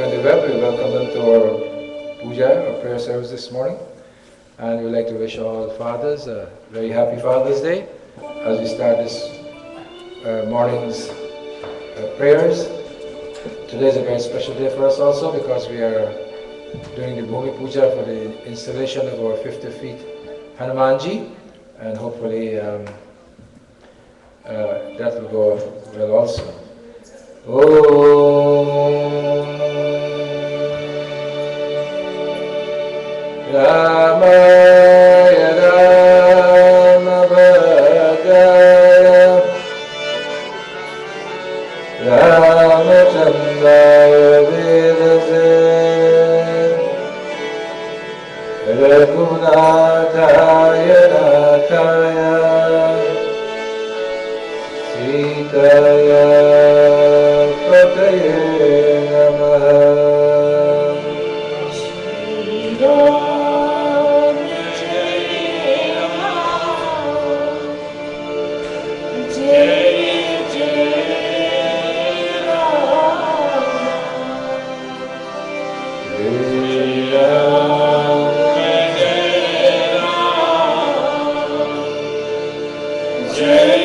On the web, we welcome them to our puja, our prayer service this morning. And we'd like to wish all fathers a very happy Father's Day as we start this morning's prayers. Today is a very special day for us also because we are doing the Bhumi Puja for the installation of our 50 feet Hanumanji, and hopefully that will go well also. Ramaya Ramabhadaya Ramachandaya Vedase Raghunathaya Nathaya Sitaya Pataya Namaha. Jai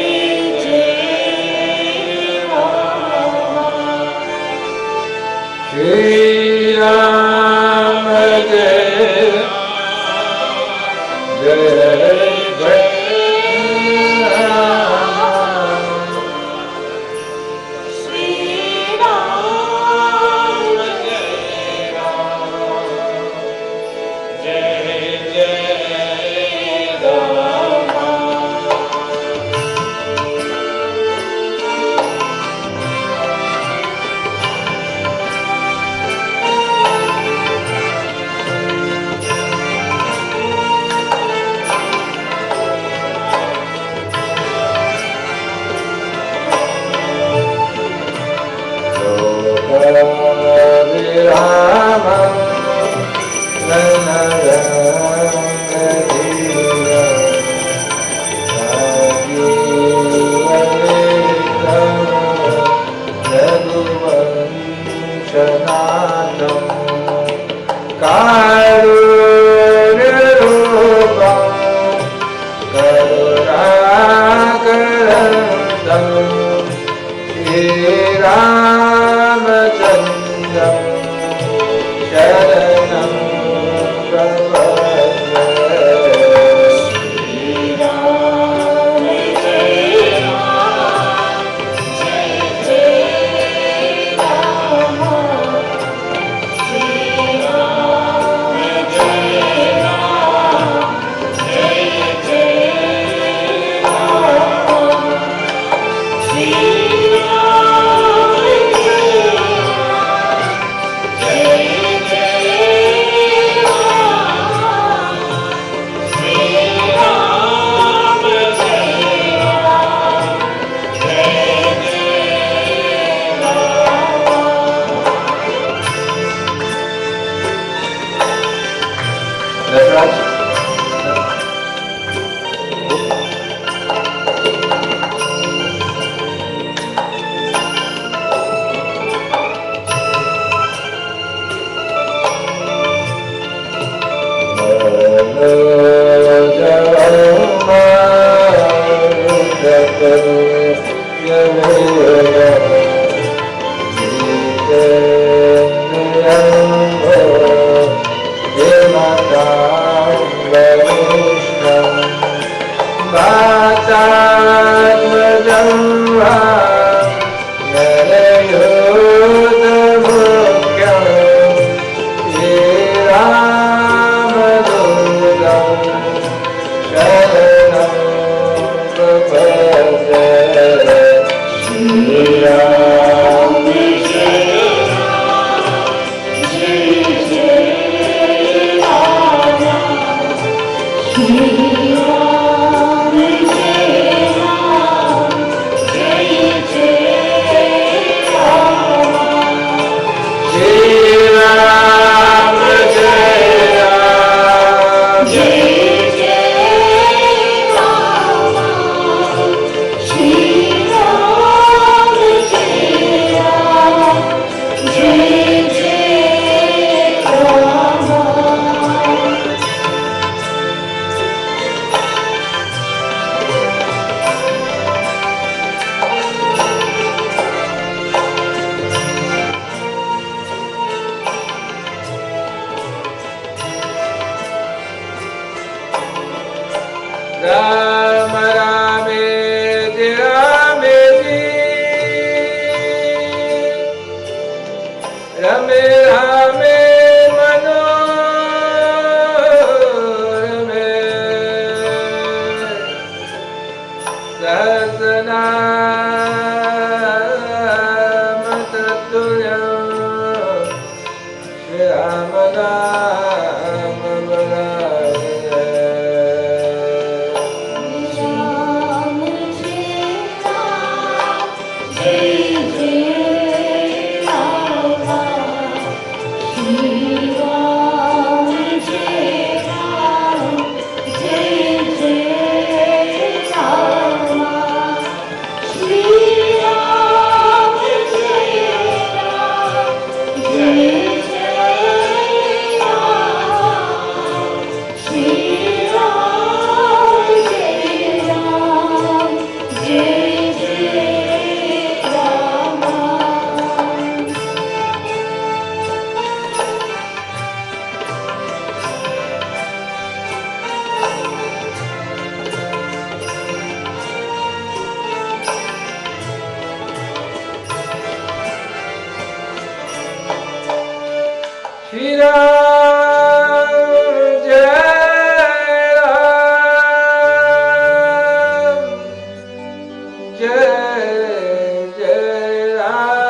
Rame Manor Sahasranam Tatulyam Shri Ramanam Shri Ram Jai Ram Jai Jai Ram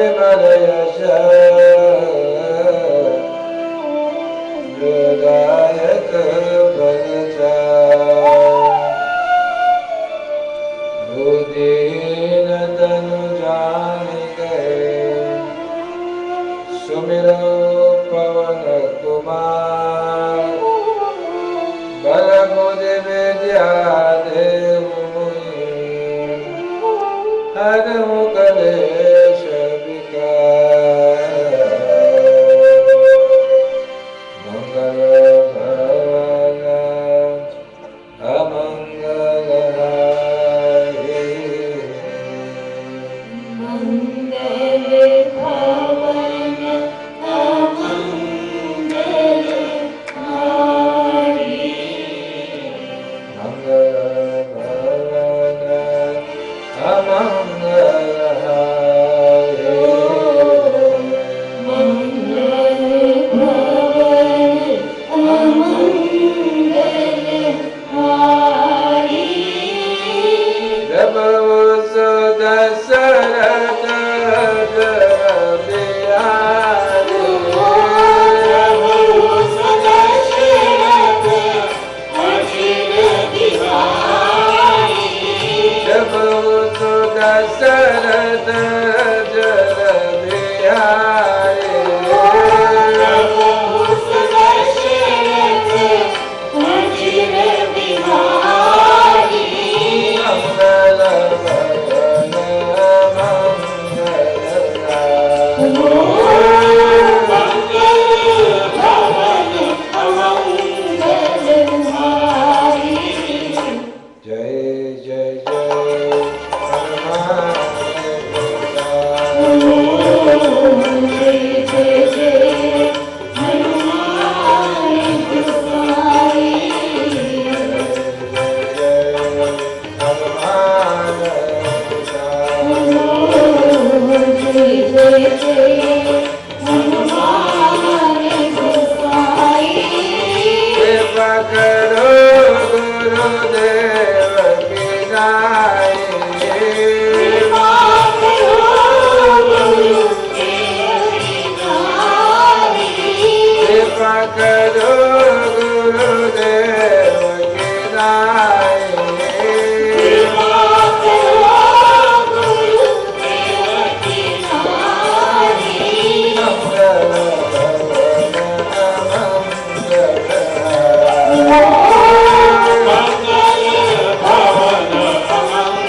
विमलयश योदायक बुद्धिहीन तनु जानिके सुमिरो पवन कुमार बल बुद्धि विद्या देव मुनि हरहु कलेश विकार मंगल भवन अमंगल हारी मंगल भवन अमंगल हारी मंगल भवन अमंगल हारी मंगल भवन अमंगल हारी जब दशरथ बिहारी जब दशरथ जर बिहारी मंगल भवन जय जय जय कृपा करो गुरुदेव की नाई कृपा करो गुरुदेव की नाई मंगल भवन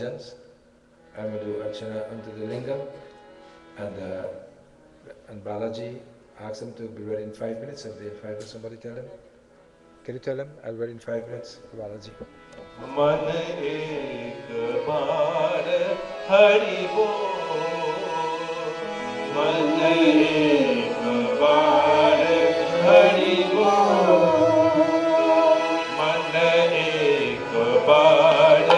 bhajans, and we'll do Archana unto the Lingam, and Balaji, ask them to be ready in 5 minutes. Have they 5 minutes? Somebody tell him? Can you tell him? I'll be ready in 5 minutes, Balaji. मन एक बार हरि बोल, मन एक बार हरि बोल, मन एक बार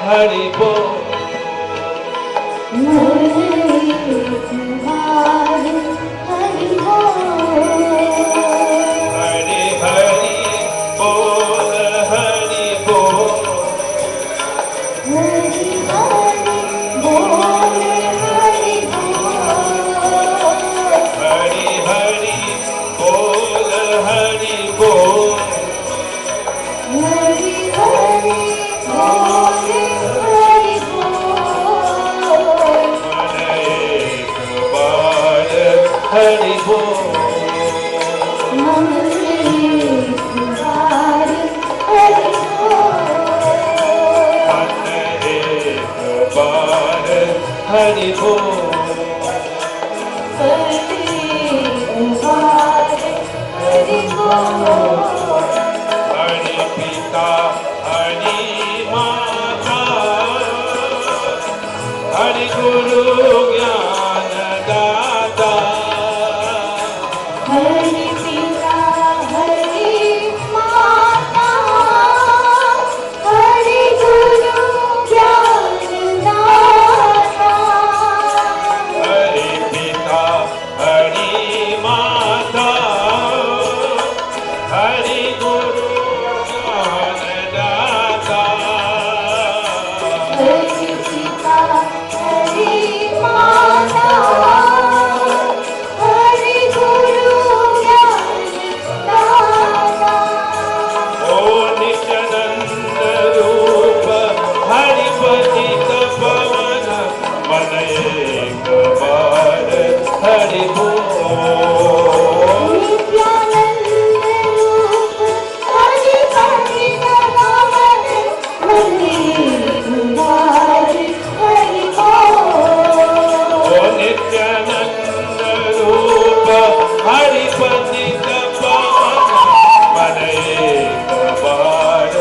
हरि बोल, मन एक बार हरि बोल, हरि हरि बोल, हरि बोल, हरि हरि बोल, हरि बोल, हरि हरि बोल, हरि बोल, हरि हरि बोल, हरि बोल, मन एक बार हरि बोल, मन एक बार हरि बोल, मन एक बार हरि बोल, एक बार हरि बोल, हरि पिता हरि माता, हरि गुरु ज्ञान दाता, हरि पिता हरि माता, हरि गुरु ज्ञान दाता, हरि पिता हरि माता, हरि गुरु ज्ञान दाता, हरि पिता हरि माता, हरि गुरु ज्ञान दाता, ओ नित्यानंद रूप हरि पतित पावन, मन एक बार हरि बोल, नित्यानंद रूप हरि पतित पावन, मन एक बार हरि बोल, ओ नित्यानंद रूप हरि पतित पावन, मन एक बार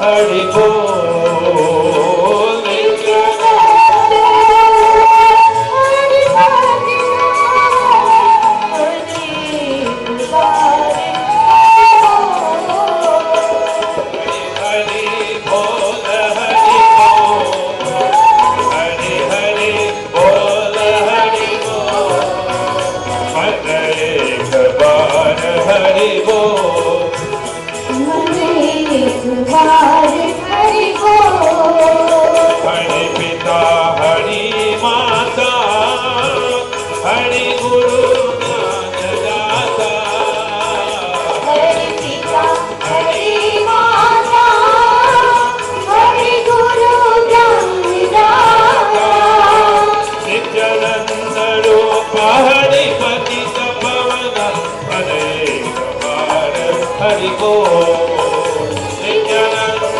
हरि बोल, नित्यानंद हरि पतित पावन, एक बार हरि बोल, हरि बोल, हरि हरि बोल, हरि बोल, मन एक बार हरि बोल, मन एक बार हरि बोल, हरि पिता हरि माता, हरि गुरु ज्ञान दाता, हरि पिता हरि माता, हरि गुरु ज्ञान दाता, नित्यानंद रूप हरि पतित पावन, मन एक बार हरि बोल, नित्यानंद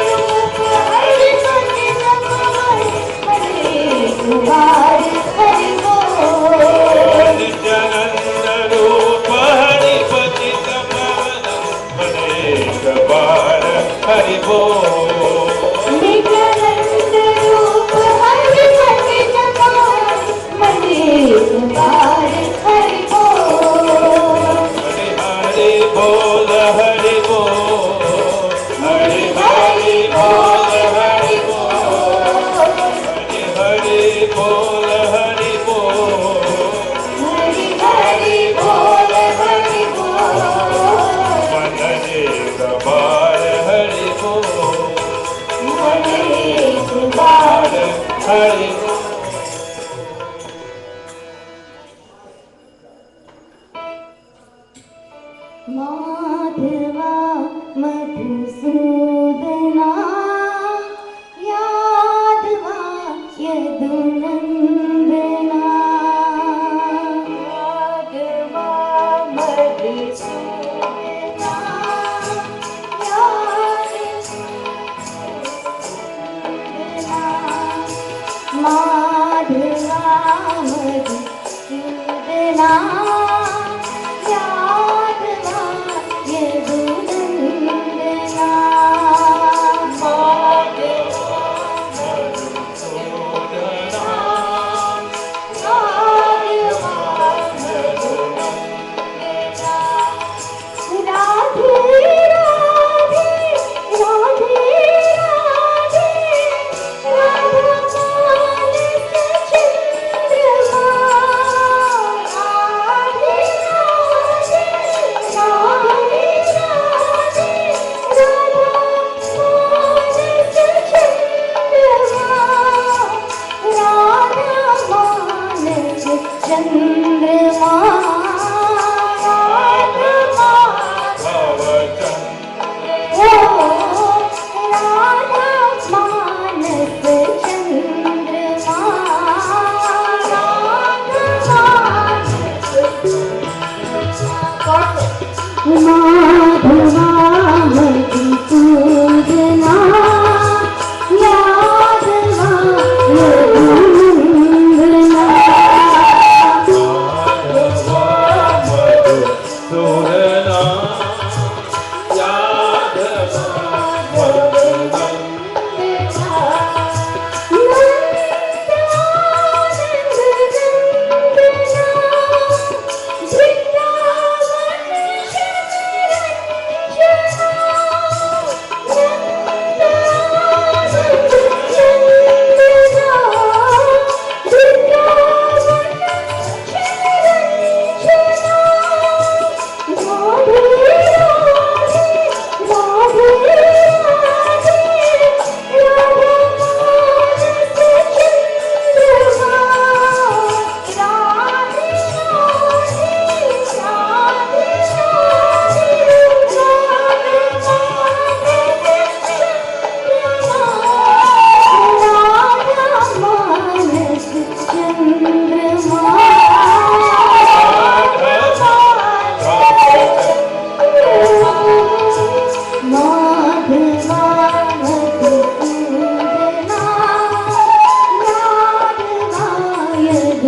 रूप हरि पतित पावन, मन एक बार हरि बोल, नित्यानंद रूप हरि पतित पावन, मन एक बार हरि बोल, नित्यानंद रूप हरि पतित पावन, मन एक बार हरि बोल, हरि हरि बोल, हरि बोल, हरि हरि बोल, हरि बोल, हरि हरि बोल, हरि बोल, हरि हरि बोल, हरि बोल, मन एक बार हरि बोल, मन एक बार हरि बोल, माधवा मधुसूदना, यादवा यदुनंदना, यादवा मधुसूदना, यादवा माधवा मधुसूदना यादवा यदुनंदना माधवा मधुसूदना यादवा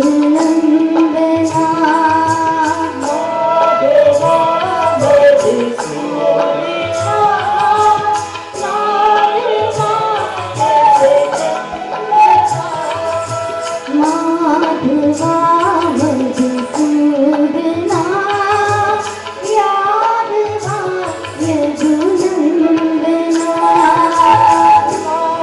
यदुनंदना राधे राधे राधे चंद्रमा माधवा मधुसूदना यादवा यदुनंदना माधवा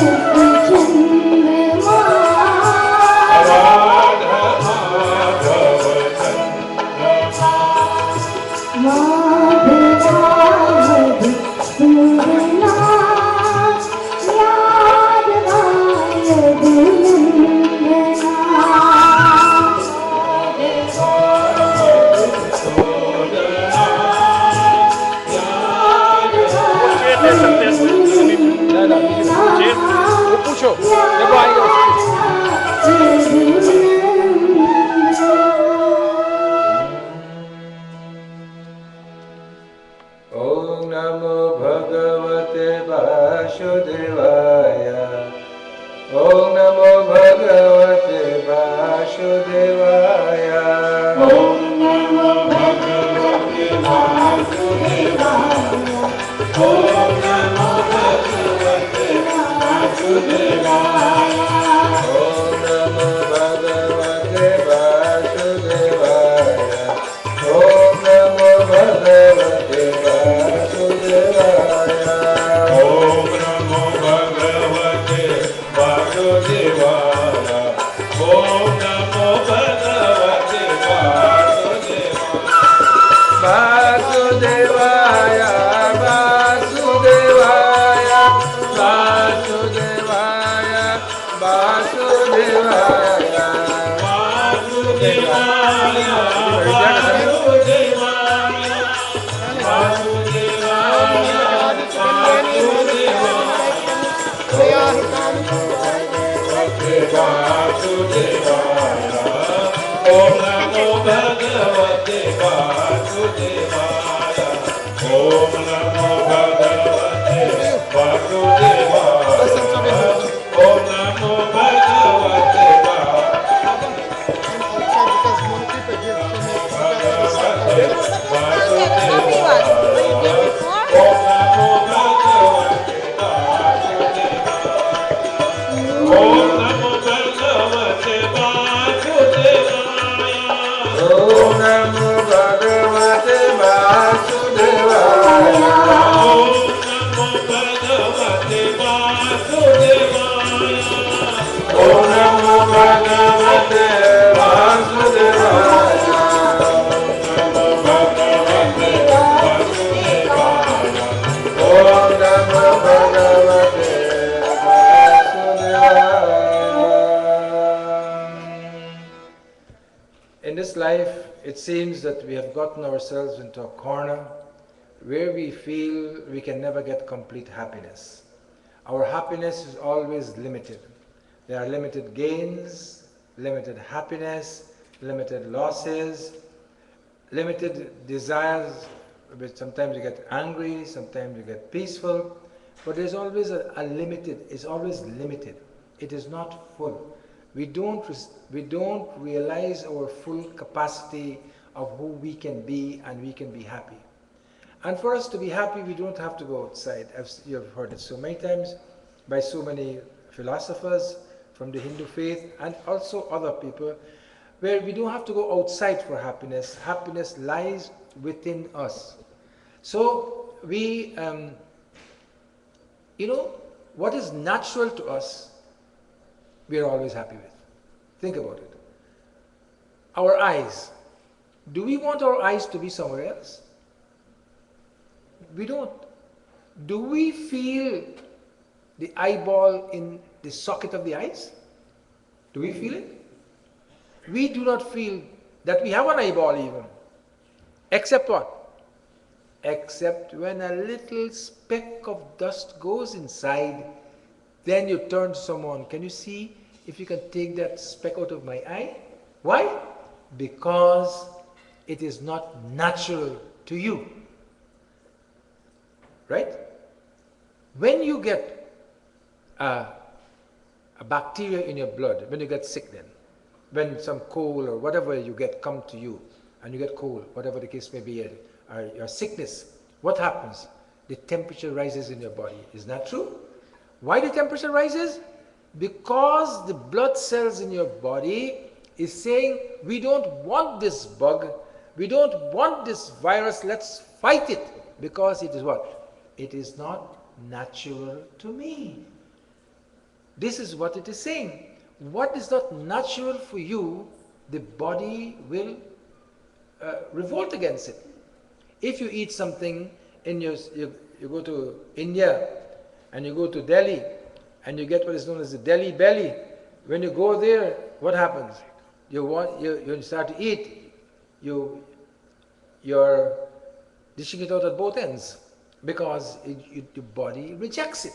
मधुसूदना यादवा Namo Bhagavate Vasudevaya. Om Namo Bhagavate Vasudevaya. Om Namo Bhagavate Vasudevaya. Om Namo Bhagavate Vasudevaya. Om Namo Bhagavate Vasudevaya. Om Namo Bhagavate Vasudevaya. Om Namo Bhagavate Vasudevaya. Om Namo Bhagavate Vasudevaya. Vasudevaya, Vasudevaya, Vasudevaya, Vasudevaya. Om Namo Bhagavate Vasudevaya. Om Namo Bhagavate Vasudevaya. Om Namo Bhagavate Om Namo Bhagavate Vasudevaya. Om Namo Bhagavate Vasudevaya. Om Namo Bhagavate Vasudevaya. In this life, it seems that we have gotten ourselves into a corner where we feel we can never get complete happiness. Our happiness is always limited. There are limited gains, limited happiness, limited losses, limited desires, which sometimes you get angry, sometimes you get peaceful, but there's always a limited, it's always limited. It is not full. We don't realize our full capacity of who we can be, and we can be happy. And for us to be happy, we don't have to go outside. You have heard it so many times by so many philosophers from the Hindu faith and also other people, where we don't have to go outside for happiness. Happiness lies within us. So we, what is natural to us, we are always happy with. Think about it. Our eyes. Do we want our eyes to be somewhere else? We don't. Do we feel the eyeball in the socket of the eyes? Do we feel it? We do not feel that we have an eyeball even. Except what? Except when a little speck of dust goes inside, then you turn to someone. Can you see if you can take that speck out of my eye? Why? Because it is not natural to you. Right? When you get a bacteria in your blood, when you get sick then, when some cold or whatever you get come to you, and you get cold, whatever the case may be, or your sickness, what happens? The temperature rises in your body. Is that true? Why the temperature rises? Because the blood cells in your body is saying, we don't want this bug, we don't want this virus, let's fight it. Because it is what? It is not natural to me. This is what it is saying. What is not natural for you, the body will revolt against it. If you eat something, you go to India and you go to Delhi and you get what is known as the Delhi belly. When you go there, what happens? You start to eat, you're dishing it out at both ends because your body rejects it.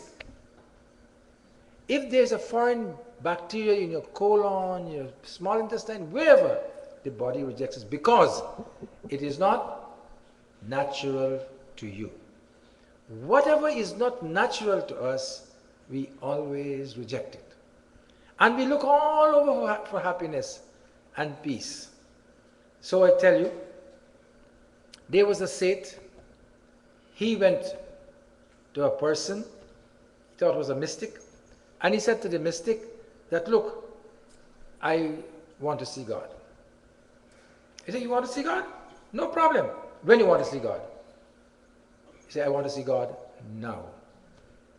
If there's a foreign bacteria in your colon, your small intestine, wherever, the body rejects it because it is not natural to you. Whatever is not natural to us, we always reject it. And we look all over for happiness and peace. So I tell you, there was a Seth. He went to a person, he thought was a mystic, and he said to the mystic that, look, I want to see God. He said, you want to see God? No problem. When you want to see God? He said, I want to see God now.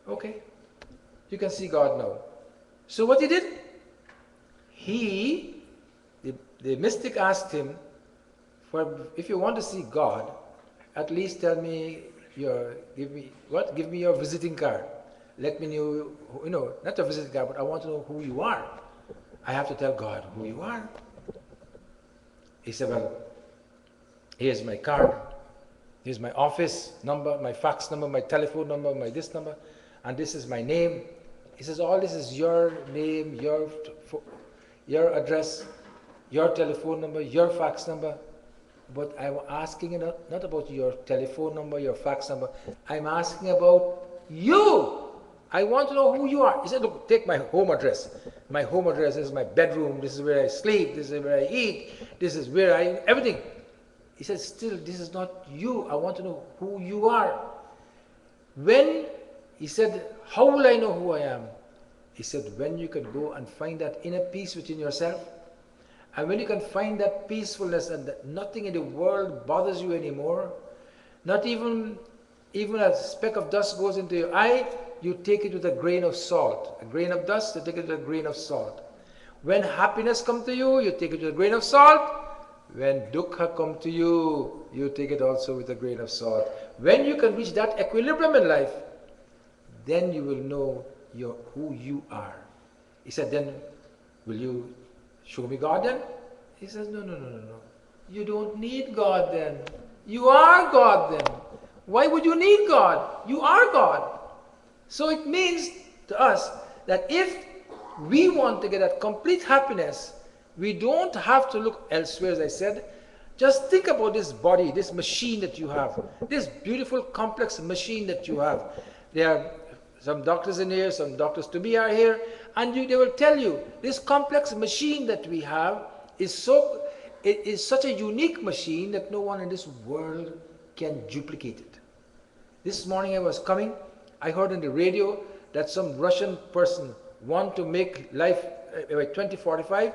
Okay, you can see God now. So what he did? The mystic asked him, if you want to see God, at least give me your visiting card. Let me know, not a visiting card, but I want to know who you are. I have to tell God who you are. He said, well, here's my card, here's my office number, my fax number, my telephone number, my this number, and this is my name. He says, all this is your name, your address, your telephone number, your fax number. But I'm asking you not about your telephone number, your fax number. I'm asking about you. I want to know who you are. He said, look, take my home address. My home address is my bedroom. This is where I sleep. This is where I eat. This is where everything. He said, still, this is not you. I want to know who you are. When he said, how will I know who I am? He said, when you can go and find that inner peace within yourself, and when you can find that peacefulness and that nothing in the world bothers you anymore, not even a speck of dust goes into your eye, you take it with a grain of salt. A grain of dust, you take it with a grain of salt. When happiness comes to you, you take it with a grain of salt. When dukkha comes to you, you take it also with a grain of salt. When you can reach that equilibrium in life, then you will know who you are. He said, then will you show me God then? He says, no. You don't need God then. You are God then. Why would you need God? You are God. So it means to us that if we want to get that complete happiness, we don't have to look elsewhere, as I said. Just think about this body, this machine that you have, this beautiful complex machine that you have. There are some doctors in here, some doctors to be are here, and they will tell you this complex machine that we have is such a unique machine that no one in this world can duplicate it. This morning I was coming, I heard on the radio that some Russian person want to make life by 2045,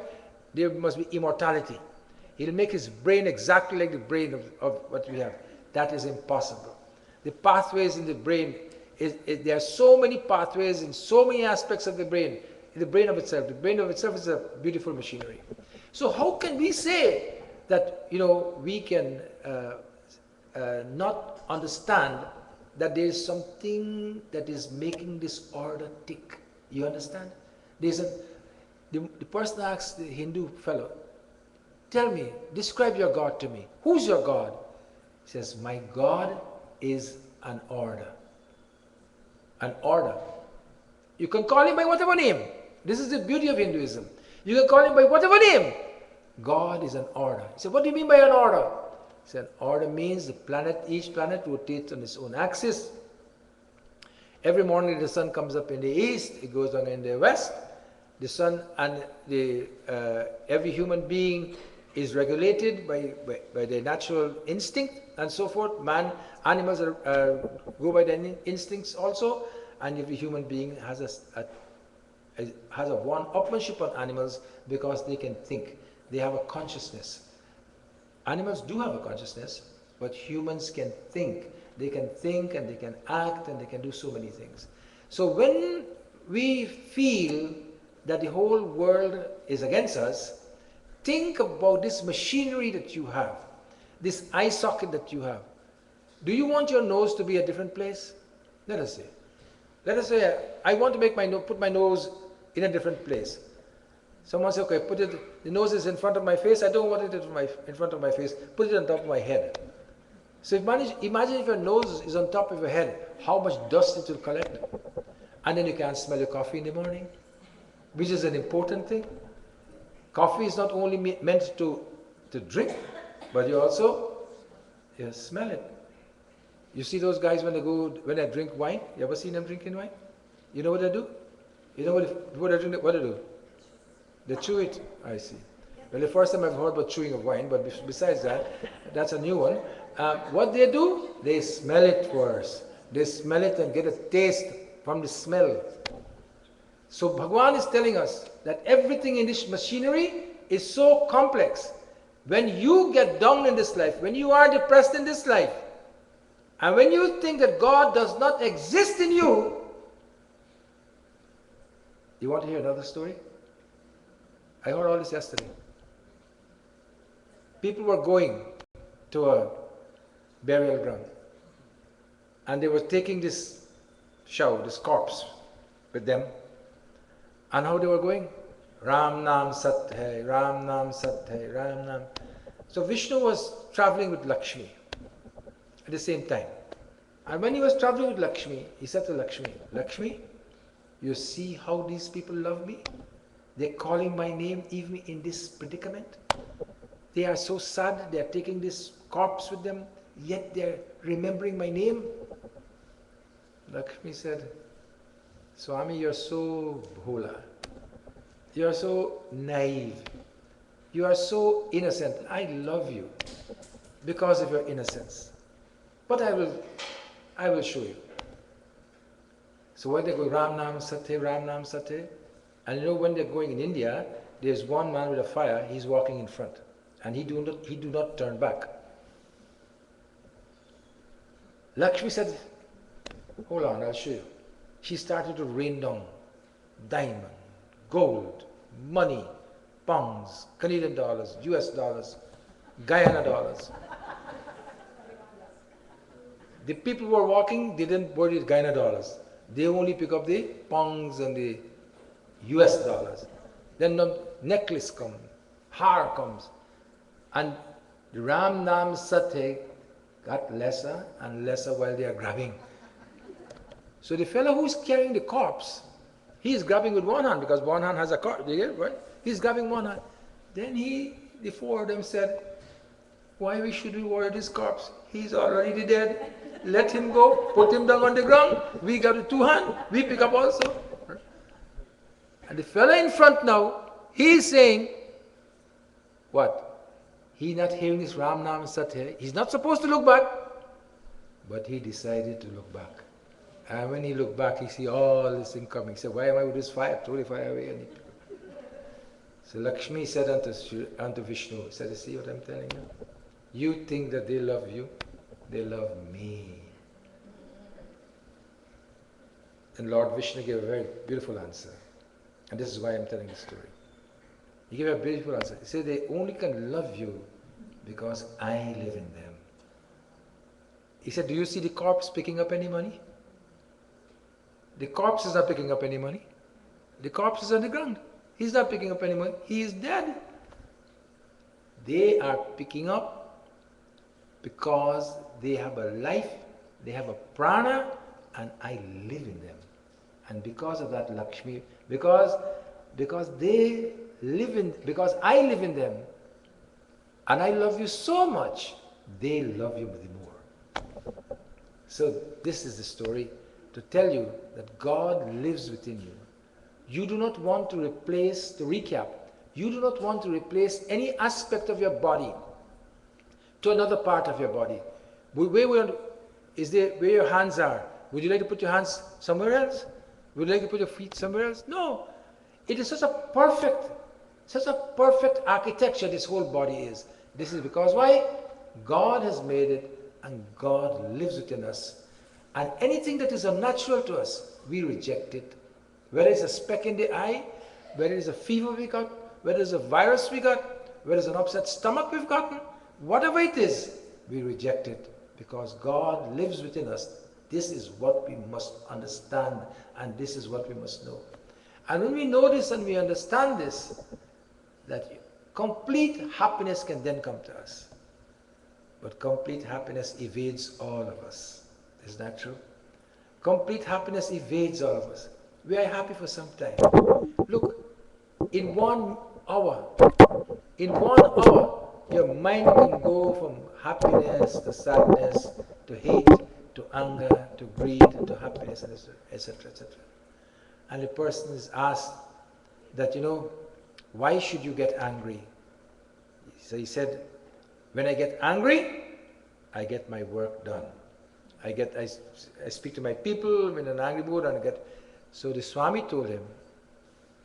there must be immortality. He'll make his brain exactly like the brain of what we have. That is impossible. The pathways in the brain, there are so many pathways in so many aspects of the brain of itself. The brain of itself is a beautiful machinery. So how can we say that, we can not understand that there is something that is making this order tick? You understand? The person asks the Hindu fellow, tell me, describe your God to me. Who's your God? He says, my God is an order. An order. You can call him by whatever name. This is the beauty of Hinduism. You can call him by whatever name. God is an order. He said, what do you mean by an order? He said, order means each planet rotates on its own axis. Every morning the sun comes up in the east, it goes down in the west. The sun and every human being is regulated by their natural instinct and so forth. Animals go by their instincts also, and every human being has a one-upmanship on animals because they can think. They have a consciousness. Animals do have a consciousness, but humans can think. They can think and they can act and they can do so many things. So when we feel that the whole world is against us, think about this machinery that you have, this eye socket that you have. Do you want your nose to be a different place? Let us say, I want to put my nose in a different place. Someone says, okay, the nose is in front of my face. I don't want it in front of my face. Put it on top of my head. So imagine if your nose is on top of your head, how much dust it will collect. And then you can't smell your coffee in the morning, which is an important thing. Coffee is not only meant to drink, but you also smell it. You see those guys when they drink wine? You ever seen them drinking wine? You know what they do? You know what they drink? What they do? They chew it. I see. Well, the first time I've heard about chewing of wine, but besides that, that's a new one. What they do? They smell it first. They smell it and get a taste from the smell. So Bhagwan is telling us that everything in this machinery is so complex. When you get down in this life, when you are depressed in this life, and when you think that God does not exist in you, you want to hear another story? I heard all this yesterday. People were going to a burial ground, and they were taking this this corpse with them. And how they were going? Ram Nam Sat Hai, Ram Nam Sat Hai, Ram Nam. So Vishnu was traveling with Lakshmi at the same time. And when he was traveling with Lakshmi, he said to Lakshmi, Lakshmi, you see how these people love me? They're calling my name even in this predicament. They are so sad, they are taking this corpse with them, yet they're remembering my name. Lakshmi said, Swami, you're so bhola. You're so naive. You are so innocent. I love you because of your innocence. But I will show you. So when they go Ram Nam Sate, Ram Nam Sate, and you know when they're going in India, there's one man with a fire, he's walking in front. And he do not turn back. Lakshmi said, hold on, I'll show you. She started to rain down diamond, gold, money, pounds, Canadian dollars, US dollars, Guyana dollars. The people who were walking, they didn't worry with Guyana dollars. They only pick up the pounds and the US dollars. Then the necklace comes, hair comes. And the Ram Nam Sate got lesser and lesser while they are grabbing. So the fellow who's carrying the corpse, he is grabbing with one hand because one hand has a corpse. You get it, right? He's grabbing one hand. Then the four of them said, why should we worry this corpse? He's already dead. Let him go. Put him down on the ground. We got the two hands. We pick up also. And the fellow in front now, he's saying, what? He's not hearing this Ram Nam Sate. He's not supposed to look back. But he decided to look back. And when he looked back, he see all this thing coming. He said, why am I with this fire? Throw the fire away. So Lakshmi said unto Vishnu, he said, you see what I'm telling you? You think that they love you. They love me. And Lord Vishnu gave a very beautiful answer. And this is why I'm telling this story. He gave a beautiful answer. He said, they only can love you because I live in them. He said, do you see the corpse picking up any money? The corpse is not picking up any money. The corpse is on the ground. He's not picking up any money. He is dead. They are picking up because they have a life, they have a prana, and I live in them. And because of that, Lakshmi, because I live in them, and I love you so much, they love you the more. So this is the story to tell you that God lives within you. You do not want to replace, to recap, you do not want to replace any aspect of your body to another part of your body. Where your hands are? Would you like to put your hands somewhere else? Would you like to put your feet somewhere else? No. It is such a perfect architecture this whole body is. This is because why? God has made it and God lives within us. And anything that is unnatural to us, we reject it. Whether it's a speck in the eye, whether it's a fever we got, whether it's a virus we got, whether it's an upset stomach we've gotten, whatever it is, we reject it because God lives within us. This is what we must understand and this is what we must know. And when we know this and we understand this, that complete happiness can then come to us. But complete happiness evades all of us. Is that true? Complete happiness evades all of us. We are happy for some time. Look, in 1 hour, your mind can go from happiness to sadness to hate to anger, to greed, to happiness, etc., etc. And the person is asked that, why should you get angry? So he said, when I get angry, I get my work done. I speak to my people in an angry mood and I get. So the Swami told him,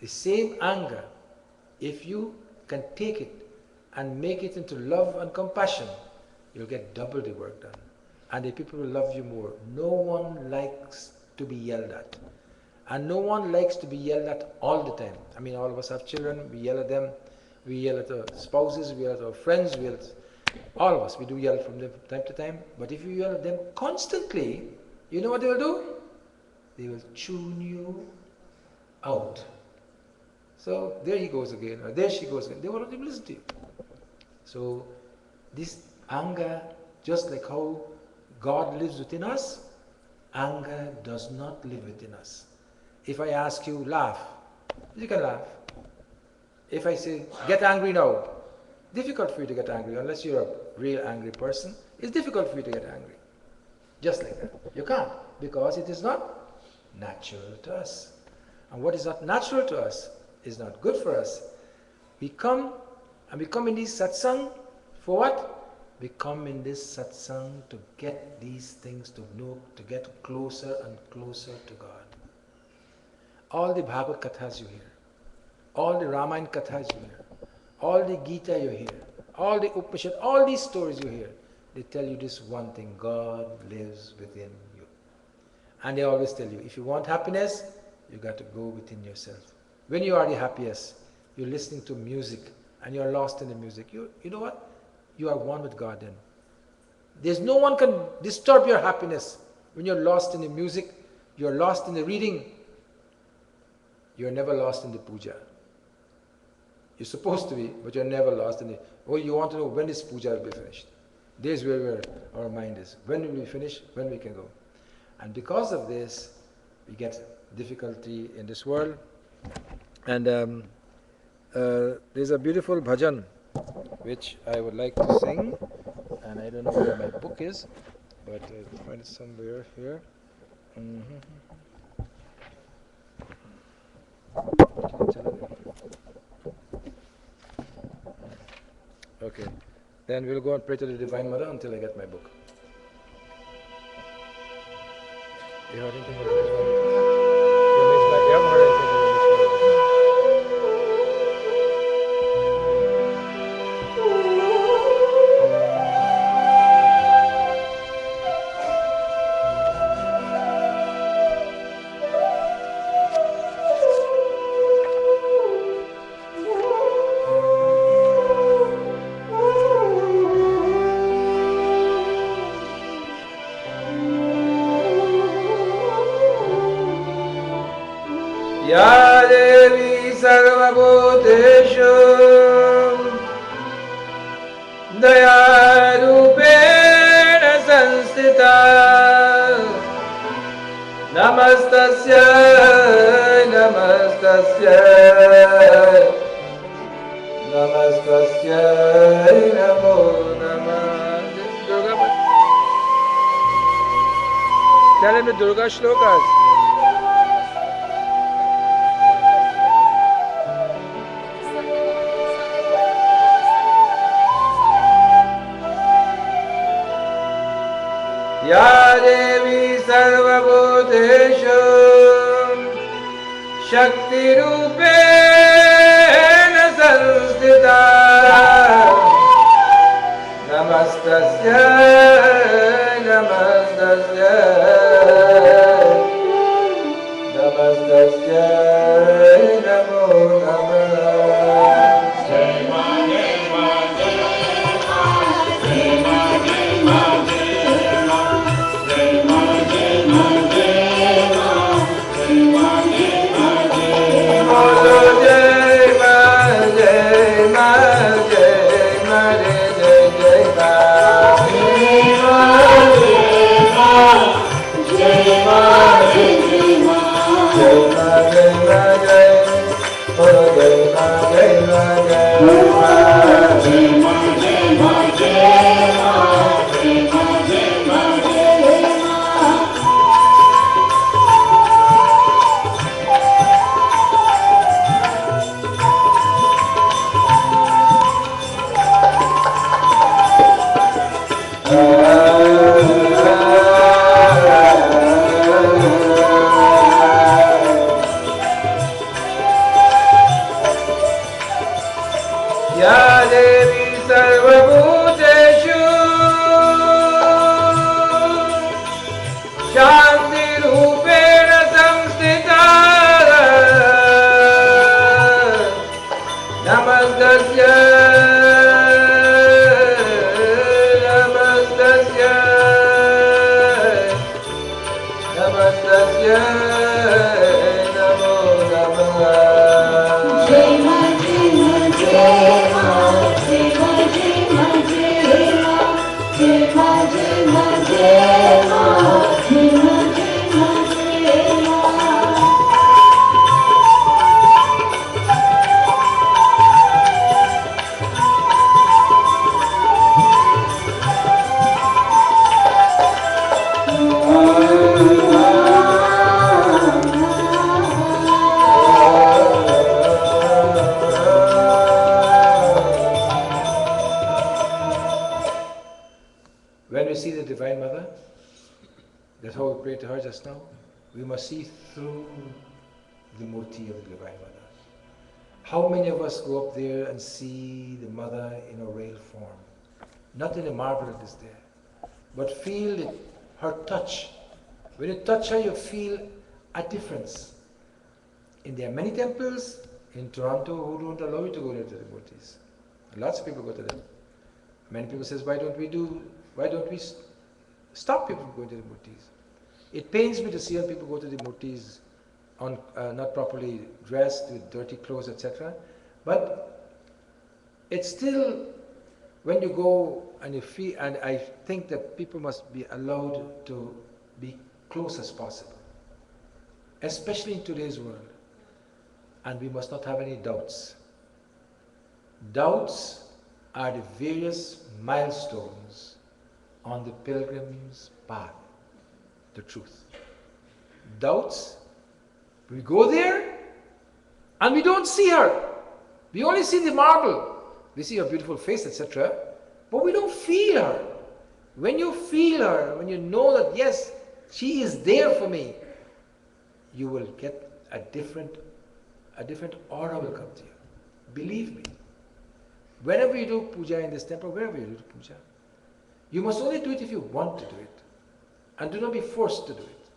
the same anger, if you can take it and make it into love and compassion, you'll get double the work done. And the people will love you more. No one likes to be yelled at. And no one likes to be yelled at all the time. I mean, all of us have children, we yell at them, we yell at our spouses, we yell at our friends, we yell at all of us. We do yell from time to time. But if you yell at them constantly, you know what they will do? They will tune you out. So there he goes again, or there she goes again. They will not even listen to you. So this anger, just like how God lives within us, anger does not live within us. If I ask you, laugh, you can laugh. If I say, get angry now, difficult for you to get angry unless you're a real angry person. It's difficult for you to get angry. Just like that. You can't, because it is not natural to us. And what is not natural to us is not good for us. We come in this satsang for what? We come in this satsang to get these things, to know, to get closer and closer to God. All the Bhagavad Kathas you hear, all the Ramayana Kathas you hear, all the Gita you hear, all the Upanishad, all these stories you hear, they tell you this one thing: God lives within you. And they always tell you, if you want happiness, you got to go within yourself. When you are the happiest, you're listening to music and you're lost in the music. You know what? You are one with God then. There's no one can disturb your happiness. When you're lost in the music, you're lost in the reading, you're never lost in the puja. You're supposed to be, but you're never lost in it. Oh, you want to know when this puja will be finished. There's where our mind is. When will we finish? When we can go. And because of this, we get difficulty in this world. And there's a beautiful bhajan which I would like to sing. And I don't know where my book is, but I'll find it somewhere here. Okay, then we'll go and pray to the Divine Mother until I get my book. You heard anything about the Divine Mother? You haven't heard anything about Ya Devi Sarvabhuteshu Dayarupena Sanstita Namastasya Namastasya Namastasya Namo Namah. Tell him the Durga shlokas. Ya Devi Sarvabhuteshu Shakti Rupena Sanstita Namastasya Namastasya Namastasya Namo Namah. Jai Ma Jai Ma Jai Ma Jai Ma Jai Ma Satyai Namo Namah. Jai Ma, Jai Ma, Jai Ma, Jai Ma, Jai Ma, Jai Ma, Jai Ma, Jai Ma, Jai Ma, Jai Ma, Jai Ma, Jai Ma. When we see the Divine Mother, that's how we pray to her just now, we must see through the Murti of the Divine Mother. How many of us go up there and see the Mother in a real form? Not in a marble that is there, but feel it, her touch. When you touch her, you feel a difference. And there are many temples in Toronto who don't allow you to go there to the Murtis. Lots of people go to them. Many people says, why don't we stop people from going to the Murtis? It pains me to see when people go to the Murtis not properly dressed, with dirty clothes, etc. But it's still, when you go and you feel, and I think that people must be allowed to be close as possible, especially in today's world. And we must not have any doubts. Doubts are the various milestones on the pilgrim's path, the truth. Doubts, we go there and we don't see her. We only see the marble. We see her beautiful face, etc. But we don't feel her. When you feel her, when you know that yes, she is there for me, you will get a different aura will come to you. Believe me. Whenever you do puja in this temple, wherever you do puja, you must only do it if you want to do it. And do not be forced to do it.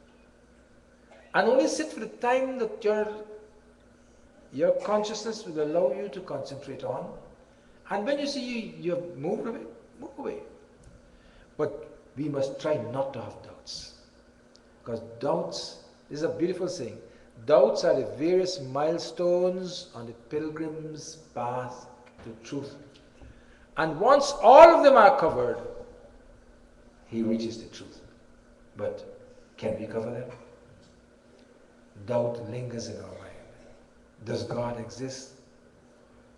And only sit for the time that your consciousness will allow you to concentrate on. And when you see you have moved away, move away. But we must try not to have doubts. Because doubts, this is a beautiful saying, doubts are the various milestones on the pilgrim's path to truth. And once all of them are covered, he reaches the truth. But can we cover them? Doubt lingers in our mind. Does God exist?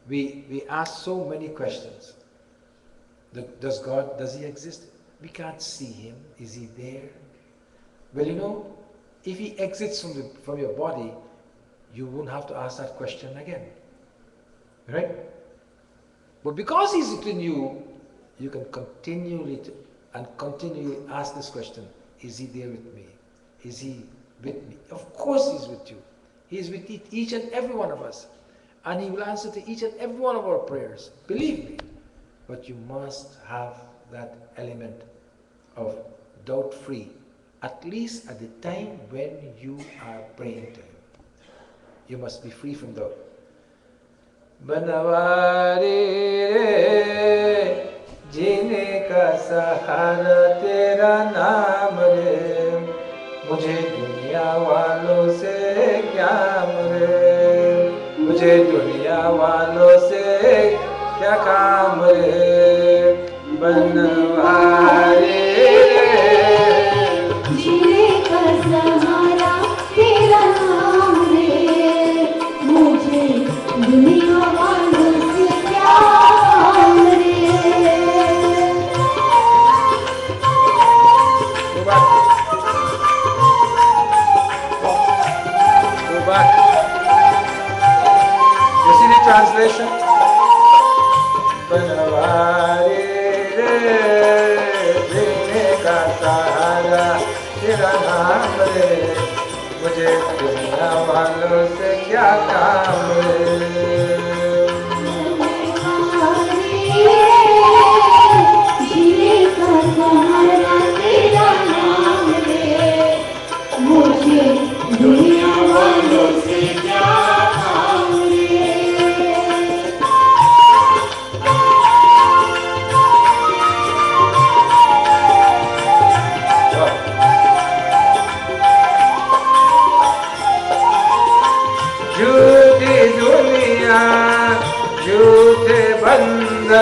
We ask so many questions. Does he exist? We can't see him. Is he there? Well, you know, if he exits from your body, you won't have to ask that question again. Right? But because he's within you, you can continually ask this question. Is he there with me? Is he with me? Of course he's with you. He is with each and every one of us. And he will answer to each and every one of our prayers. Believe me. But you must have that element of doubt-free, at least at the time when you are praying to him. You must be free from doubt. Banawari re, जीने का सहारा तेरा नाम रे, मुझे दुनिया वालों से क्या रे, मुझे दुनिया वालों से क्या काम रे, बनवारी रे, जीने का सहारा तेरा नाम रे, मुझे दुनिया वालों से क्या काम रे. Go back. You see the translation? Banwari रे, जीने का सहारा तेरा नाम रे, मुझे दुनिया वालों से क्या काम रे. जीने का सहारा तेरा नाम रे, मुझे दुनिया वालों से क्या काम रे.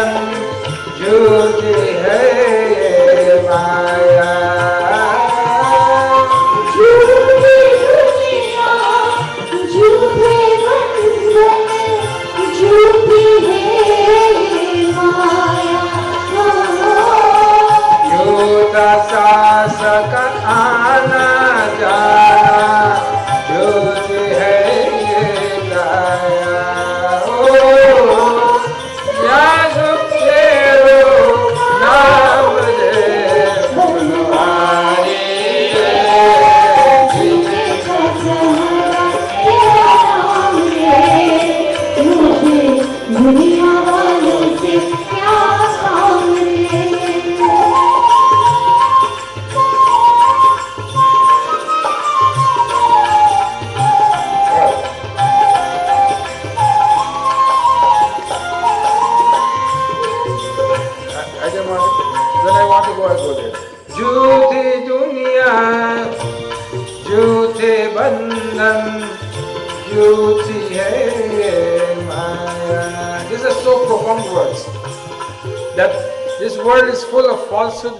बंधन झूठी है ये माया। झूठी दुनिया, झूठे बंधन, झूठी है माया। झूठा शासक आना जाना झूठी है ये काया। या सुख तेरो नाम रे बनवारी दुनिया वालों से क्या काम रे। I don't want to, when I want to go, I go there. झूठी दुनिया, झूठे बंधन, झूठी है ये माया. These are so profound words. That this world is full of falsehood,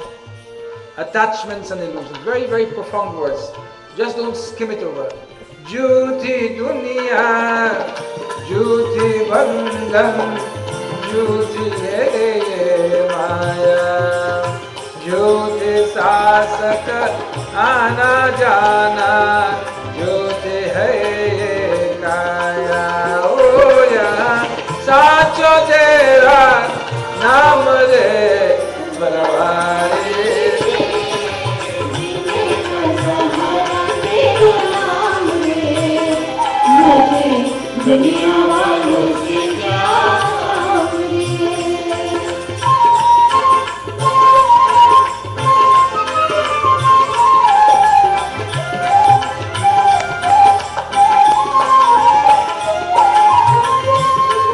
attachments and illusions. Very, very profound words. Just don't skim it over. झूठी दुनिया, झूठी बंधन, झूठी है ये माया. झूठे शासक आना जाना, झूठे है ये काया. ओ यहाँ साचो तेरा नाम रे बनवारी. दुनिया वालों से क्या काम रे।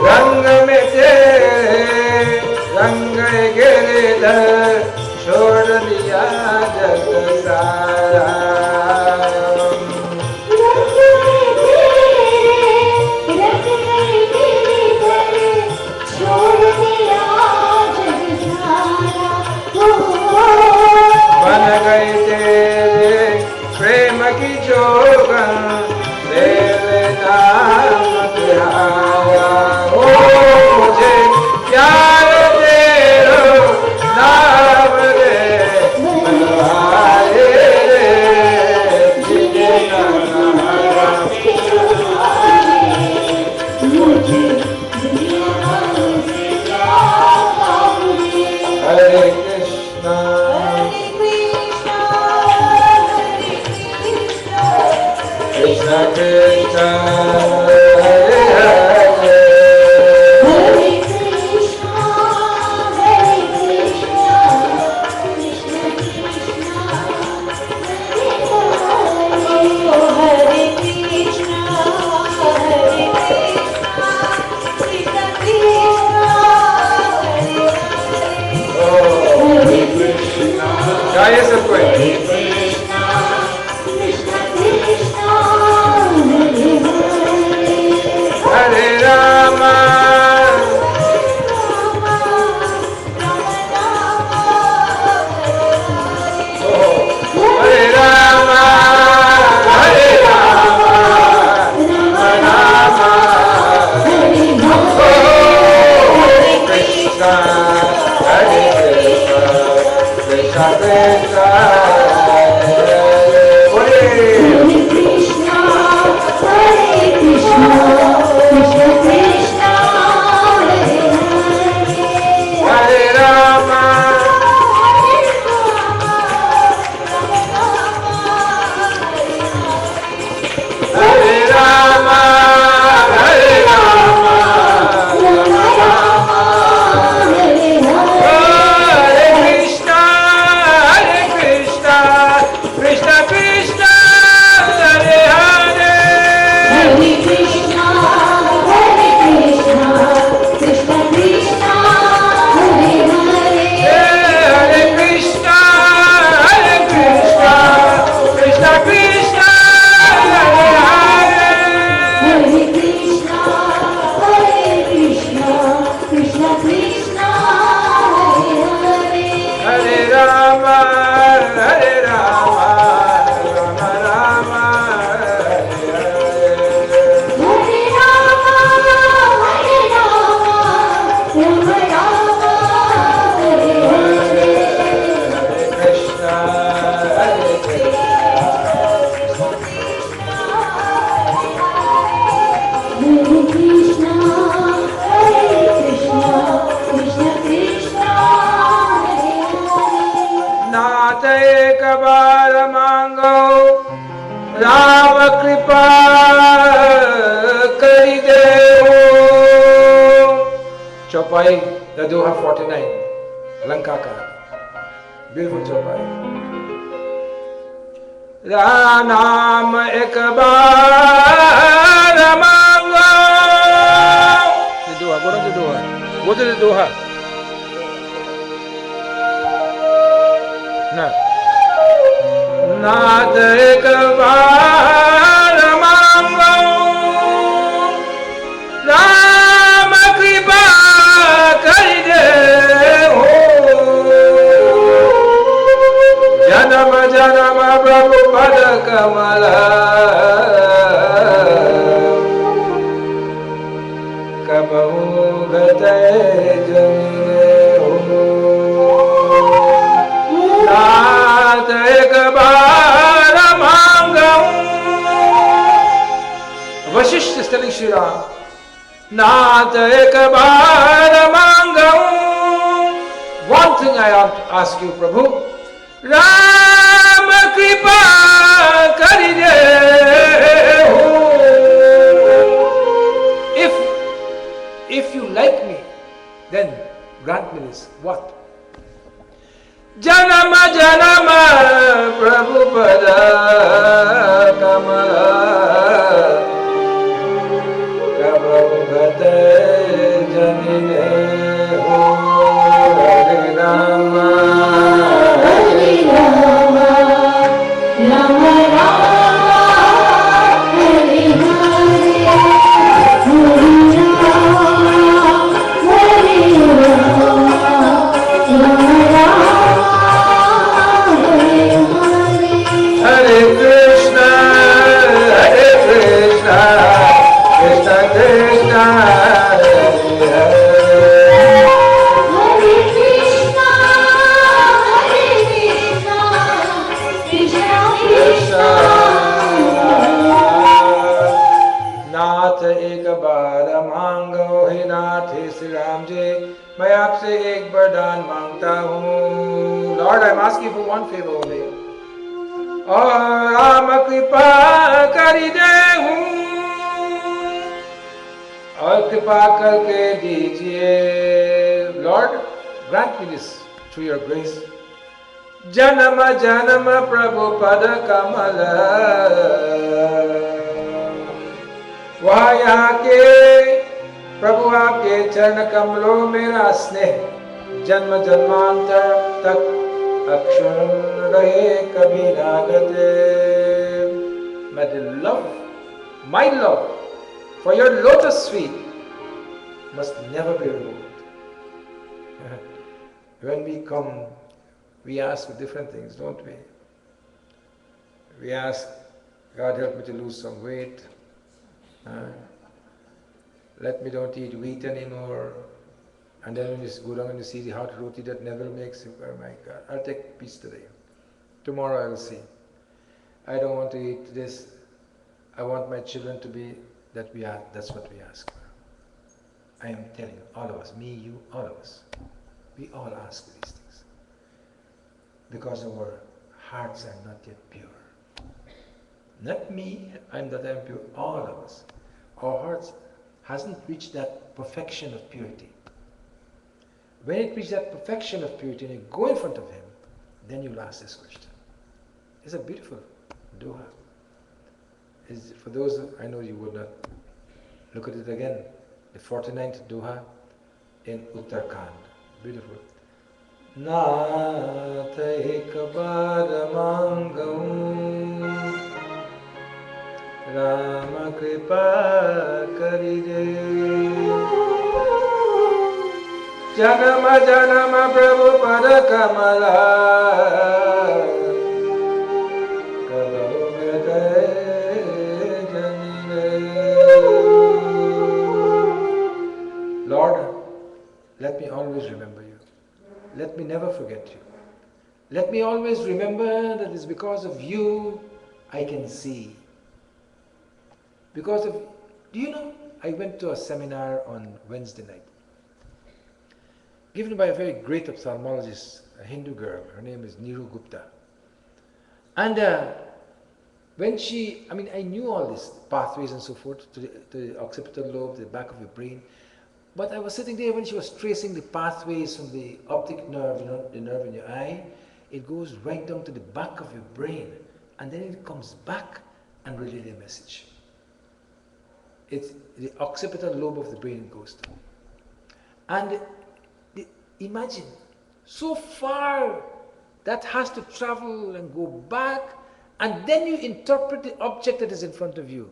रंग में तेरे रंग गिरधर छोड़ दिया जग सारा. बन गई तेरे प्रेम की जोगन, तेरे नाम तिहारा. ओ मुझे प्यार तेरो नाम रे बनवाए रे. तुझे नाम हरे कृष्णा कृष्ण कृष्ण हरे हरे. गाइए सब कोई. राम कृपा करी दे चौपाई द दोहा 49 लंका का ब्यूटीफुल चौपाई नाम एक बार मांगो the doha go down to the doha go to the doha na नाथ एक बार मांगो राम कृपा कर दे जन्म जन्म प्रभु पद कमल कबहू गते नाथ एक बार मांगो Vashishtha is telling Shri Ram नाथ एक बार मांगो one thing I have to ask you Prabhu Ram कृपा कर दे if you like me then grant me this what जन्म जन्म प्रभु पद कमल कबहू गते जनिने हो हरे राम हरे Ram Ram Ram Hare Hare Hare Ram Hare Krishna Krishna Krishna Hare Hare Hare Krishna Krishna Krishna नाथ एक बार मांगो हे नाथ हे श्री राम जी मैं आपसे एक वरदान मांगता हूँ Lord I am asking for one favour only और राम कृपा करी दे और कृपा करके दीजिए Lord grant me this through your grace जन्म जन्म प्रभु पद कमल वहाँ यहाँ के प्रभु आपके चरण कमलों मेरा स्नेह जन्म जन्मांतर तक अक्षुण रहे कभी नागते मैं love my love for your lotus feet must never be removed. When we come we ask for different things, don't we? We ask God help me to lose some weight, let me don't eat wheat anymore. And then when you go down and you see the hot roti that never makes you, oh my God, I'll take a piece today. Tomorrow I will see. I don't want to eat this. I want my children to be that we are. That's what we ask for. I am telling you, all of us, me, you, all of us, we all ask for these things because our hearts are not yet pure. Not me, I'm that I'm pure. All of us, our hearts hasn't reached that perfection of purity. When it reaches that perfection of purity and you go in front of Him, then you'll ask this question. It's a beautiful doha. For those, I know you would not. Look at it again. The 49th doha in Uttarakhand. Beautiful. Nath ek baar mangau Ram kripa kari de Janama janama prabhu pada kamala Lord, let me always remember you. Let me never forget you. Let me always remember that it's because of you I can see. Because of, do you know, I went to a seminar on Wednesday night, given by a very great ophthalmologist, a Hindu girl. Her name is Niru Gupta. And when she, I mean, I knew all this, pathways and so forth, to the occipital lobe, the back of your brain, but I was sitting there when she was tracing the pathways from the optic nerve, the nerve in your eye, it goes right down to the back of your brain, and then it comes back and relays a message. It's the occipital lobe of the brain it goes to. And imagine, so far that has to travel and go back, and then you interpret the object that is in front of you.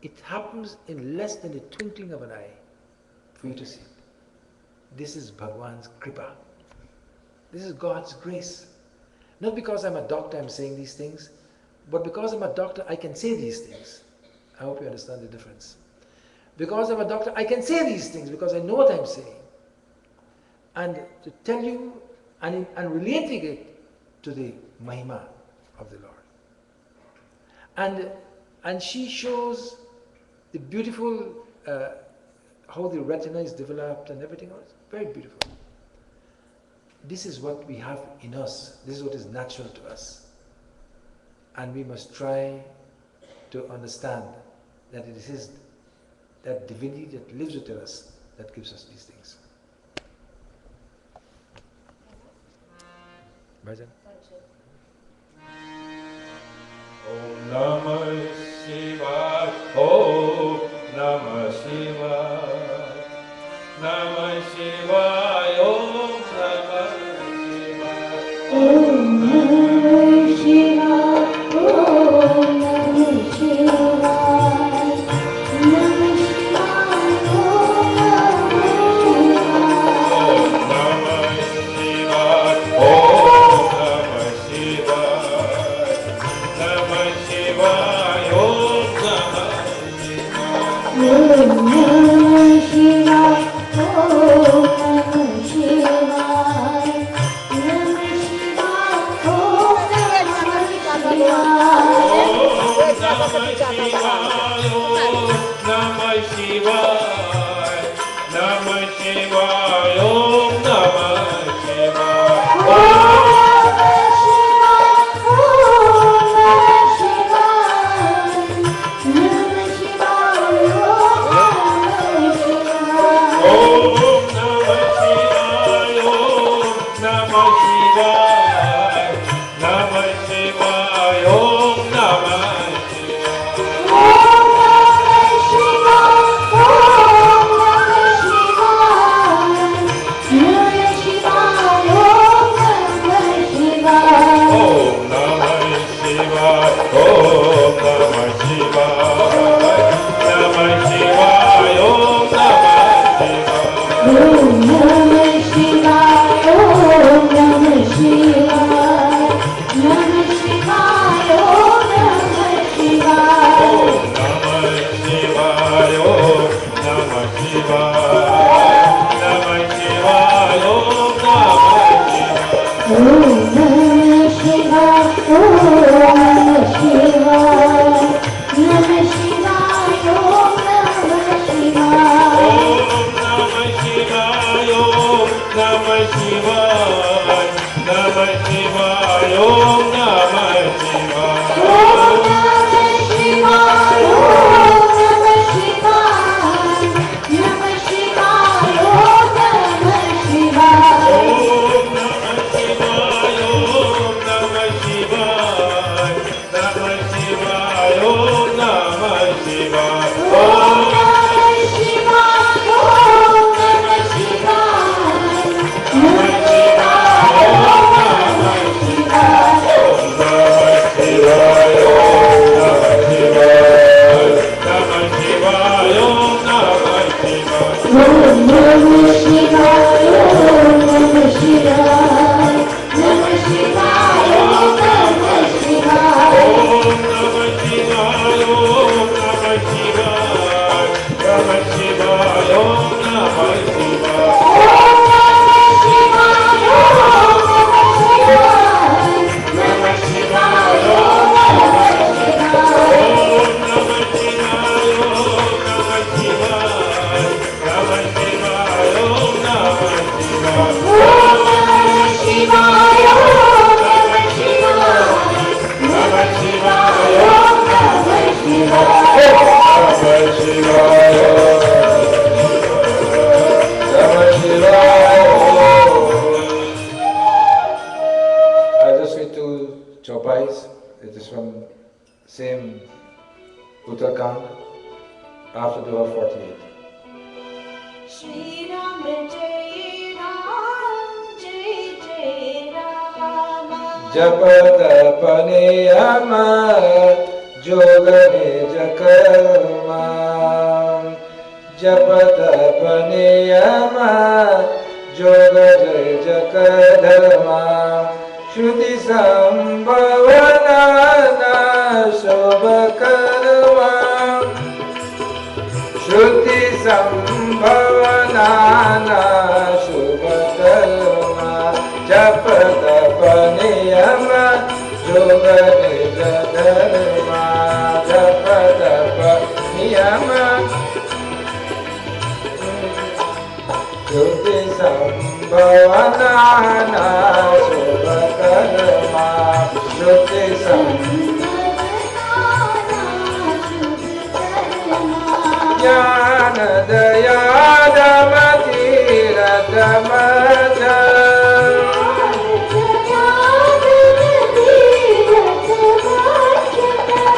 It happens in less than the twinkling of an eye for you to see it. This is Bhagwan's Kripa. This is God's grace. Not because I'm a doctor I'm saying these things, but because I'm a doctor I can say these things. I hope you understand the difference. Because I'm a doctor I can say these things because I know what I'm saying. And to tell you and relating it to the Mahima of the Lord. And she shows the beautiful, how the retina is developed and everything else. Very beautiful. This is what we have in us. This is what is natural to us. And we must try to understand that it is that divinity that lives within us that gives us these things. Bhajan. Om Namah Shivaya. Om Namah Shivaya. Namah Shivaya. Om Namah Shivaya. Om Namah Shivaya. Om Namah Shivaya. Namah Shivaya. Om Namah Shivaya. Om Namah Shivaya. Namah Shivaya. Om Namah Shivaya. Om Namah Shivaya. Om Namah Shivaya. Namah Shivaya. Om Namah Shivaya. Namah Shivaya. Om Namah Shivaya. Om Namah Shivaya. Om Namah Shivaya. Namah Shivaya. Om Namah Shivaya. Uttarakhand, after Doha 48. Shri Ram Jai Ram Jai Jai Rama Japa tapa niyama yoga nija karma. Japa tapa niyama yoga nija dharma. Shruti sambhavanana shubha karma. Shruti sambhavanana shubha karma. Japa tapa niyama yoga nija dharma. Japa tapa niyama Shruti sambhavanana shubha karma. Shruti Jnana daya damati radhamata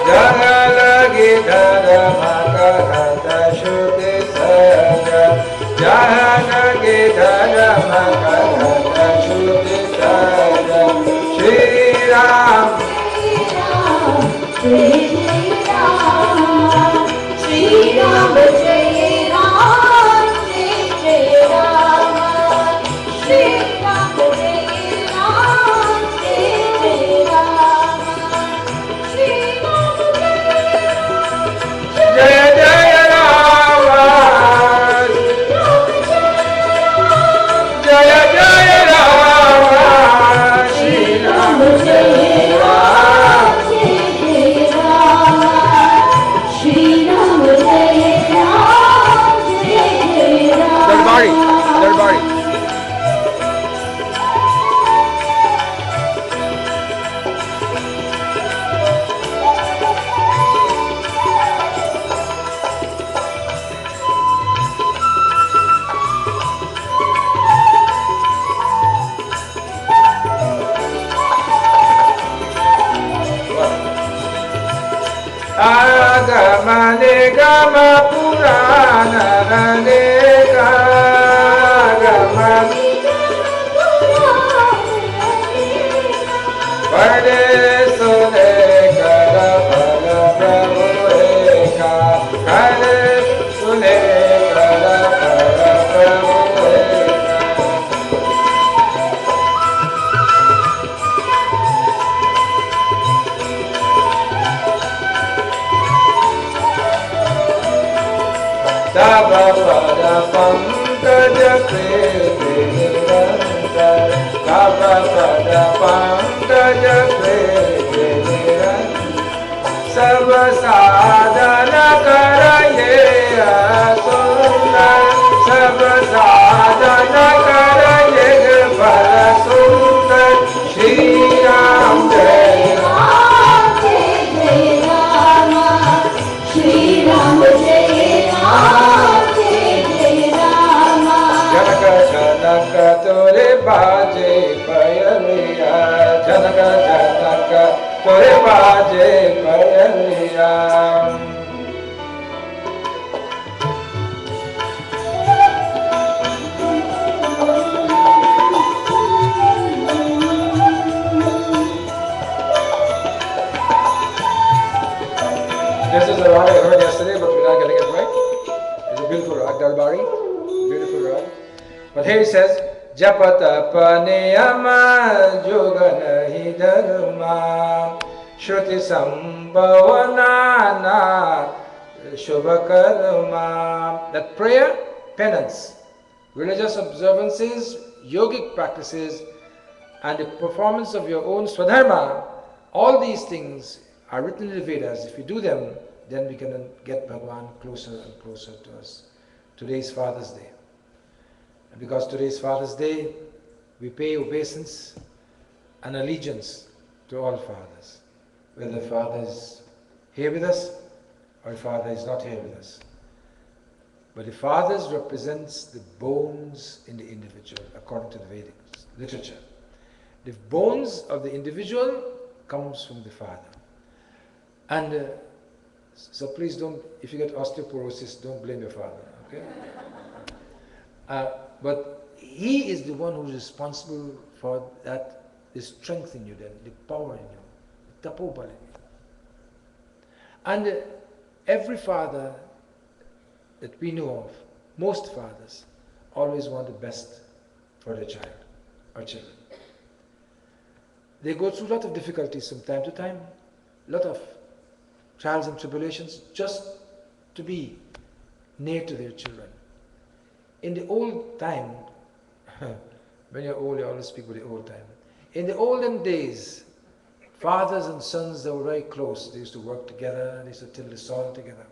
Jana lagi dharma kahata shruti saja Jana lagi dharma kahata shruti saja Shri Ram Shri Ram Jai Ram Jai Jai Rama Shri Ram Jai Ram Jai Jai Rama Shri Ram Jaya Jaya Rama Jaya Jaya Rama Shri Ram Jaya Ram Darbari, Darbari. Agama Nigama Purana Nega Agama Pade Sune Kara Pala Prabhu Eka Kare Sune Kara Pala Prabhu Eka Tava pada pankaj preti nirantar Tava pada pankaj preti nirantar Sab sadhana karaye asundar Sab sadhana karaye bhara sundar Shri Ram Jai Ram Jai Jai Rama Shri Ram Jai Ram Jai Jai Rama Janaka Janaka Tore Baje Payaliya Janaka Janaka Tore Baje Payaliya This is the rag I heard yesterday, but we're not getting it right. It's a beautiful rag, Darbari. Beautiful rag. But here he says, Japata Paniyama Yoga Nahi Dharma Shruti Sambhavanana Shubha Karma. That prayer, penance, religious observances, yogic practices, and the performance of your own swadharma, all these things are written in the Vedas. If we do them, then we can get Bhagavan closer and closer to us. Today is Father's Day. And because today is Father's Day, we pay obeisance and allegiance to all fathers. Whether Father is here with us or Father is not here with us. But the fathers represents the bones in the individual, according to the Vedic literature. The bones of the individual comes from the father. And So please don't, if you get osteoporosis, don't blame your father, okay? But he is the one who's responsible for that, the strength in you then, the power in you, the tapobal in you. And every father that we know of, most fathers, always want the best for their child or children. They go through a lot of difficulties from time to time, a lot of trials and tribulations just to be near to their children. In the old time, when you're old, you always speak about the old time. In the olden days, fathers and sons, they were very close. They used to work together, they used to till the soil together.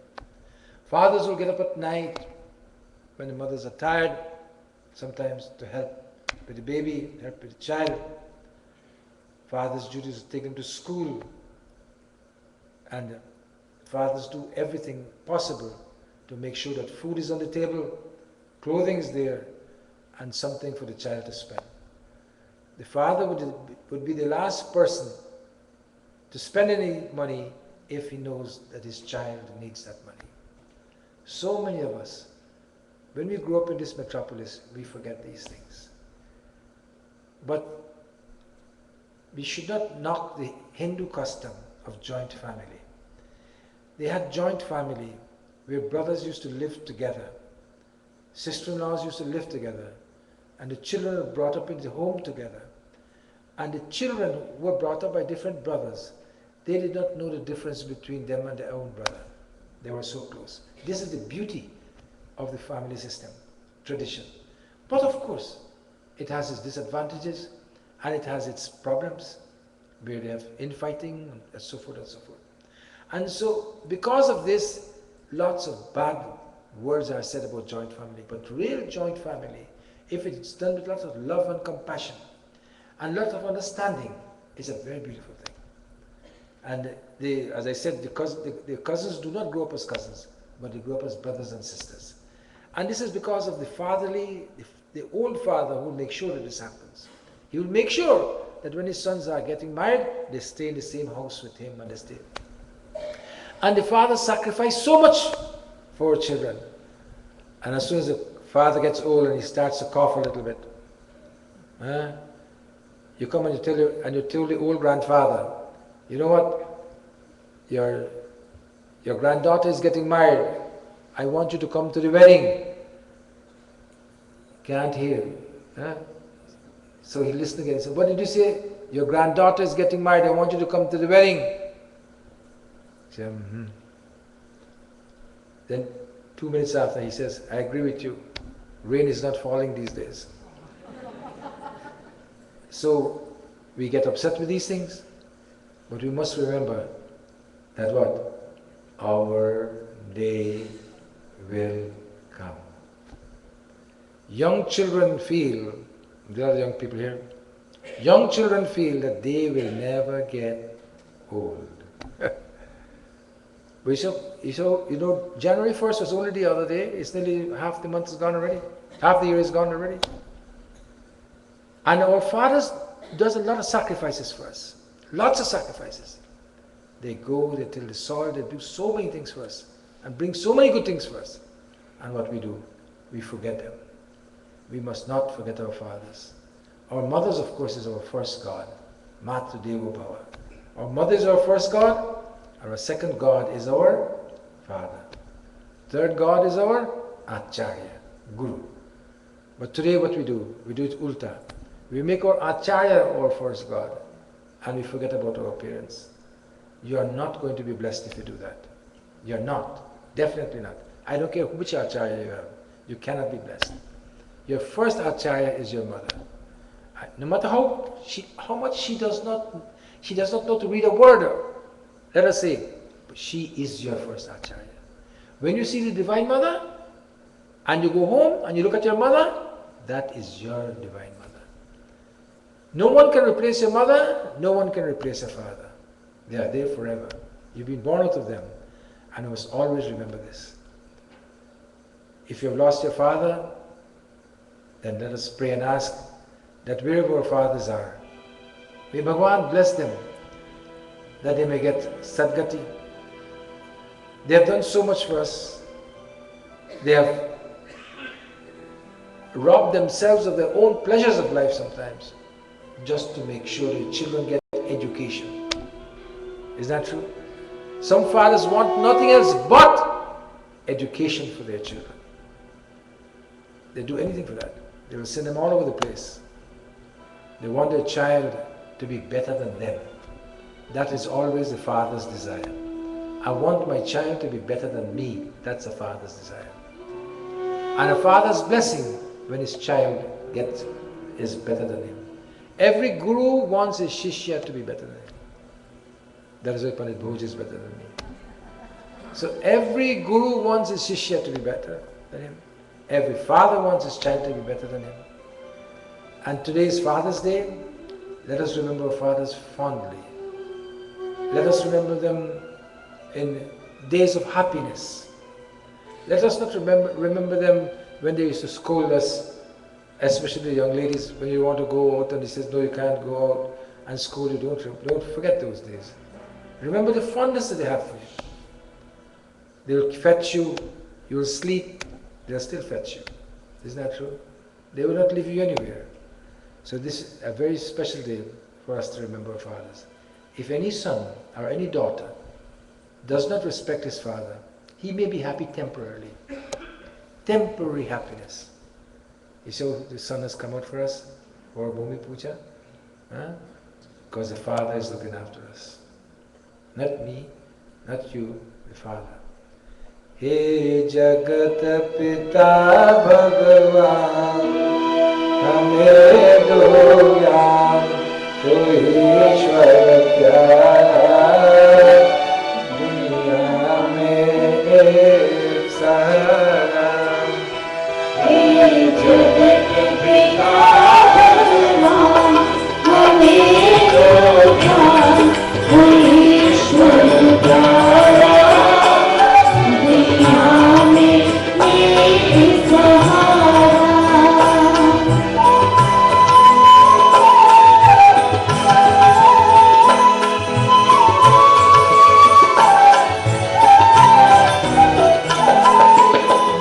Fathers would get up at night when the mothers are tired, sometimes to help with the baby, help with the child. Father's duty is to take them to school. And fathers do everything possible to make sure that food is on the table, clothing is there, and something for the child to spend. The father would be the last person to spend any money if he knows that his child needs that money. So many of us, when we grow up in this metropolis, we forget these things. But we should not knock the Hindu custom of joint family. They had joint family where brothers used to live together, sister-in-laws used to live together, and the children were brought up in the home together. And the children who were brought up by different brothers, they did not know the difference between them and their own brother. They were so close. This is the beauty of the family system, tradition. But of course, it has its disadvantages and it has its problems, where they have infighting and so forth and so forth. And so, because of this, lots of bad words are said about joint family. But real joint family, if it's done with lots of love and compassion and lots of understanding, is a very beautiful thing. And as I said, the cousins do not grow up as cousins, but they grow up as brothers and sisters. And this is because of the fatherly, the old father who will make sure that this happens. He will make sure that when his sons are getting married, they stay in the same house with him and they stay. And the father sacrificed so much for children. And as soon as the father gets old and he starts to cough a little bit, you come and you tell the old grandfather, you know what, your granddaughter is getting married. I want you to come to the wedding. Can't hear. So he listened again. He said, what did you say? Your granddaughter is getting married. I want you to come to the wedding. He said, Then 2 minutes after he says, I agree with you. Rain is not falling these days. So we get upset with these things, but we must remember that what? Our day will come. Young children feel, there are young people here, young children feel that they will never get old. But January 1st was only the other day. It's nearly half the month is gone already. Half the year is gone already. And our fathers does a lot of sacrifices for us. Lots of sacrifices. They go, they till the soil, they do so many things for us and bring so many good things for us. And what we do, we forget them. We must not forget our fathers. Our mothers, of course, is our first God. Matu Devo Bhava. Our mother is our first God. Our second God is our Father. Third God is our Acharya, Guru. But today what we do it ulta. We make our Acharya our first God and we forget about our parents. You are not going to be blessed if you do that. You are not. Definitely not. I don't care which Acharya you have. You cannot be blessed. Your first Acharya is your mother. No matter how much she does not know to read a word, let us say, but she is your first Acharya. When you see the Divine Mother, and you go home and you look at your mother, that is your Divine Mother. No one can replace your mother, no one can replace your father. They are there forever. You've been born out of them, and you must always remember this. If you have lost your father, then let us pray and ask that wherever our fathers are, may Bhagavan bless them, that they may get Sadgati, They have done so much for us. They have robbed themselves of their own pleasures of life sometimes, just to make sure their children get education. Is that true? Some fathers want nothing else but education for their children. They do anything for that. They will send them all over the place. They want their child to be better than them. That is always the father's desire. I want my child to be better than me. That's a father's desire. And a father's blessing when his child is better than him. Every guru wants his shishya to be better than him. That is why Pandit Bhoj is better than me. So every guru wants his shishya to be better than him. Every father wants his child to be better than him. And today is Father's Day. Let us remember our fathers fondly. Let us remember them in days of happiness. Let us not remember them when they used to scold us, especially the young ladies, when you want to go out and he says, no, you can't go out, and scold you. Don't forget those days. Remember the fondness that they have for you. They will fetch you, you will sleep, they'll still fetch you. Isn't that true? They will not leave you anywhere. So this is a very special day for us to remember our fathers. If any son or any daughter does not respect his father, he may be happy temporarily. Temporary happiness. You see how the sun has come out for us for Bhumi Puja? Because the Father is looking after us. Not me, not you, the Father. He Jagat Pita Bhagavan Hame do gyan Tu Ishwar pyara Duniya mein ek sahara He Jagat Pita Bhagavan Hame do gyan Tu Ishwar pyara Duniya mein ek sahara.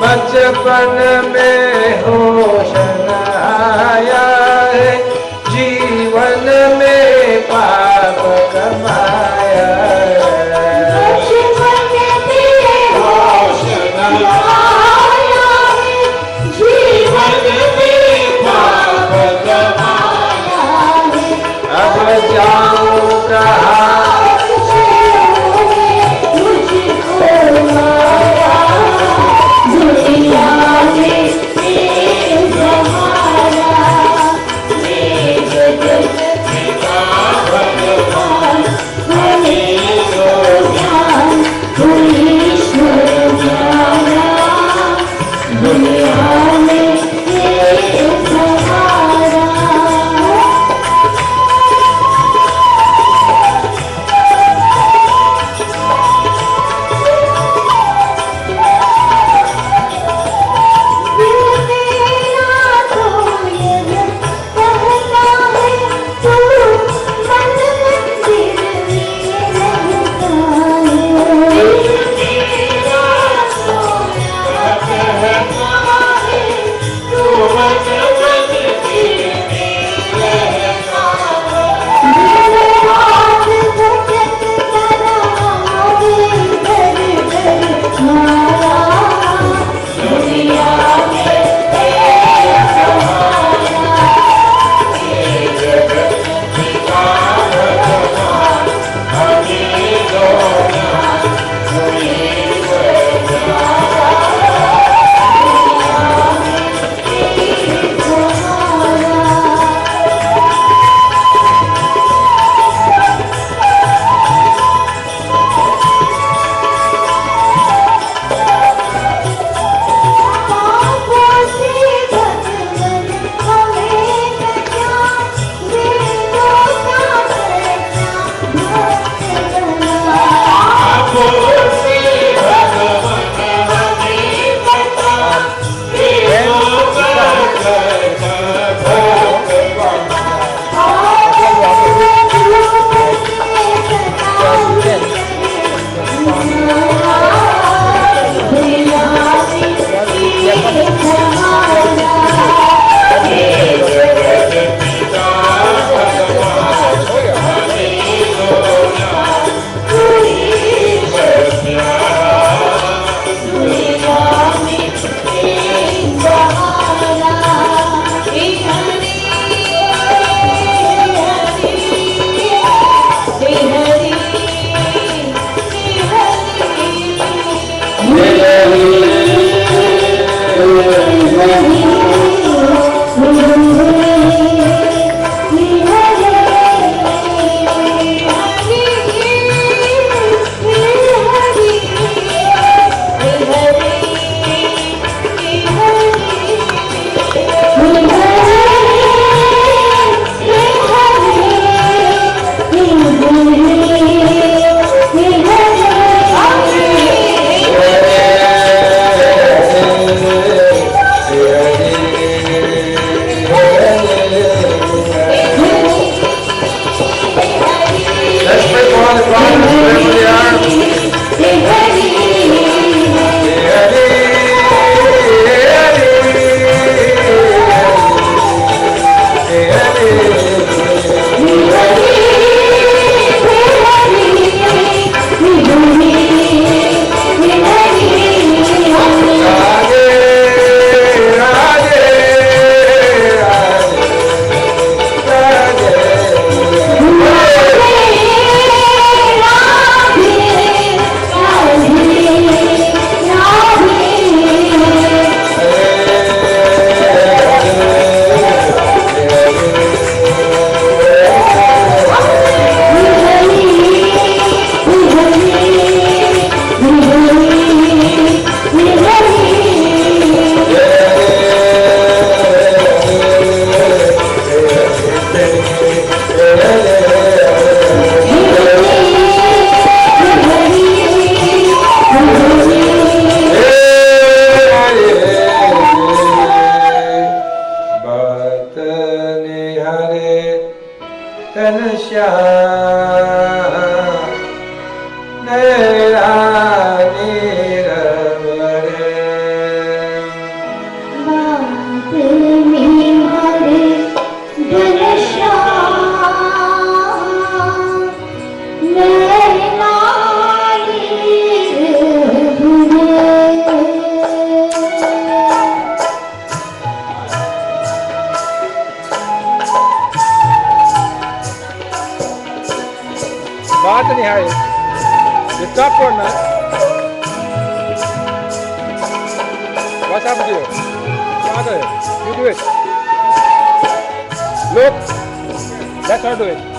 बचपन में होश न आया है जीवन में पाप कमाया बचपन में होश न आया है जीवन में पाप कमाया है अब जाऊं कहाँ मुझको माया दुनिया में एक सहारा बात नहीं है ये top one ना what's up with you father you do it look let's all do it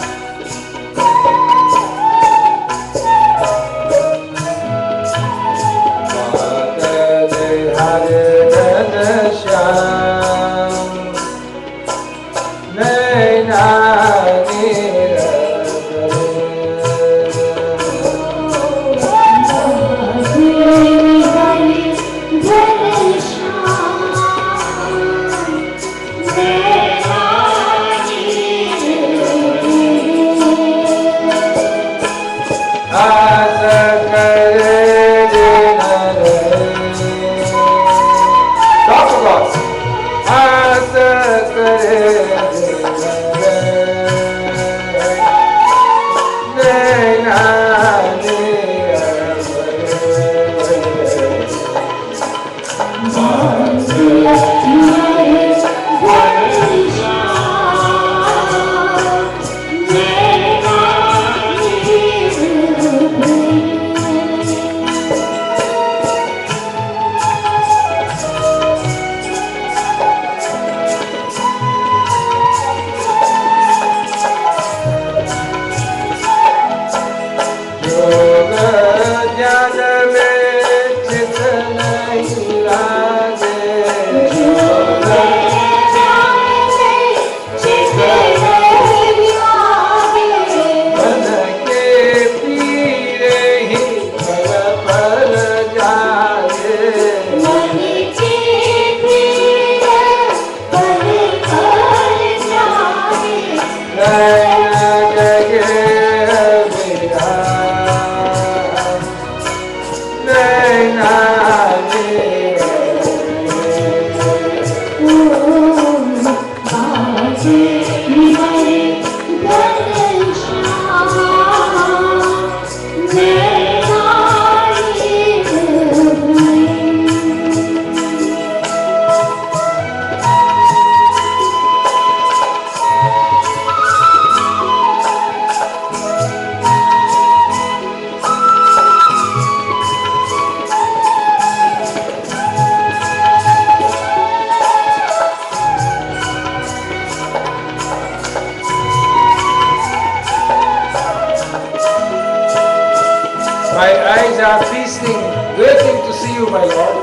waiting to see you, my Lord.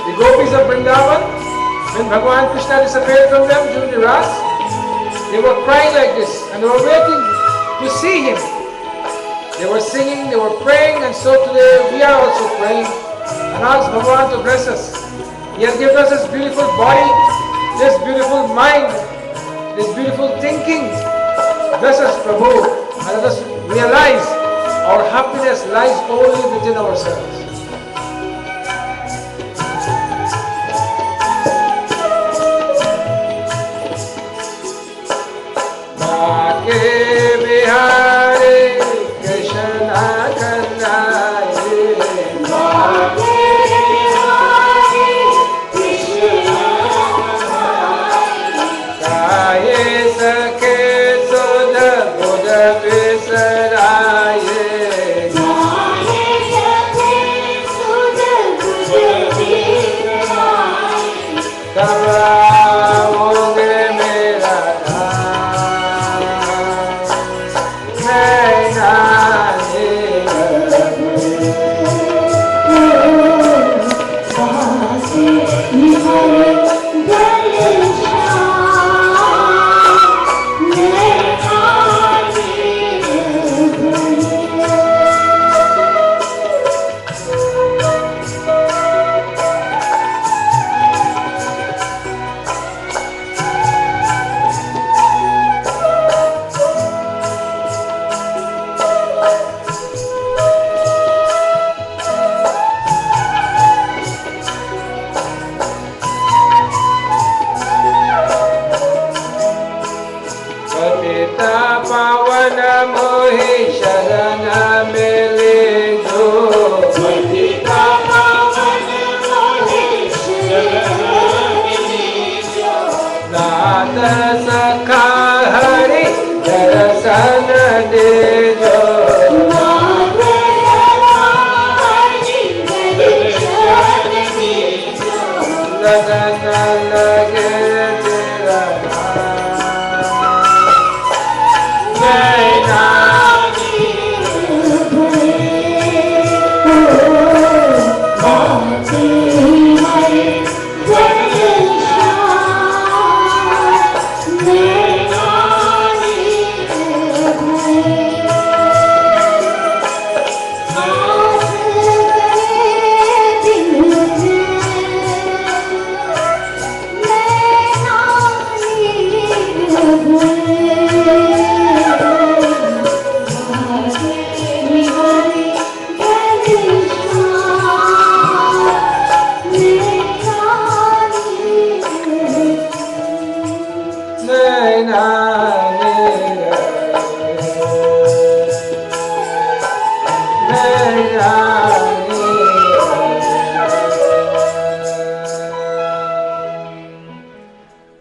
The gopis of Vrindavan, when Bhagavan Krishna disappeared from them during the Ras, they were crying like this and they were waiting to see him. They were singing, they were praying, and so today we are also praying and ask Bhagavan to bless us. He has given us this beautiful body, this beautiful mind, this beautiful thinking. Bless us, Prabhu, and let us realize our happiness lies only within ourselves. Bihari Krishna Kanai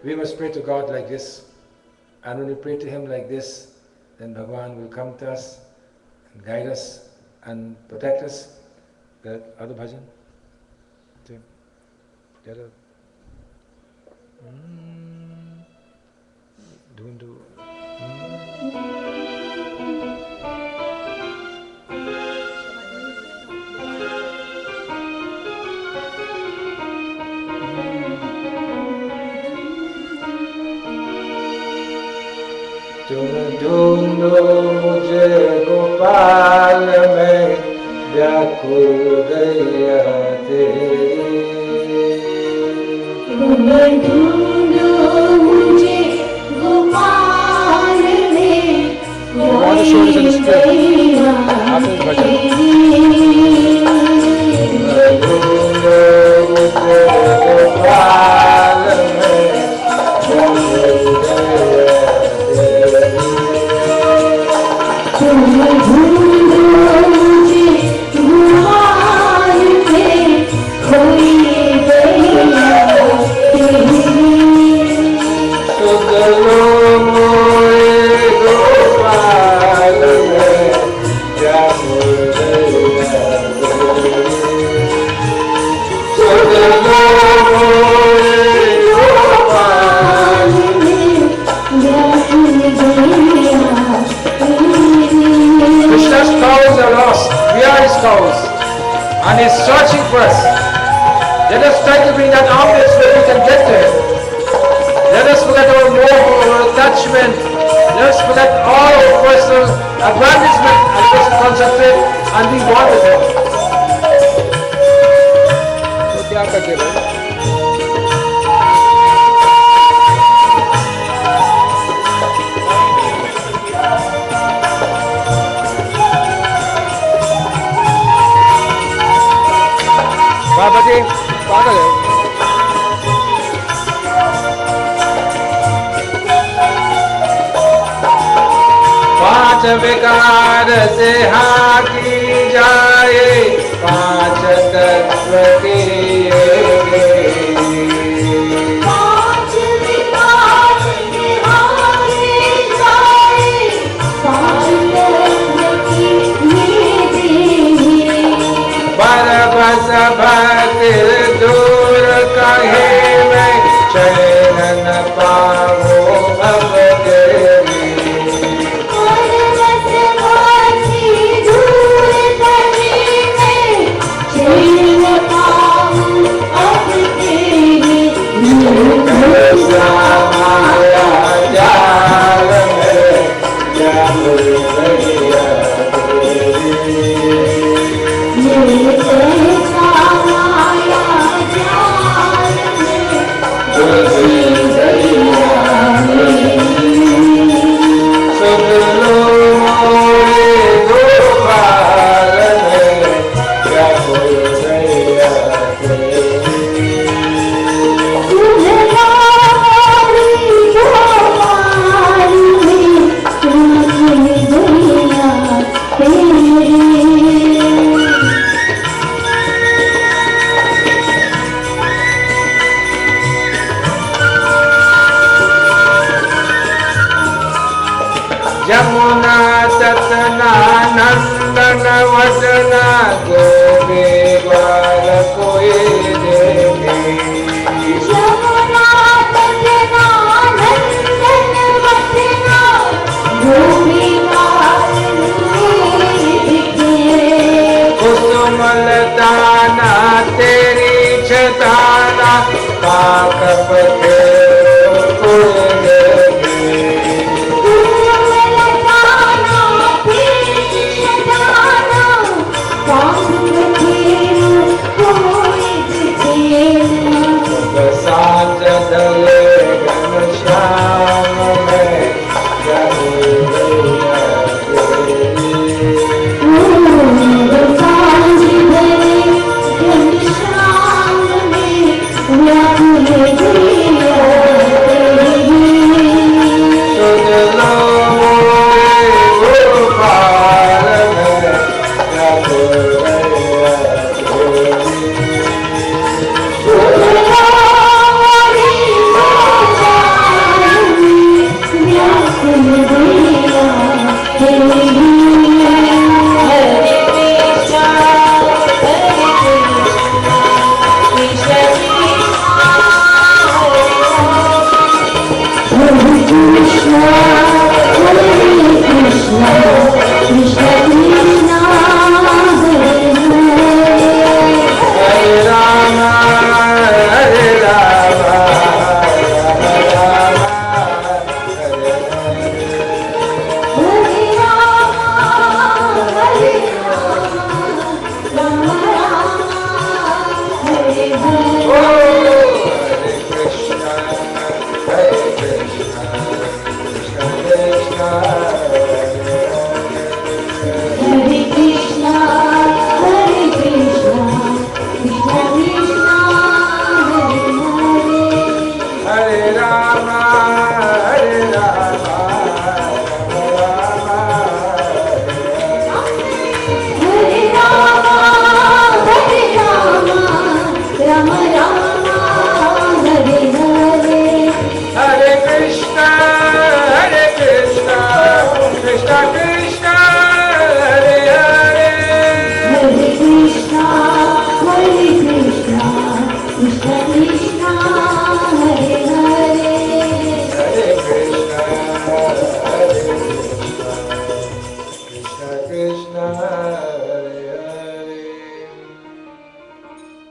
We must pray to God like this, and when we pray to Him like this, then Bhagavan will come to us and guide us and protect us. The other bhajan? The other. तुम ढूंढो मुझे गोपाल में व्याकुल गैया तेरी तुम ढूंढो मुझे गोपाल में व्याकुल गैया तेरी ढूंढो मुझे गोपाल में व्याकुल गैया तुम ढूंढो मुझे गोपाल में खोई गैया तेरी सुध लो मोरे गोपाल में व्याकुल गैया searching for us. Let us try to bring that omnibus where we can get to Him. Let us forget our moho, our attachment. Let us forget all our personal aggrandizement and let us concentrate and be one with Him. तो क्या करते भाई? बाबा जी पागल है। पांच विकार से hockey जाए, पांच तत्व के पांच विकार से हारे जाए, पांच तत्व के पर बस भक्ति दूर कहे मैं, चैन न पावो अब तेरी। यमुना ततना नंदन वदना, गोपी ग्वाल कोई देखे। यमुना ततना नंदन वदना, गोपी ग्वाल कोई देखे। कुसुमलताना तेरी छताना, पाक पथे कोई देखे। सांझ ढले घनश्याम में, सांझ ढले घनश्याम में,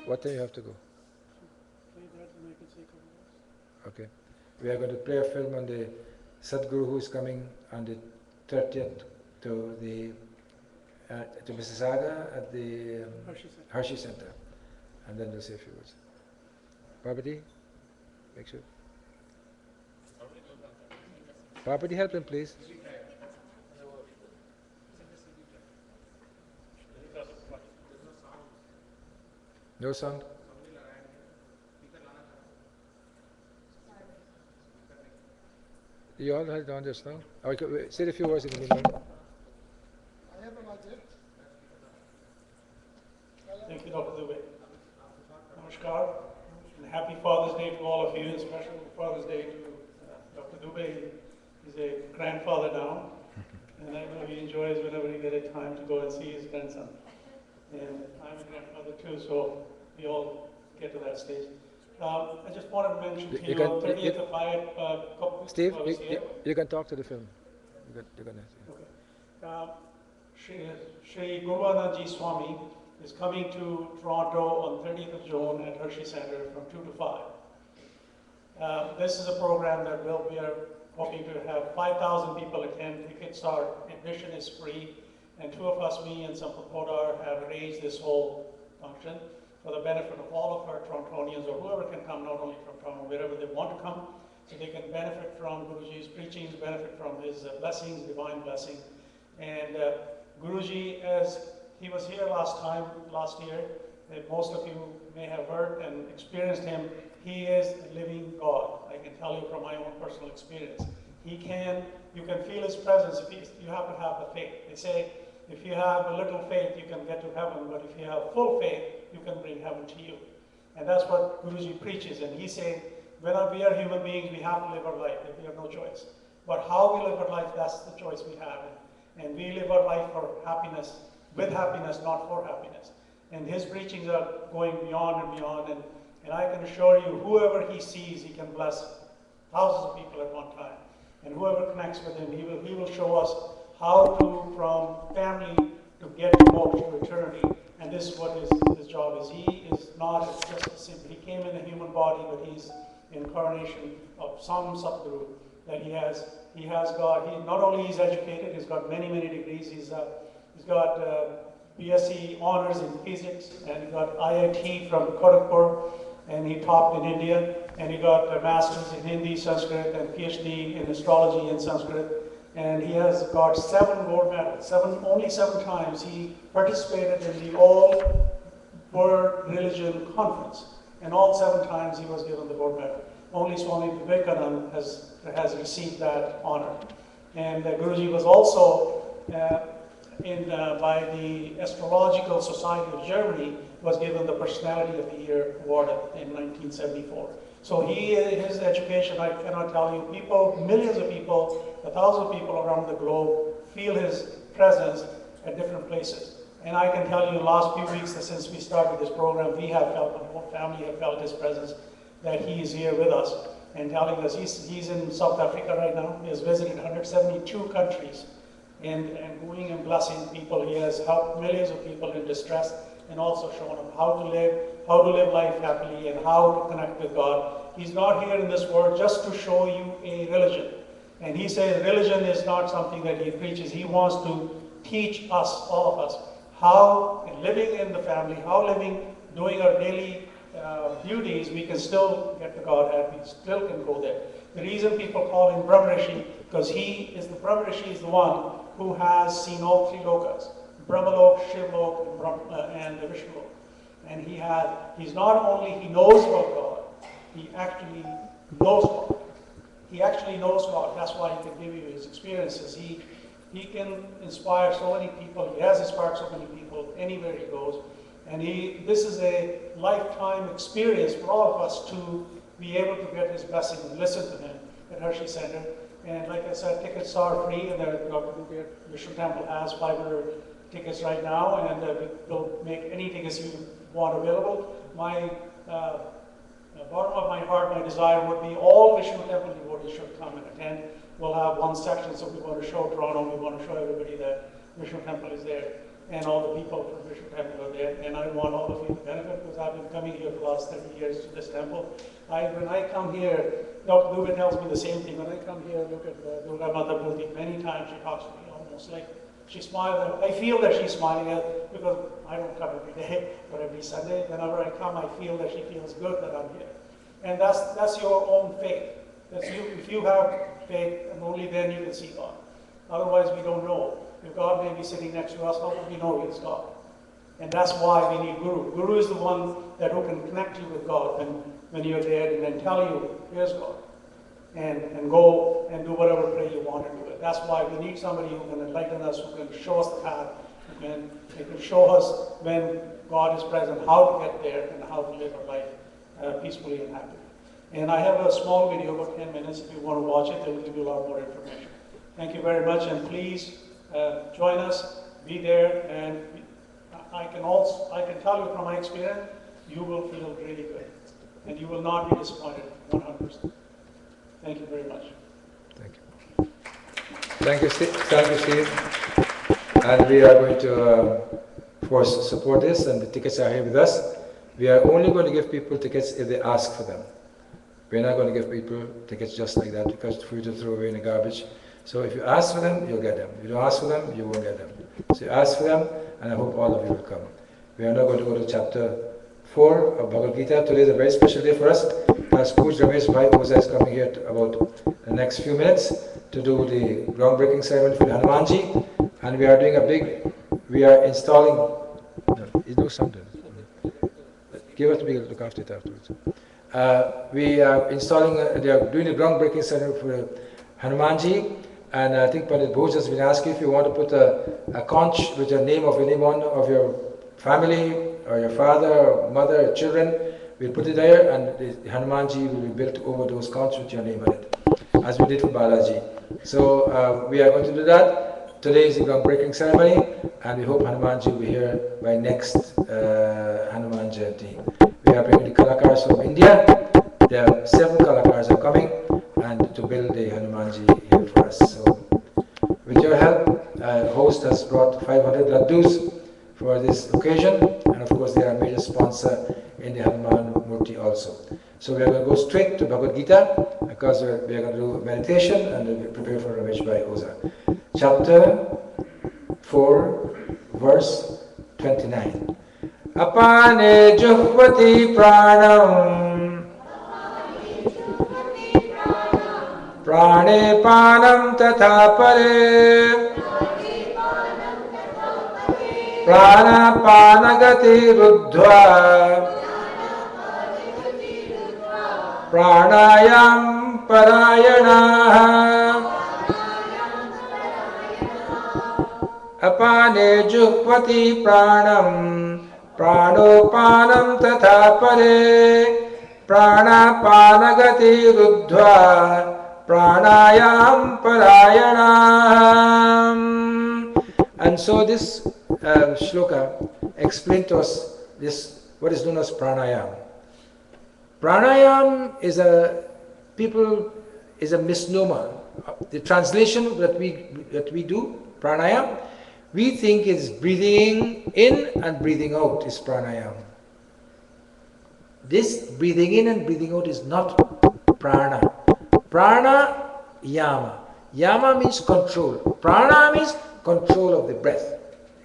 What time you have to go? Okay. We are going to play a film on the Sadhguru who is coming on the 30th to the to Mississauga at the Hershey Center. And then we'll say a few words. Parvati, make sure. Parvati, help him, please. No sound? You all had it on just now? Okay, say a few words in the meantime. Thank you, Dr. Dubey. Namaskar, and happy Father's Day to all of you, and special Father's Day to Dr. Dubey. He's a grandfather now, and I know he enjoys whenever he gets a time to go and see his grandson. And I'm a grandfather too, so we all get to that stage. I just wanted to mention to you, on 30th of Feb, Steve, you can talk to the film. You're gonna. Okay. Shri Guruvanaji Swami is coming to Toronto on 30th of June at Hershey Center from 2 to 5. This is a program that we are hoping to have 5,000 people attend. Tickets are, admission is free, and two of us, me and some Podar, have arranged this whole function for the benefit of all of our Torontonians, or whoever can come, not only from Toronto, wherever they want to come, so they can benefit from Guruji's preachings, benefit from his blessings, divine blessing. And Guruji, as he was here last year, most of you may have heard and experienced him. He is a living God. I can tell you from my own personal experience. You can feel his presence if you have to have the faith. They say, if you have a little faith, you can get to heaven, but if you have full faith, you can bring heaven to you. And that's what Guruji preaches. And he said, when we are human beings, we have to live our life. We have no choice. But how we live our life, that's the choice we have. And we live our life for happiness, with happiness, not for happiness. And his preachings are going beyond and beyond. And I can assure you, whoever he sees, he can bless thousands of people at one time. And whoever connects with him, he will show us how to, from family, to get to moksha, to eternity. And this is what his job is. He is not just a simple, he came in a human body, but he's incarnation of some Sadhguru that he has got. He not only is educated, he's got many degrees. He's got BSc honors in physics, and he got IIT from Kharagpur, and he taught in India, and he got a master's in Hindi, Sanskrit, and PhD in astrology and Sanskrit. And he has got 7 gold medals. Only 7 times he participated in the All World Religion Conference, and all 7 times he was given the gold medal. Only Swami Vivekananda has received that honor. And Guruji was also by the Astrological Society of Germany, was given the Personality of the Year award in 1974. So his education, I cannot tell you, millions of people, 1,000 people around the globe feel his presence at different places. And I can tell you, the last few weeks since we started this program, we have felt, the whole family have felt his presence, that he is here with us and telling us. He's in South Africa right now. He has visited 172 countries and going and blessing people. He has helped millions of people in distress, and also shown them how to live life happily and how to connect with God. He's not here in this world just to show you a religion. And he says religion is not something that he preaches. He wants to teach us, all of us, how living in the family, doing our daily duties, we can still get to Godhead, we still can go there. The reason people call him Brahmarishi, because Brahmarishi is the one who has seen all 3 lokas, Brahmalok, Shivlok, and Vishnulok. And he knows about God, he actually knows God. He actually knows God. That's why he can give you his experiences. He can inspire so many people. He has inspired so many people anywhere he goes. And this is a lifetime experience for all of us to be able to get his blessing and listen to him at Hershey Center. And like I said, tickets are free, and the Vishnu Temple has 500 tickets right now, and we'll make any tickets you want available. My bottom of my heart, my desire would be all Vishnu Temple devotees should come and attend. We'll have one section, so we want to show Toronto, we want to show everybody that Vishnu Temple is there. and all the people from Vishnu temple are there, and I want all of you to benefit because I've been coming here for the last 30 years to this temple. When I come here, Dr. Dubey tells me the same thing. When I come here, look at Durga Mata building, many times she talks to me almost like she smiles. I feel that she's smiling because I don't come every day or every Sunday. Whenever I come, I feel that she feels good that I'm here. And that's your own faith. That's you. If you have faith, and only then you can see God. Otherwise, we don't know. If God may be sitting next to us, how will we know He is God? And that's why we need Guru. Guru is the one who can connect you with God when you're there and then tell you, here's God. And go and do whatever prayer you want to do. That's why we need somebody who can enlighten us, who can show us the path, who can show us when God is present, how to get there, and how to live our life peacefully and happily. And I have a small video, about 10 minutes. If you want to watch it, it will give you a lot more information. Thank you very much, and please join us, be there, and I can tell you from my experience, you will feel really good, and you will not be disappointed 100%. Thank you very much. Thank you. Thank you, Steve. Thank you, Steve. And we are going to, of course, support this, and the tickets are here with us. We are only going to give people tickets if they ask for them. We're not going to give people tickets just like that because for you to throw away in the garbage. So if you ask for them, you'll get them. If you don't ask for them, you won't get them. So you ask for them, and I hope all of you will come. We are now going to go to chapter 4 of Bhagavad Gita. Today is a very special day for us. As Puj Ramesh Bhai Oza is coming here about the next few minutes to do the groundbreaking ceremony for Hanumanji. And we are doing we are installing, do something. Give us to be look after it afterwards. We are installing, they are doing the groundbreaking ceremony for Hanumanji. And I think Pandit Bhoj has been asking if you want to put a conch with the name of anyone of your family, or your father, or mother, or children. We'll put it there, and the Hanumanji will be built over those conchs with your name on it, as we did for Balaji. So we are going to do that. Today is the groundbreaking ceremony, and we hope Hanumanji will be here by next Hanuman Jayanti. We are bringing the Kalakars from India. There are 7 Kalakars are coming, and to build the Hanumanji here for us. So, with your help, host has brought 500 laddus for this occasion, and of course they are a major sponsor in the Hanuman Murti also. So we are going to go straight to Bhagavad Gita because we are going to do meditation and then we prepare for Ramesh Bhai Oza. Chapter 4, verse 29. Apane juhvati pranam prane panam tatha pare prana panagati ruddhva pranayam parayana apane juhvati pranam pranopanam tatha pare prana panagati ruddhva pranayam parayana. And so this shloka explained to us this, what is known as pranayam. Pranayam is a misnomer. The translation that we do, pranayam, we think is breathing in and breathing out is pranayam. This breathing in and breathing out is not prana. Prana, yama. Yama means control. Prana means control of the breath.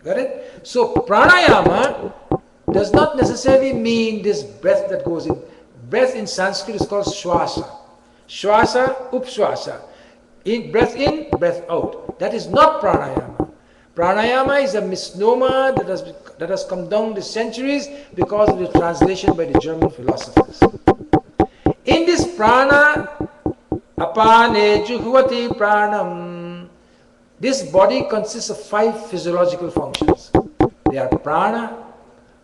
Got it? So pranayama does not necessarily mean this breath that goes in. Breath in Sanskrit is called shwasa. Shwasa, upshwasa. Breath in, breath out. That is not pranayama. Pranayama is a misnomer that has come down the centuries because of the translation by the German philosophers. In this prana, apane juhvati pranam, this body consists of 5 physiological functions. They are prana,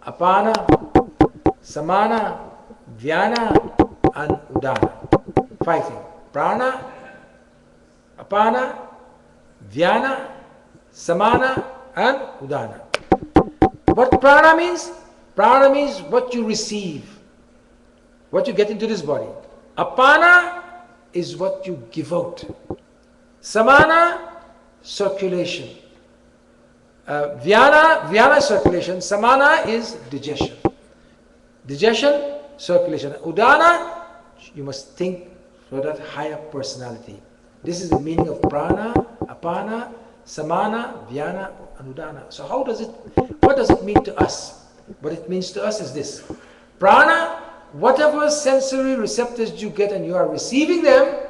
apana, samana, vyana, and udana. 5 things. Prana, apana, vyana, samana, and udana. What prana means? Prana means what you receive, what you get into this body. Apana is what you give out. Samana, circulation. Vyana circulation, samana is digestion. Digestion, circulation. Udana, you must think for that higher personality. This is the meaning of prana, apana, samana, vyana, and udana. So what does it mean to us? What it means to us is this. Prana, whatever sensory receptors you get and you are receiving them,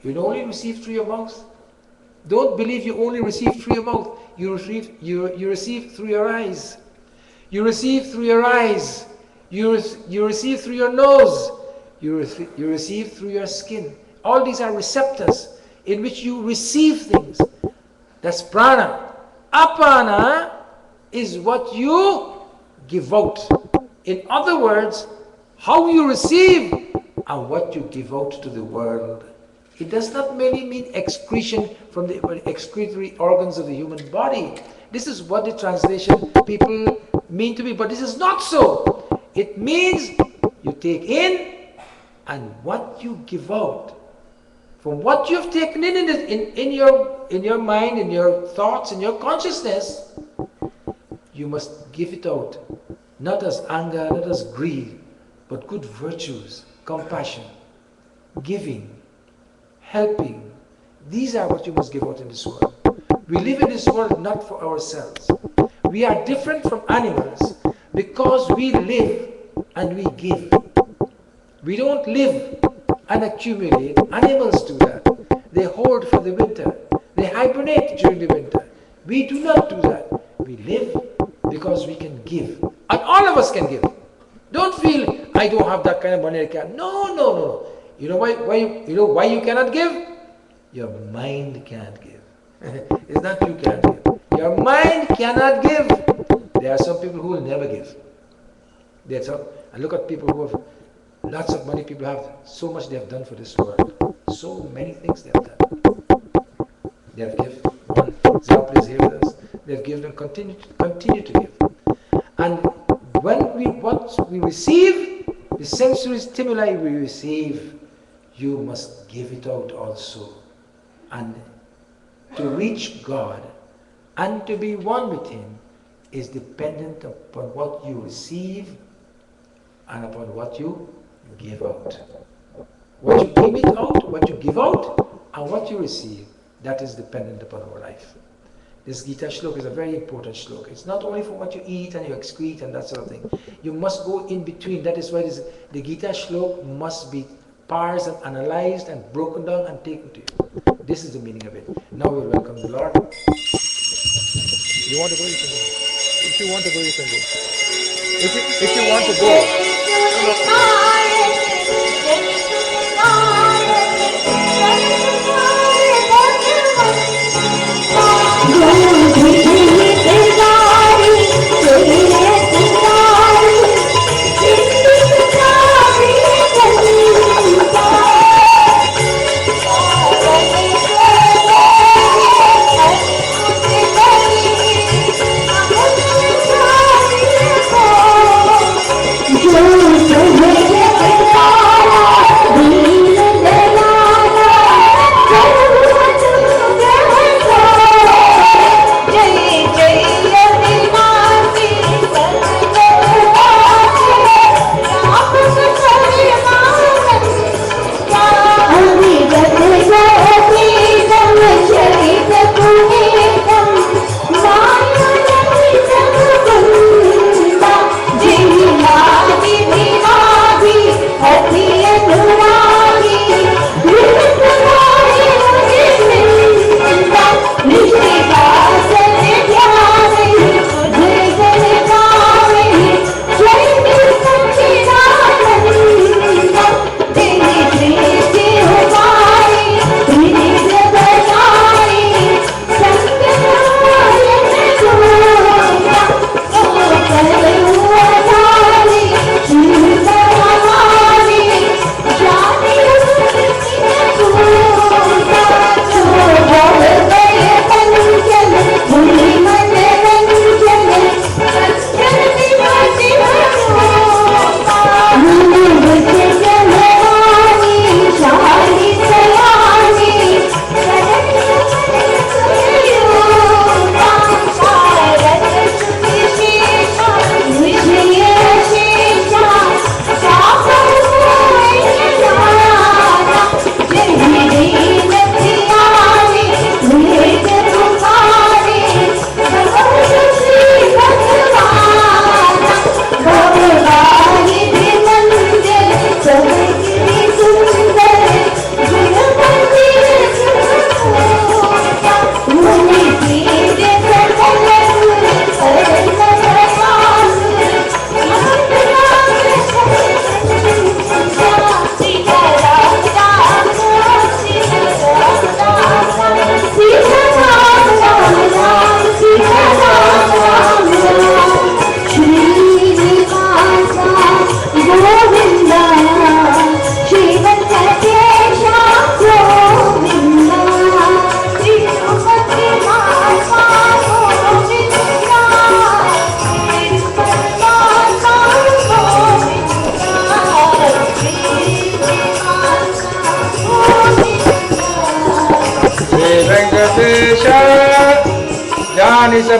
you only receive through your mouth. Don't believe you only receive through your mouth. You receive through your eyes. You receive through your eyes. You receive through your nose. You receive through your skin. All these are receptors in which you receive things. That's prana. Apana is what you give out. In other words, how you receive and what you give out to the world. It does not merely mean excretion from the excretory organs of the human body. This is what the translation people mean to be, but this is not so. It means you take in and what you give out. From what you've taken in your mind, in your thoughts, in your consciousness, you must give it out. Not as anger, not as greed, but good virtues, compassion, giving, helping. These are what you must give out in this world. We live in this world not for ourselves. We are different from animals because we live and we give. We don't live and accumulate. Animals do that. They hoard for the winter. They hibernate during the winter. We do not do that. We live because we can give. And all of us can give. Don't feel, I don't have that kind of money, I can't. No. You know why you cannot give? Your mind can't give. It's not you can't give. Your mind cannot give. There are some people who will never give. That's all. And look at people who have lots of money. People have so much they have done for this world. So many things they have done. They have given. One example is here with us. They have given and continue to give. And what we receive, the sensory stimuli we receive, you must give it out also. And to reach God and to be one with Him is dependent upon what you receive and upon what you give out. What you give it out, what you give out, and what you receive, that is dependent upon our life. This Gita Shlok is a very important Shlok. It's not only for what you eat and you excrete and that sort of thing. You must go in between. That is why the Gita Shlok must be parsed and analyzed and broken down and taken to you. This is the meaning of it. Now we will welcome the Lord. You want to go, you can go. If you want to go, you can go. If you want to go.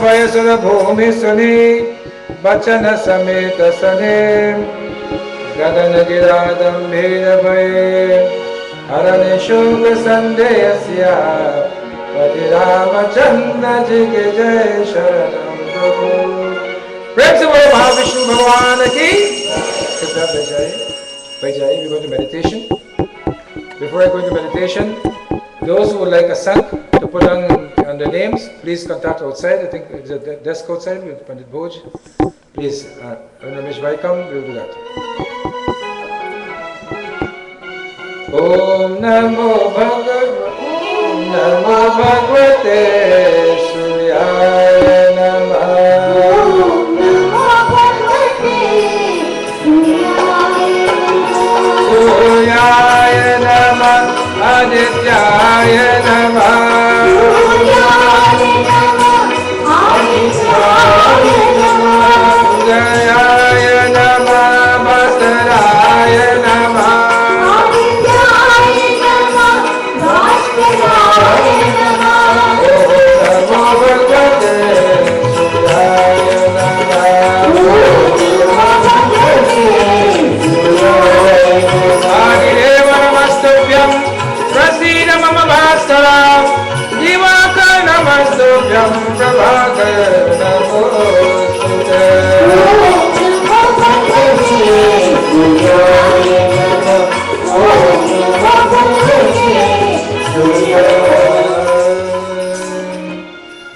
भय सुन भूमि सुनी बचन समेत सने गगन गिरा गंभीर भय हरण शोक संदेह सिया पति रामचंद्र जी के जय शरणम प्रभु। प्रेम से बोलो महाविष्णु भगवान की। We go to meditation. Before I go into meditation, those who would like a sank to put on their names, please contact outside. I think there's a desk outside with Pandit Bhoj. Please, when Ramesh Bhai come, we will do that. Om Namo Bhagavate Suryaya Namah. Om Namo Bhagavate Suryaya Namah. Adityaya Namah. Jayaya Namah. Bhaskaraaya Namah.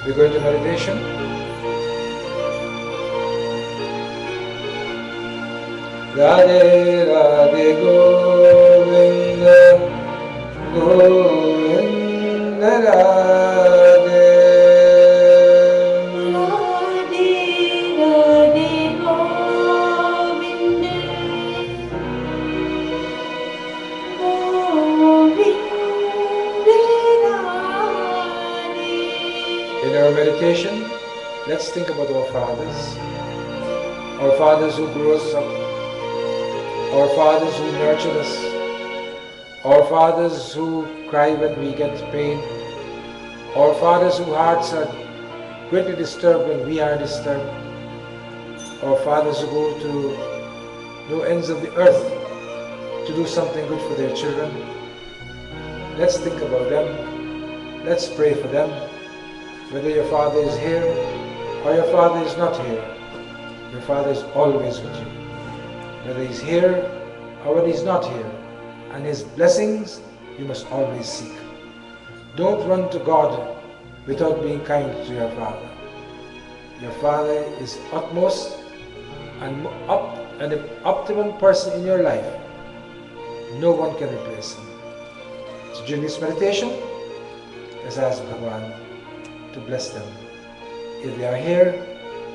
We're going to meditation. Radhe Radhe Govinda Govinda Radhe. In our meditation, let's think about our fathers who grew us up, our fathers who nurtured us, our fathers who cry when we get pain, our fathers whose hearts are greatly disturbed when we are disturbed, our fathers who go to no ends of the earth to do something good for their children. Let's think about them. Let's pray for them. Whether your father is here or your father is not here, your father is always with you. Whether he's here or whether he's not here, and his blessings you must always seek. Don't run to God without being kind to your father. Your father is utmost and an optimum person in your life. No one can replace him. So during this meditation, let's ask Bhagavan to bless them. If they are here,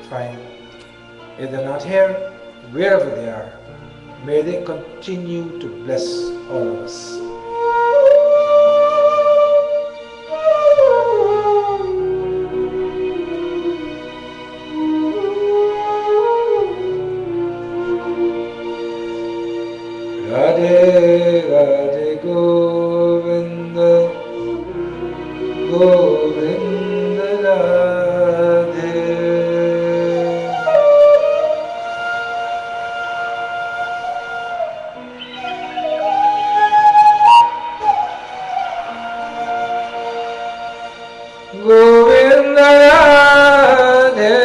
fine. If they're not here, wherever they are, may they continue to bless all of us. Radhe Radhe Govinda Govinda Radhe. Govinda Radhe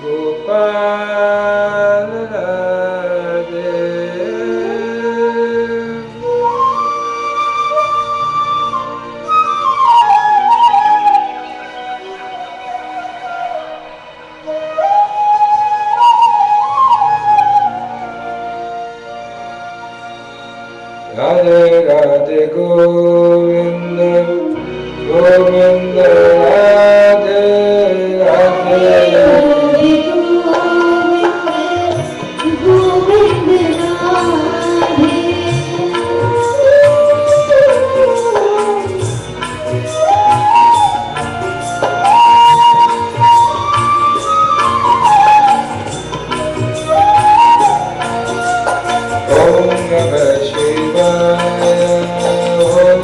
Gopal Radhe. Radhe Radhe Govinda Govinda Radhe Radhe. Om Namah Shivaya. Om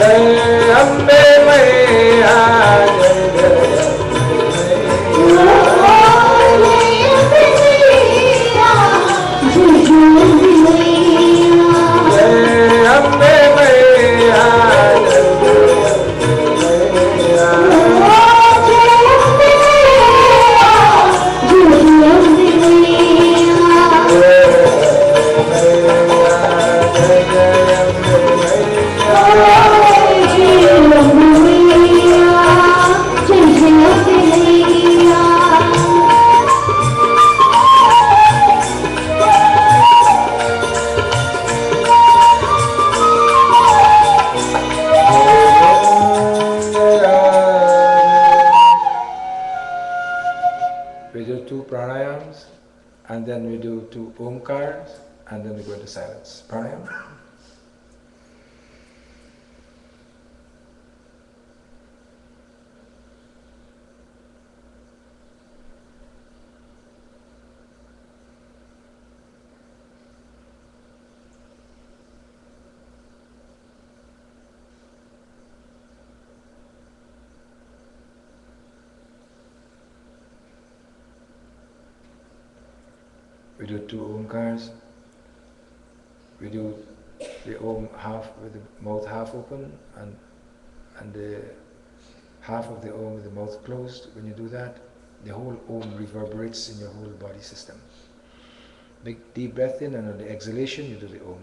Jai Ambe Maiya, Jai Jai Ambe Maiya, we do 2 pranayams, and then we do 2 omkars, and then we go into silence. Pranayam. We do 2 omkars. We do the om half with the mouth half open and the half of the om with the mouth closed. When you do that, the whole om reverberates in your whole body system. Big deep breath in, and on the exhalation you do the om.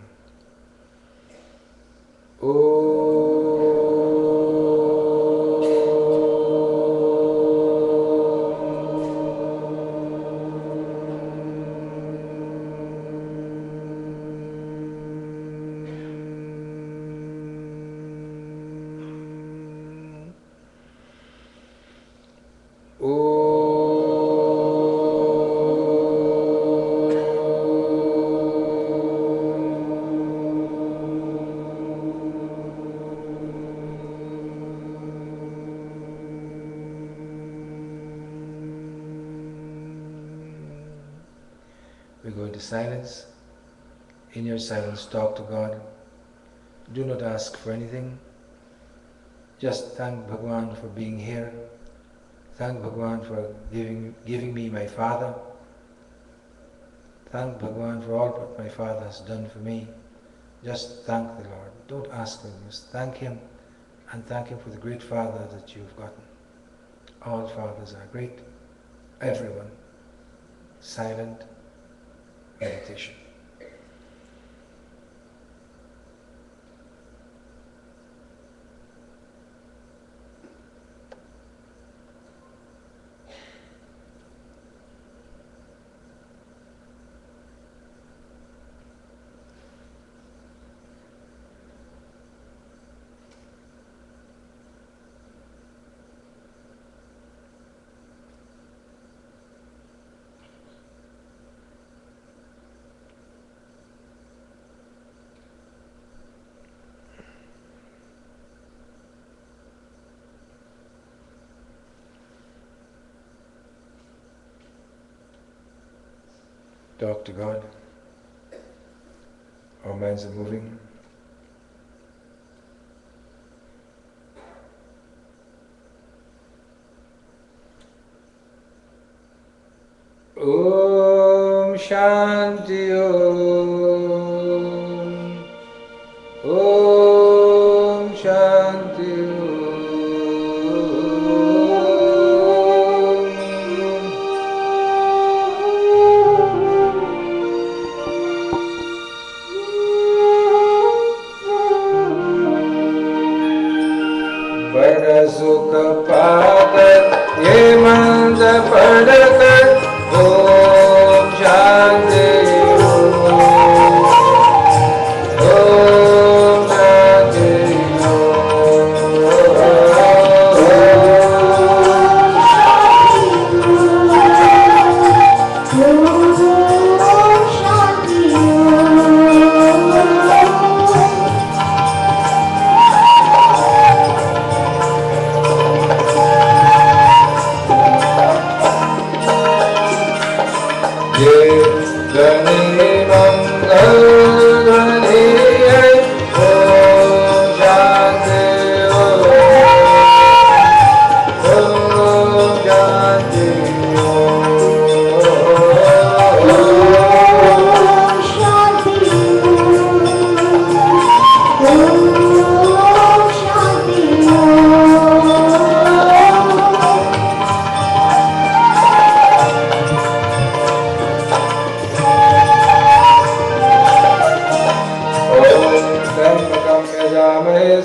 We go into silence. In your silence, talk to God. Do not ask for anything. Just thank Bhagwan for being here. Thank Bhagwan for giving me my father. Thank Bhagwan for all that my father has done for me. Just thank the Lord. Don't ask for this. Thank Him, and thank Him for the great father that you've gotten. All fathers are great. Everyone. Silent meditation. Talk to God. Our minds are moving. Om Shanti Om. Om Shanti बड़ा सुख पाकर ये मंद पढ़कर ओम शांति ओम शांति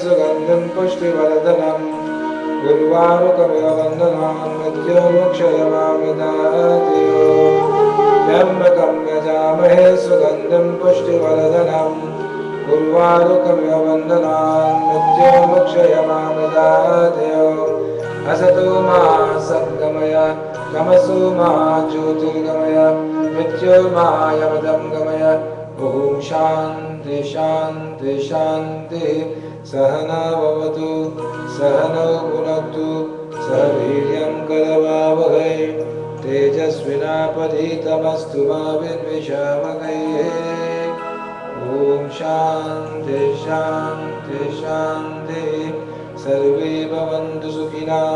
सुगन्धिं पुष्टिवर्धनम् उर्वारुकमिव बन्धनान् मृत्योर्मुक्षयमामृतातियो त्र्यम्बकं यजामहे सुगन्धिं पुष्टिवर्धनम् उर्वारुकमिव बन्धनान् मृत्योर्मुक्षयमामृतातियो असतो मा सद्गमय तमसो मा ज्योतिर्गमय मृत्योर्मायमदं गमय ॐ शान्ति शान्ति शान्तिः सहना भवतु सहनौ भुनक्तु सह वीर्यं करवावहै तेजस्विनापधीतमस्तु मा विद्विषावहै ॐ शान्ति शान्ति शान्तिः सर्वे भवन्तु सुखिनः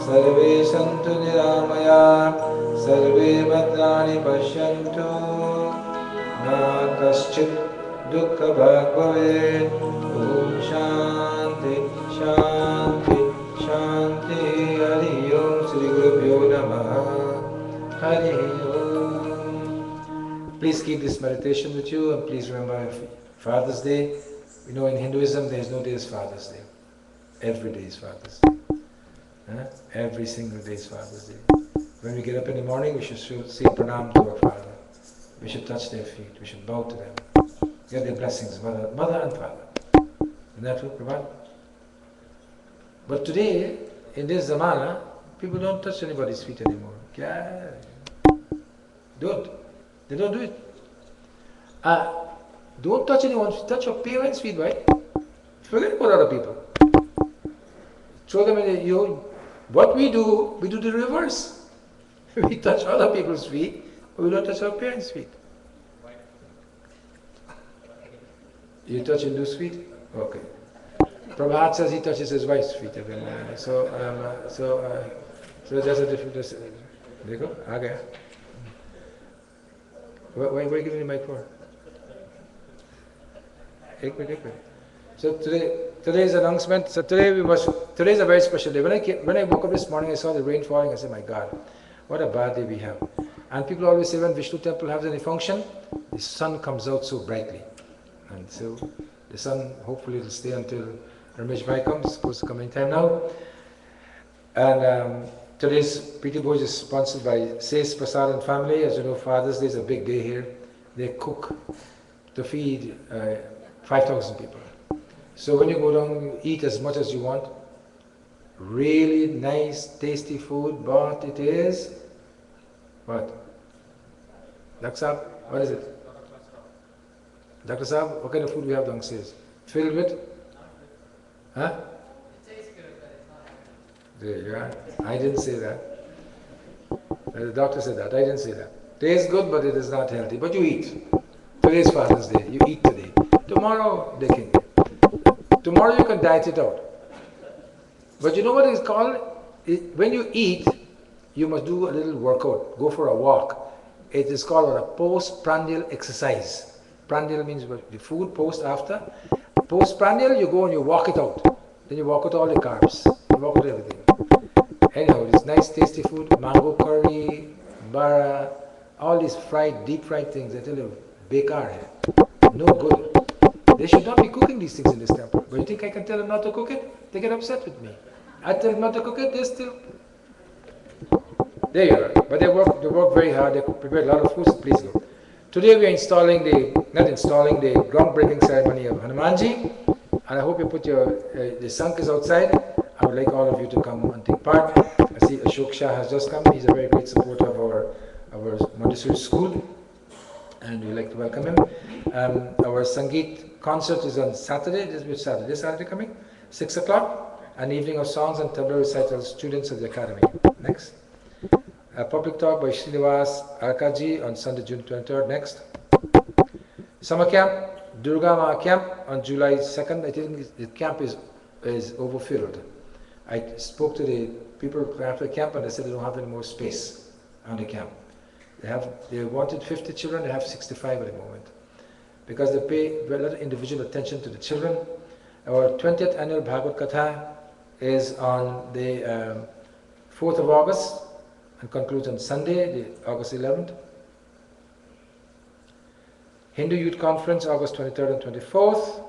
सर्वे सन्तु निरामयाः सर्वे भद्राणि पश्यन्तु मा कश्चित् दुःखभाग् भवेत् ॐ शान्ति शान्ति शान्ति हरि ओं श्री गुरुभ्यो नमः हरि ओं. Please keep this meditation with you and please remember Father's Day. You know, in Hinduism there is no day as Father's Day. Every day is Father's Day. Every single day is Father's Day. When we get up in the morning, we should say pranam to our father. We should touch their feet. We should bow to them. Get their blessings, mother and father. Isn't that true, Prabhat? But today, in this zamana, people don't touch anybody's feet anymore. Don't. They don't do it. Don't touch anyone's feet. Touch your parents' feet, right? Forget about other people. Throw them in the... What we do the reverse. We touch other people's feet, but we don't touch our parents' feet. You touch Hindu's feet? Okay. Prabhat says he touches his wife's feet every morning. So that's a different... There you go. Okay. Why are you giving the mic for? Ek minute. So today's announcement. So today's a very special day. When I woke up this morning, I saw the rain falling. I said, "My God, what a bad day we have." And people always say when Vishnu temple has any function, the sun comes out so brightly, and so the sun hopefully will stay until Ramesh Bhai comes. It's supposed to come in time now. And today's Preeti Bhoj is sponsored by Ses Prasad and family. As you know, Father's Day is a big day here. They cook to feed 5,000 people. So when you go down, you eat as much as you want. Really nice, tasty food, but it is... What? Dr. Saab, what is it? Dr. Saab, what kind of food we have downstairs? Filled with? Huh? It tastes good, but it's not healthy. There you are. I didn't say that. The doctor said that. I didn't say that. Tastes good, but it is not healthy. But you eat. Today's Father's Day. You eat today. Tomorrow, they can. Tomorrow you can diet it out. But you know what it's called? When you eat, you must do a little workout. Go for a walk. It is called a postprandial exercise. Prandial means the food post after. Postprandial, you go and you walk it out. Then you walk out all the carbs. You walk out everything. Anyhow, it's nice, tasty food. Mango curry, bara, all these deep fried things. I tell you, bekar hai. No good. They should not be cooking these things in this temple. But you think I can tell them not to cook it? They get upset with me. I tell them not to cook it, they still... There you are. But they work very hard. They prepare a lot of food, so please go. Today we are the groundbreaking ceremony of Hanumanji. And I hope you put the sunk is outside. I would like all of you to come and take part. I see Ashok Shah has just come. He's a very great supporter of our Montessori school. And we'd like to welcome him. Our Sangeet concert is on Saturday. This Saturday coming? 6 o'clock. An evening of songs and tabla recitals, students of the academy. Next. A public talk by Srinivas Arkaji on Sunday, June 23rd. Next. Summer camp, Durga Ma camp on July 2nd. I think the camp is overfilled. I spoke to the people after the camp and they said they don't have any more space on the camp. They wanted 50 children, they have 65 at the moment. Because they pay a lot of individual attention to the children. Our 20th annual Bhagavad Katha is on the 4th of August and concludes on Sunday, August 11th. Hindu Youth Conference, August 23rd and 24th.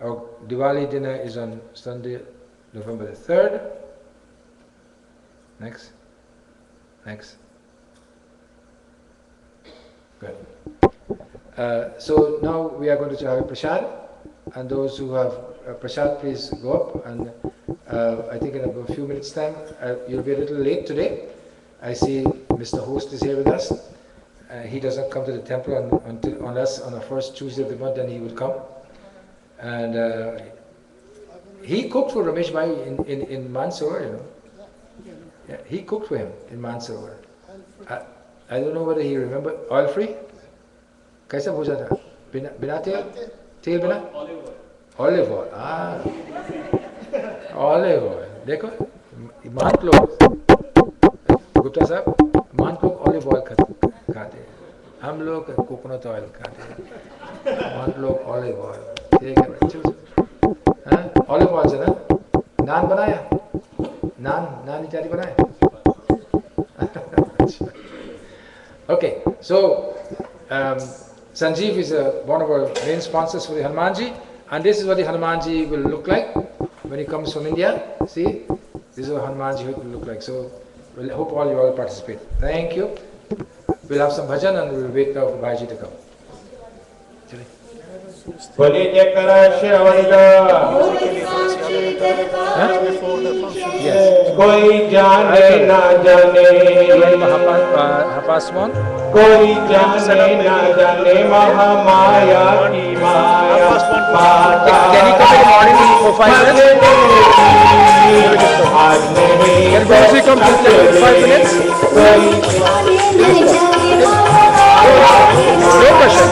Our Diwali dinner is on Sunday, November the 3rd. Next. Good. So now we are going to have a prasad, and those who have prasad, please go up. And I think in a few minutes' time, you'll be a little late today. I see Mr. Host is here with us. He doesn't come to the temple unless on the first Tuesday of the month, then he would come. And he cooked for Ramesh Bhai in Mansoor, you know. Yeah, he cooked for him in Mansoor. I don't know whether he remember. Oil free? कैसा भूजा था? बिना तेल बिना? Olive oil. Olive oil. देखो, मान लोग, गुप्ता साहब, मान लोग olive oil खाते हैं. हम लोग coconut oil खाते हैं. मान लोग olive oil. ठीक है भाई, चलो. हाँ, olive oil से ना? नान बनाया? नान इत्यादि बनाया? Okay, so Sanjeev is one of our main sponsors for the Hanumanji, and this is what the Hanumanji will look like when he comes from India. See, this is what Hanumanji will look like. So, we'll hope all you all participate. Thank you. We'll have some bhajan and we'll wait now for Bhaiji to come. बोलिए जय करा श्रवणदा Yes. कोई जाने ना जाने Hapasmon. कोई जाने ना जाने महामाया की माया Can you come in the morning for 5 minutes? Can Bhaji come for 5 minutes? No pressure.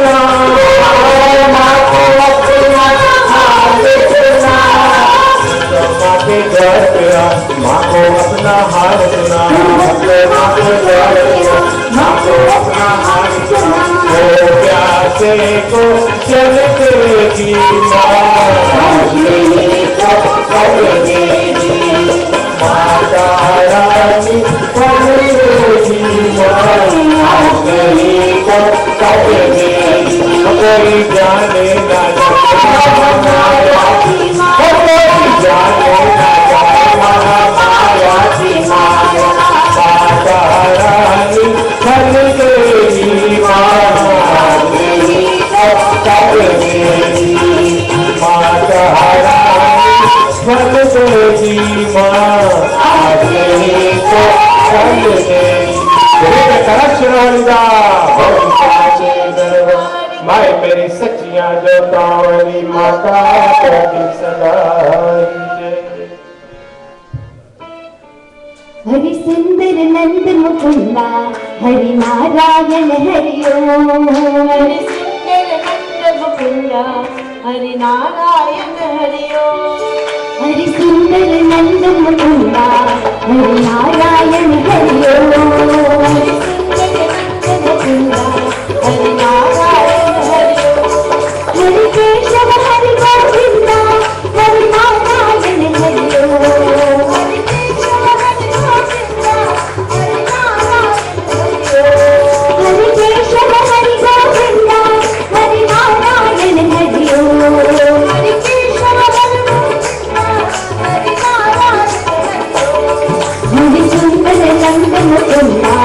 माँ को अपना हाल सुना, माँ के घर पे आ, माँ को अपना हाल सुना, माँ के घर पे आ, माँ को अपना हाल सुना, ओ प्यासे को चल देगी माता रानी फल देगी कोई जाने ना महामाया की जाने ना महामाया की माया माता रानी फल देगी माता रानी फल देगी माँ फल देगी माए मेरी सच्चियां जो तावली माता कभी सदाई जय। हरि सुंदर नंद मुकुंदा हरि नारायण हरि ओम हरि सुंदर नंद मुकुंदा हरि नारायण हरि ओम हरि सुंदर नंद मुकुंदा हरि नारायण हरि ओम हरि सुंदर नंद मुकुंदा हरि नारायण हरि ओम हरि केशव हरि गोविंदा हरि नारायण हरि ओम हरि केशव हरि गोविंदा हरि नारायण हरि ओम हरि केशव हरि गोविंदा हरि नारायण हरि ओम हरि केशव हरि गोविंदा हरि नारायण हरि ओम हरि सुंदर नंद मुकुंदा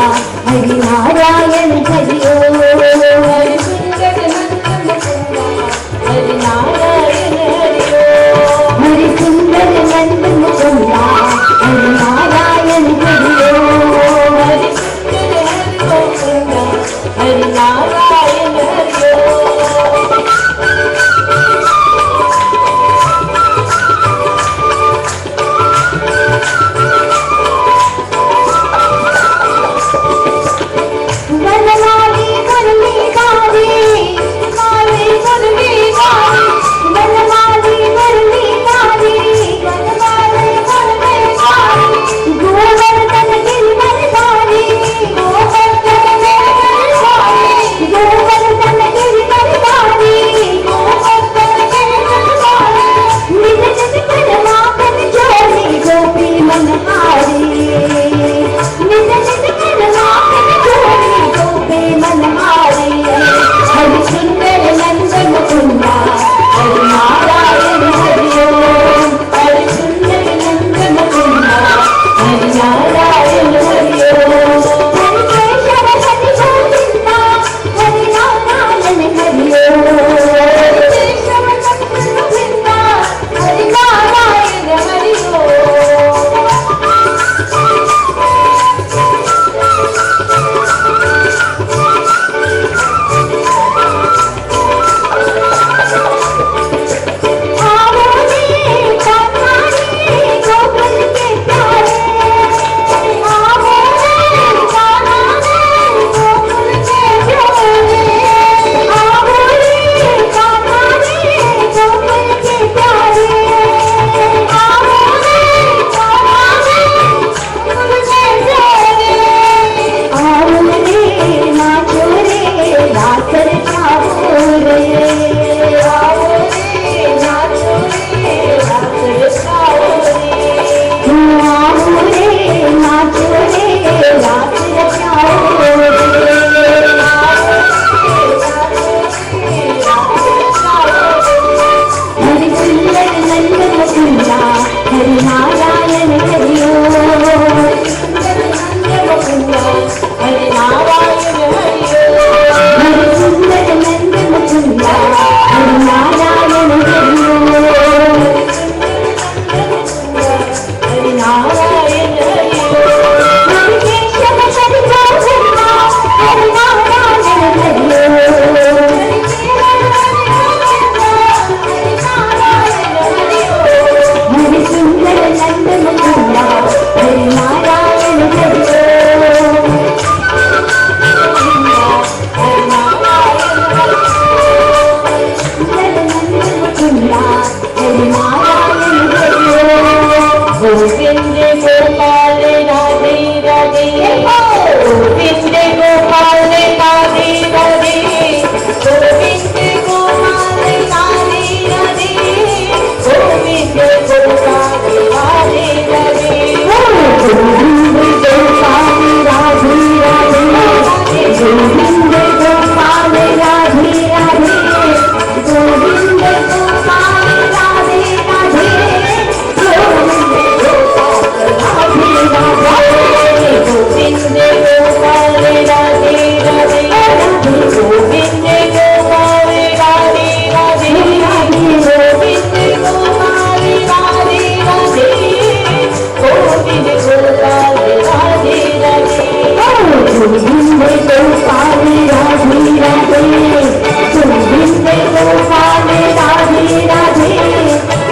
गोपाल राधे राधे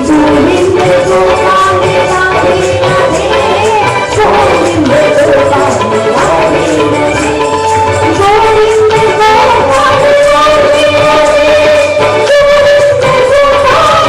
गोविंद गोपाल राधे राधे गोविंद गोपाल राधे राधे गोविंद गोपाल राधे राधे गोविंद गोपाल राधे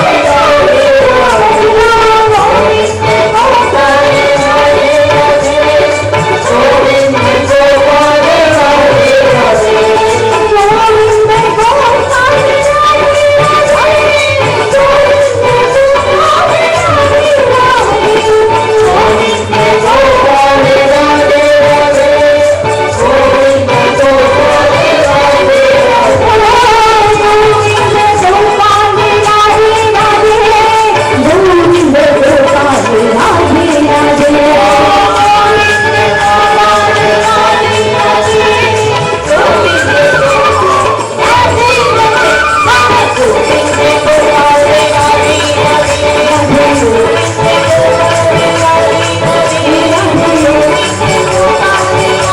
राधे गोविंद गोपाल राधे राधे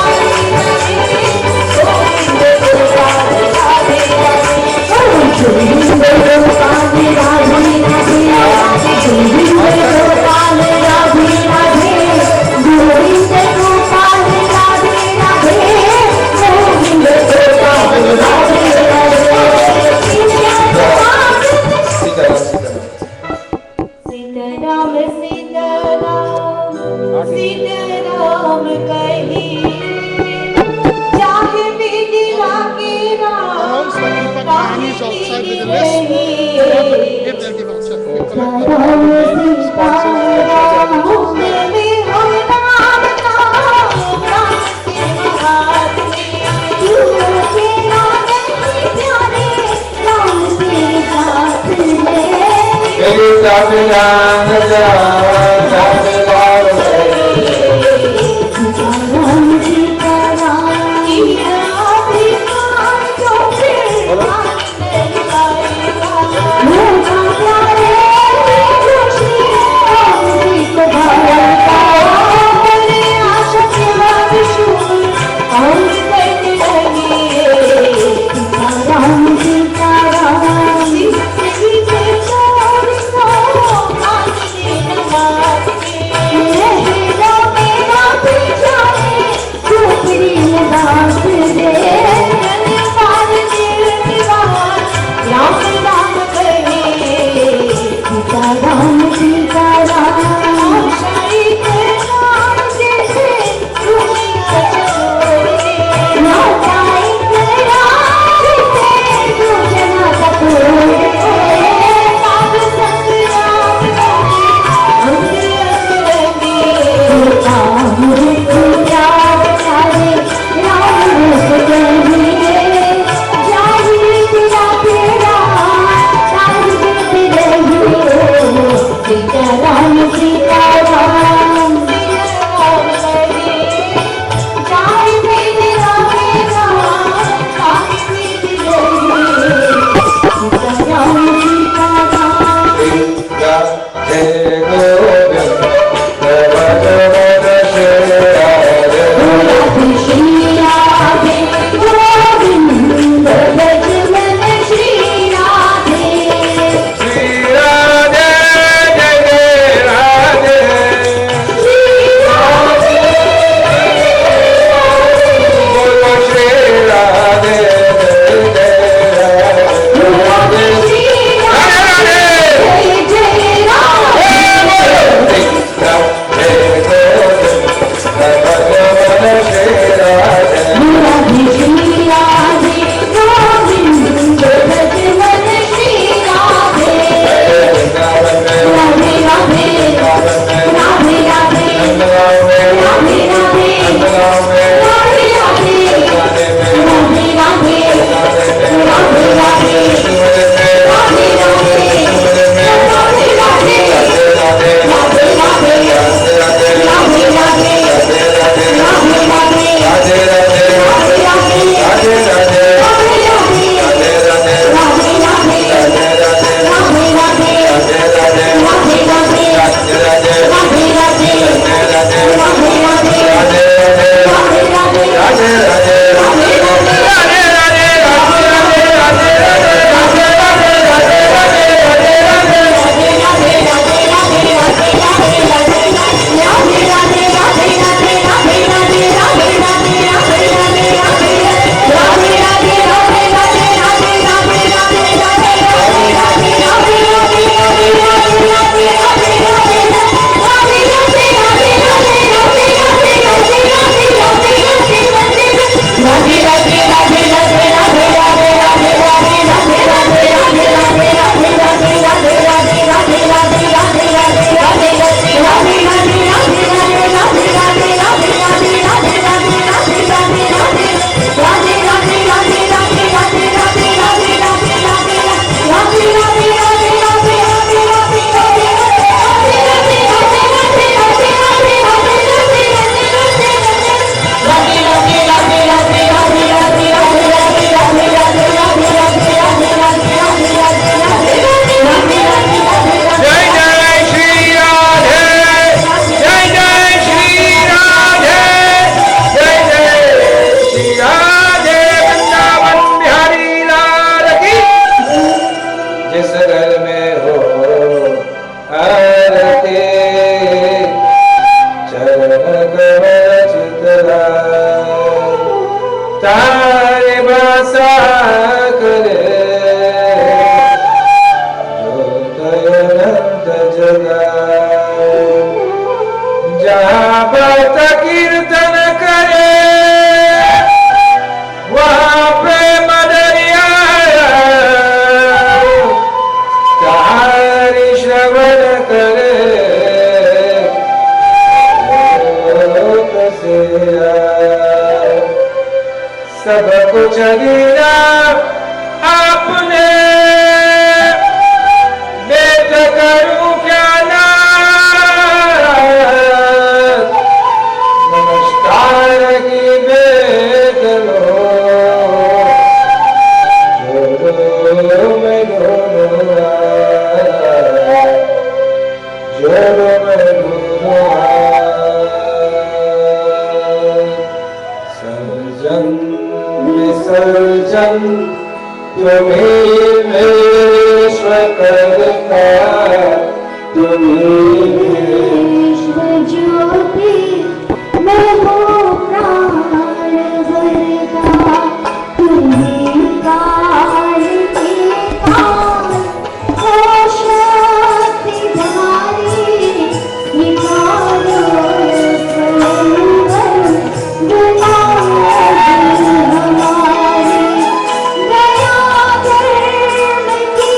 गोविंद गोपाल राधे राधे गोविंद गोपाल तुम्हें विश्व करता तुम्हें विश्व ज्योति मैं हूँ प्राण भरता तुम्हें काल के काल हो शक्ति धारी निकालो स्वयंवर बुला हमारी दया धर्म की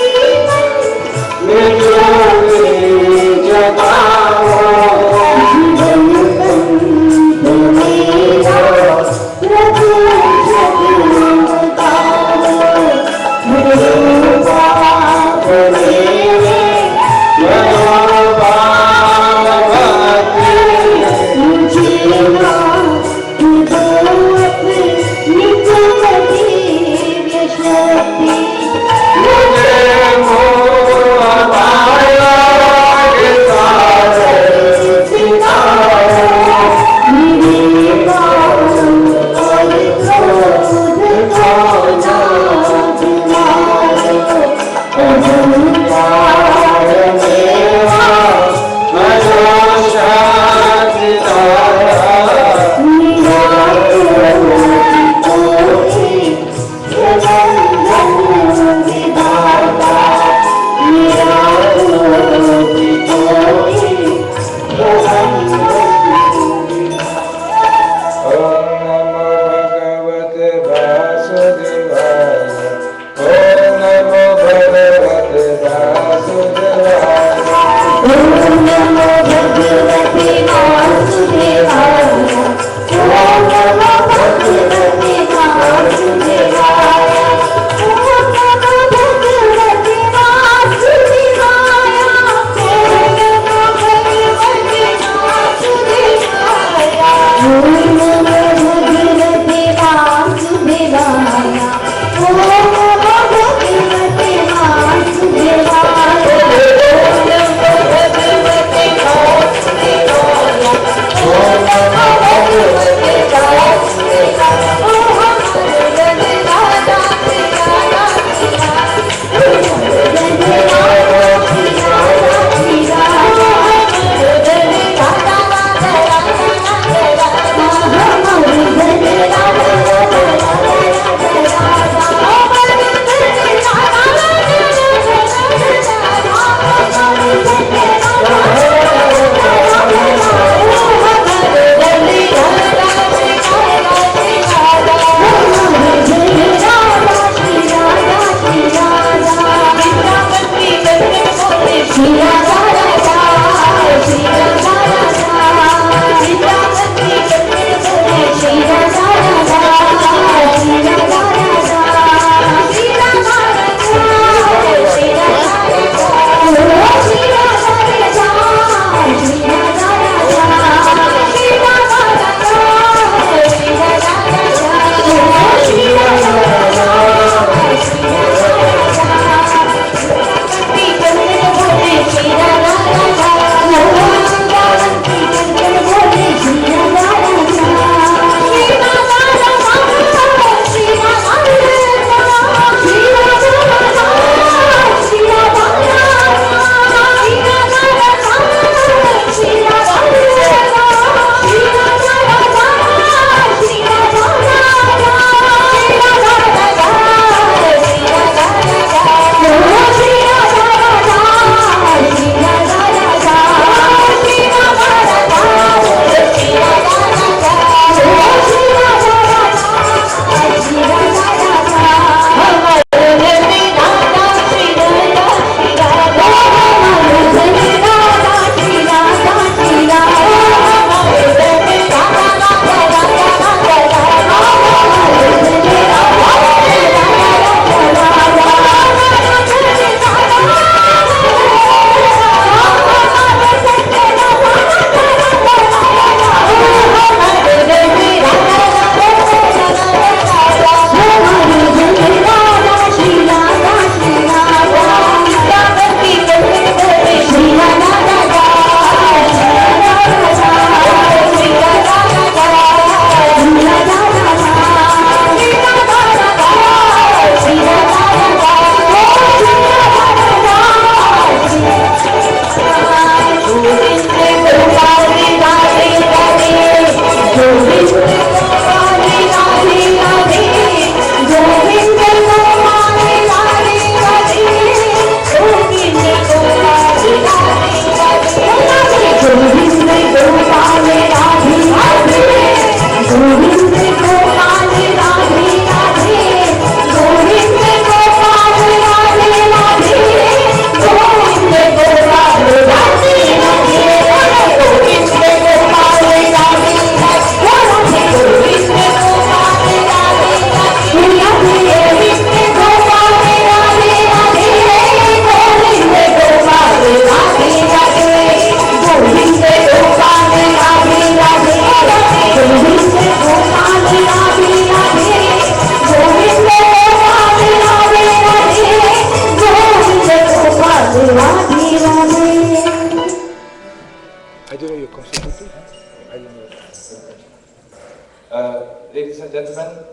Ladies and gentlemen,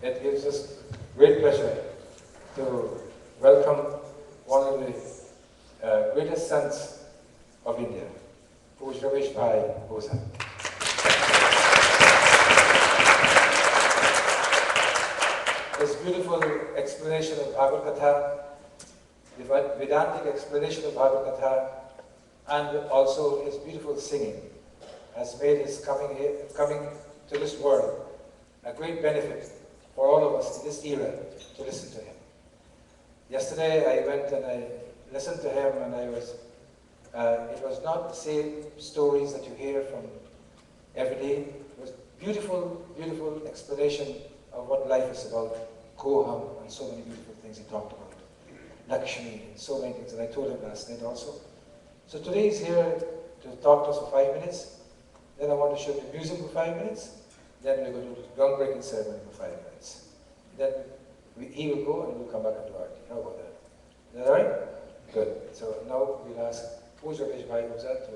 it gives us great pleasure to welcome one of the greatest sons of India, Puj Ramesh Bhai Oza. His beautiful explanation of Bhagavad Gita, the Vedantic explanation of Bhagavad Gita, and also his beautiful singing has made his coming to this world a great benefit for all of us in this era to listen to him. Yesterday I went and I listened to him, and it was not the same stories that you hear from every day. It was beautiful, beautiful explanation of what life is about, Koham, and so many beautiful things he talked about, Lakshmi, and so many things, and I told him last night also. So today he's here to talk to us for 5 minutes. Then I want to show the music for 5 minutes. Then we're going to do the groundbreaking ceremony for 5 minutes. Then he will go and we'll come back and do Aarti. How about that? Is that all right? Good. So now we'll ask Puj Ramesh Bhai Oza to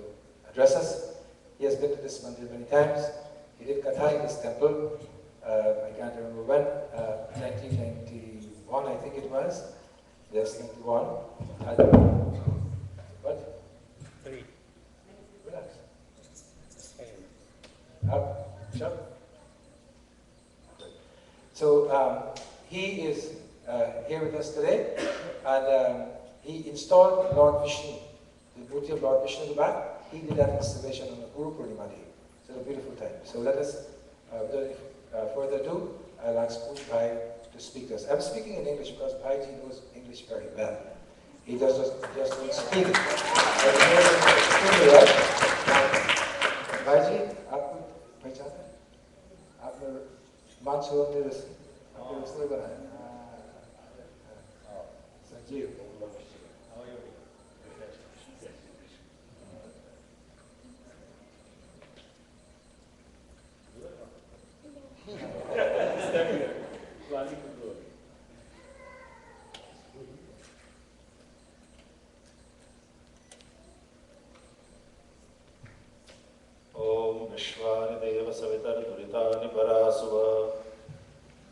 address us. He has been to this mandir many times. He did Katha in this temple. I can't remember when. 1991, I think it was. Yes, 91. What? 3. Relax. Up. Shut. So he is here with us today, and he installed Lord Vishnu, the beauty of Lord Vishnu in the back. He did that installation on the Guru Purnima Day. So it's a beautiful time. So let us, without further ado, I'll ask Puj Bhai to speak to us. I'm speaking in English because Bhaiji knows English very well. He just don't speak it. But he knows it extremely well. Bhaiji, आपको पहचान है? आपने monsoon ने रस्ते बनाए। संजीव। विश्वानिदेव सवितर्दुरितानि परासुव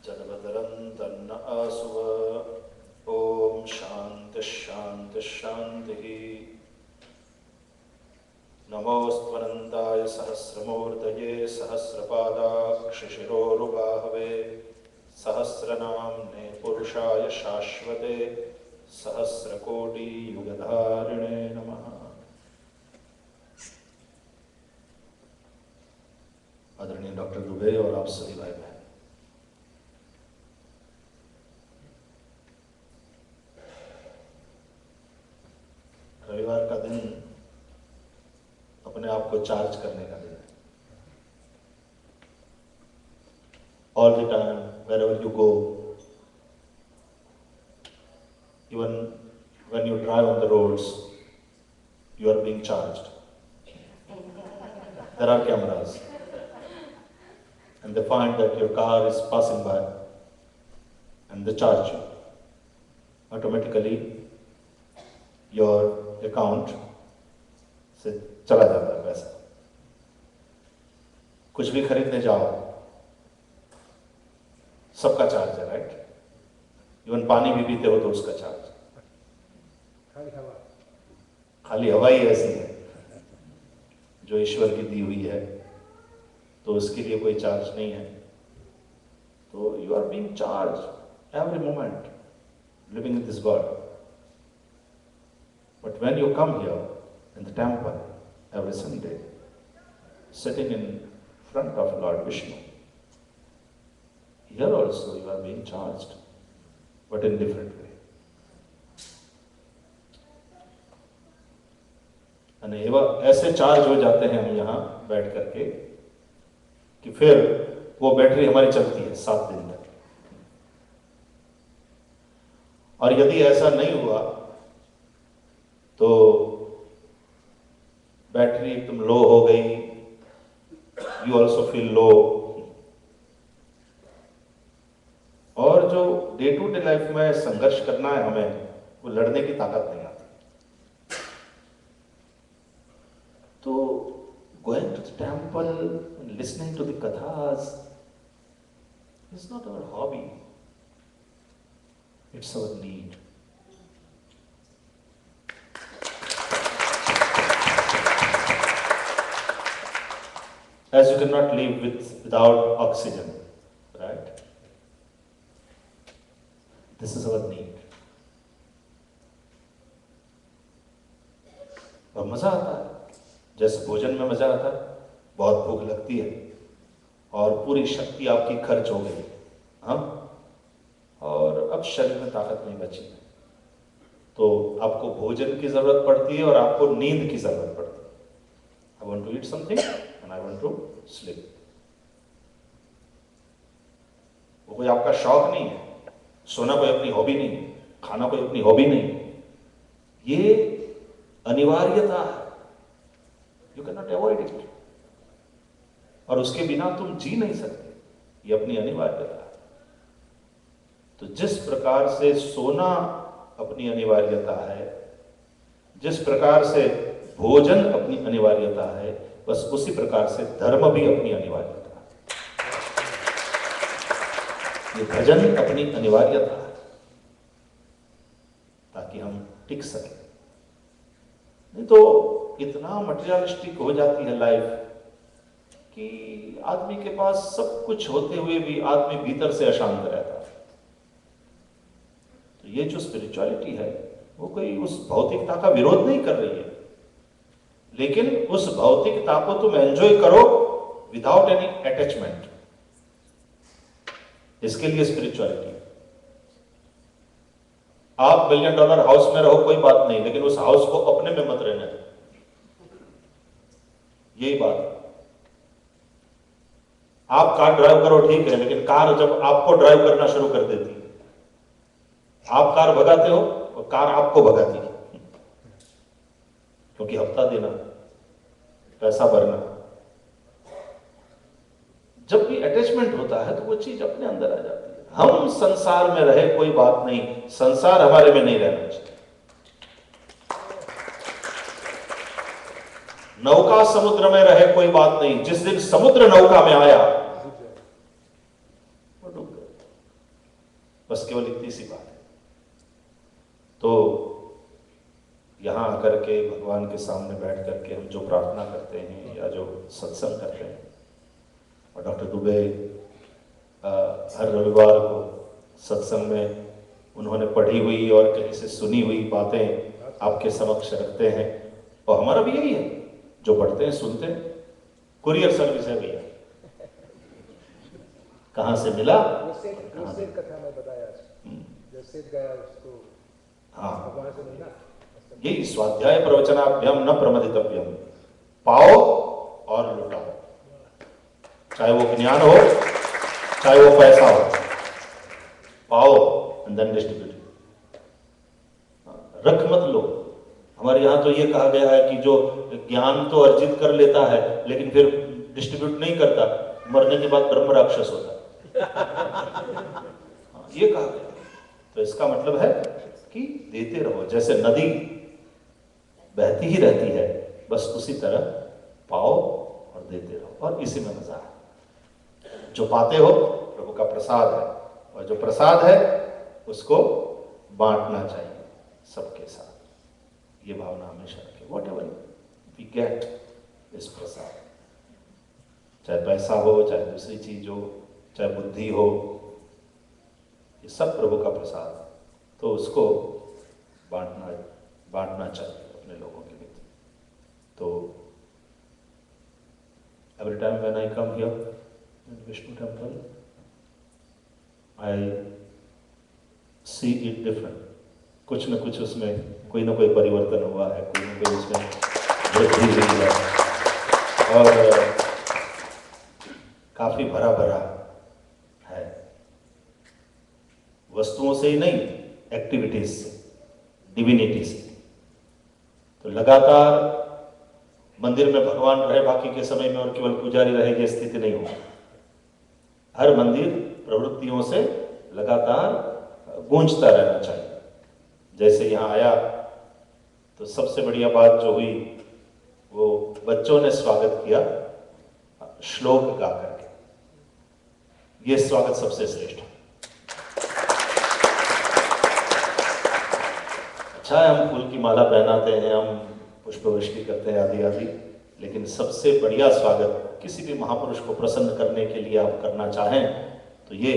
जलवदरं तन्न आसुव ॐ शान्तिः शान्तिः शान्तिः नमोऽस्त्वनन्ताय सहस्रमूर्तये सहस्रपादाक्षिशिरोरुबाहवे सहस्रनाम्ने पुरुषाय शाश्वते सहस्रकोटियुगधारिणे नमः। आदरणीय डॉक्टर दुबे और आप सभी भाई बहन, रविवार का दिन अपने आप को चार्ज करने का दिन है। All the time, wherever you go, even when you drive on the roads, you are being charged. There are cameras. And they find that your car is passing by and they charge you. Automatically, your account से चला जाता है पैसा। कुछ भी खरीदने जाओ, सबका चार्ज है, राइट? इवन पानी भी पीते हो तो उसका चार्ज। खाली हवा ही ऐसी है जो ईश्वर की दी हुई है, तो उसके लिए कोई चार्ज नहीं है। तो you are being charge every moment living in this world. But when you come here in the temple every Sunday, sitting in front of lord Vishnu, here also you are being charged, but in different way. ऐसे charge हो जाते हैं हम यहाँ बैठ करके कि फिर वो बैटरी हमारी चलती है 7 दिन तक। और यदि ऐसा नहीं हुआ तो बैटरी एकदम लो हो गई, यू ऑल्सो फील लो। और जो डे टू डे लाइफ में संघर्ष करना है हमें, वो लड़ने की ताकत नहीं आती। तो going to the temple and listening to the kathas is not our hobby. It's our need. As you cannot live without oxygen, right? This is our need. और मजा आता है, जैसे भोजन में मजा आता है, बहुत भूख लगती है और पूरी शक्ति आपकी खर्च हो गई, हाँ, और अब शरीर में ताकत नहीं बची, तो आपको भोजन की जरूरत पड़ती है और आपको नींद की जरूरत पड़ती है. I want to eat something and I want to sleep. वो कोई आपका शौक नहीं है, सोना कोई अपनी हॉबी नहीं, खाना कोई अपनी हॉबी नहीं, ये अनिवार्यता है. You can not avoid it. और उसके बिना तुम जी नहीं सकते, ये अपनी अनिवार्यता है. तो जिस प्रकार से सोना अपनी अनिवार्यता है, जिस प्रकार से भोजन अपनी अनिवार्यता है, बस उसी प्रकार से धर्म भी अपनी अनिवार्यता है. ये भजन अपनी अनिवार्यता है ताकि हम टिक सकें. नहीं तो इतना मटेरियलिस्टिक हो जाती है लाइफ कि आदमी के पास सब कुछ होते हुए भी आदमी भीतर से अशांत रहता है. तो ये जो स्पिरिचुअलिटी है वो कोई उस भौतिकता का विरोध नहीं कर रही है, लेकिन उस भौतिकता को तुम एंजॉय करो विदाउट एनी अटैचमेंट. इसके लिए स्पिरिचुअलिटी. आप $1 बिलियन हाउस में रहो कोई बात नहीं, लेकिन उस हाउस को अपने में मत रहने दो. यही बात. आप कार ड्राइव करो ठीक है, लेकिन कार जब आपको ड्राइव करना शुरू कर देती है, आप कार भगाते हो और कार आपको भगाती है, क्योंकि हफ्ता देना, पैसा भरना. जब भी अटैचमेंट होता है तो वो चीज अपने अंदर आ जाती है. हम संसार में रहे कोई बात नहीं, संसार हमारे में नहीं रहना चाहिए. नौका समुद्र में रहे कोई बात नहीं, जिस दिन समुद्र नौका में आया वो डूब गया. बस केवल इतनी सी बात है. तो यहां आकर के भगवान के सामने बैठ करके हम जो प्रार्थना करते हैं या जो सत्संग करते हैं, और डॉक्टर दुबे हर रविवार को सत्संग में उन्होंने पढ़ी हुई और कहीं से सुनी हुई बातें आपके समक्ष रखते हैं. और हमारा भी यही है, जो पढ़ते हैं सुनते हैं. कुरियर सर्विस है भैया, कहां से मिला. कथा में बताया जैसे गया उसको, हाँ, भगवान से मिला. यही स्वाध्याय प्रवचनाभ्याम न प्रमदितव्यम. पाओ और लुटाओ, चाहे वो ज्ञान हो चाहे वो पैसा हो. पाओ एंड देन डिस्ट्रीब्यूट. रख मत लो. हमारे यहाँ तो ये कहा गया है कि जो ज्ञान तो अर्जित कर लेता है लेकिन फिर डिस्ट्रीब्यूट नहीं करता, मरने के बाद ब्रह्म राक्षस होता है. ये कहा गया. तो इसका मतलब है कि देते रहो. जैसे नदी बहती ही रहती है, बस उसी तरह पाओ और देते रहो. और इसी में मजा है. जो पाते हो प्रभु का प्रसाद है, और जो प्रसाद है उसको बांटना चाहिए सबके साथ. ये भावना हमेशा रखें. वॉट एवर वी गेट इस प्रसाद, चाहे पैसा हो, चाहे दूसरी चीज हो, चाहे बुद्धि हो, ये सब प्रभु का प्रसाद है. तो उसको बांटना चाहिए अपने लोगों के लिए. तो every time when I come here in Vishnu temple, I see it different. कुछ न कुछ उसमें कोई ना कोई परिवर्तन हुआ है, कोई ना कोई उसमें वृद्धि हुई है, और काफी भरा भरा है. वस्तुओं से ही नहीं, एक्टिविटीज से, डिविनिटी से. तो लगातार मंदिर में भगवान रहे बाकी के समय में और केवल पुजारी रहे, ये स्थिति नहीं हो. हर मंदिर प्रवृत्तियों से लगातार गूंजता रहना चाहिए. जैसे यहाँ आया तो सबसे बढ़िया बात जो हुई वो बच्चों ने स्वागत किया श्लोक गा करके। ये स्वागत सबसे श्रेष्ठ है। अच्छा है हम फूल की माला पहनाते हैं, हम पुष्पवृष्टि करते हैं आदि आदि, लेकिन सबसे बढ़िया स्वागत किसी भी महापुरुष को प्रसन्न करने के लिए आप करना चाहें तो ये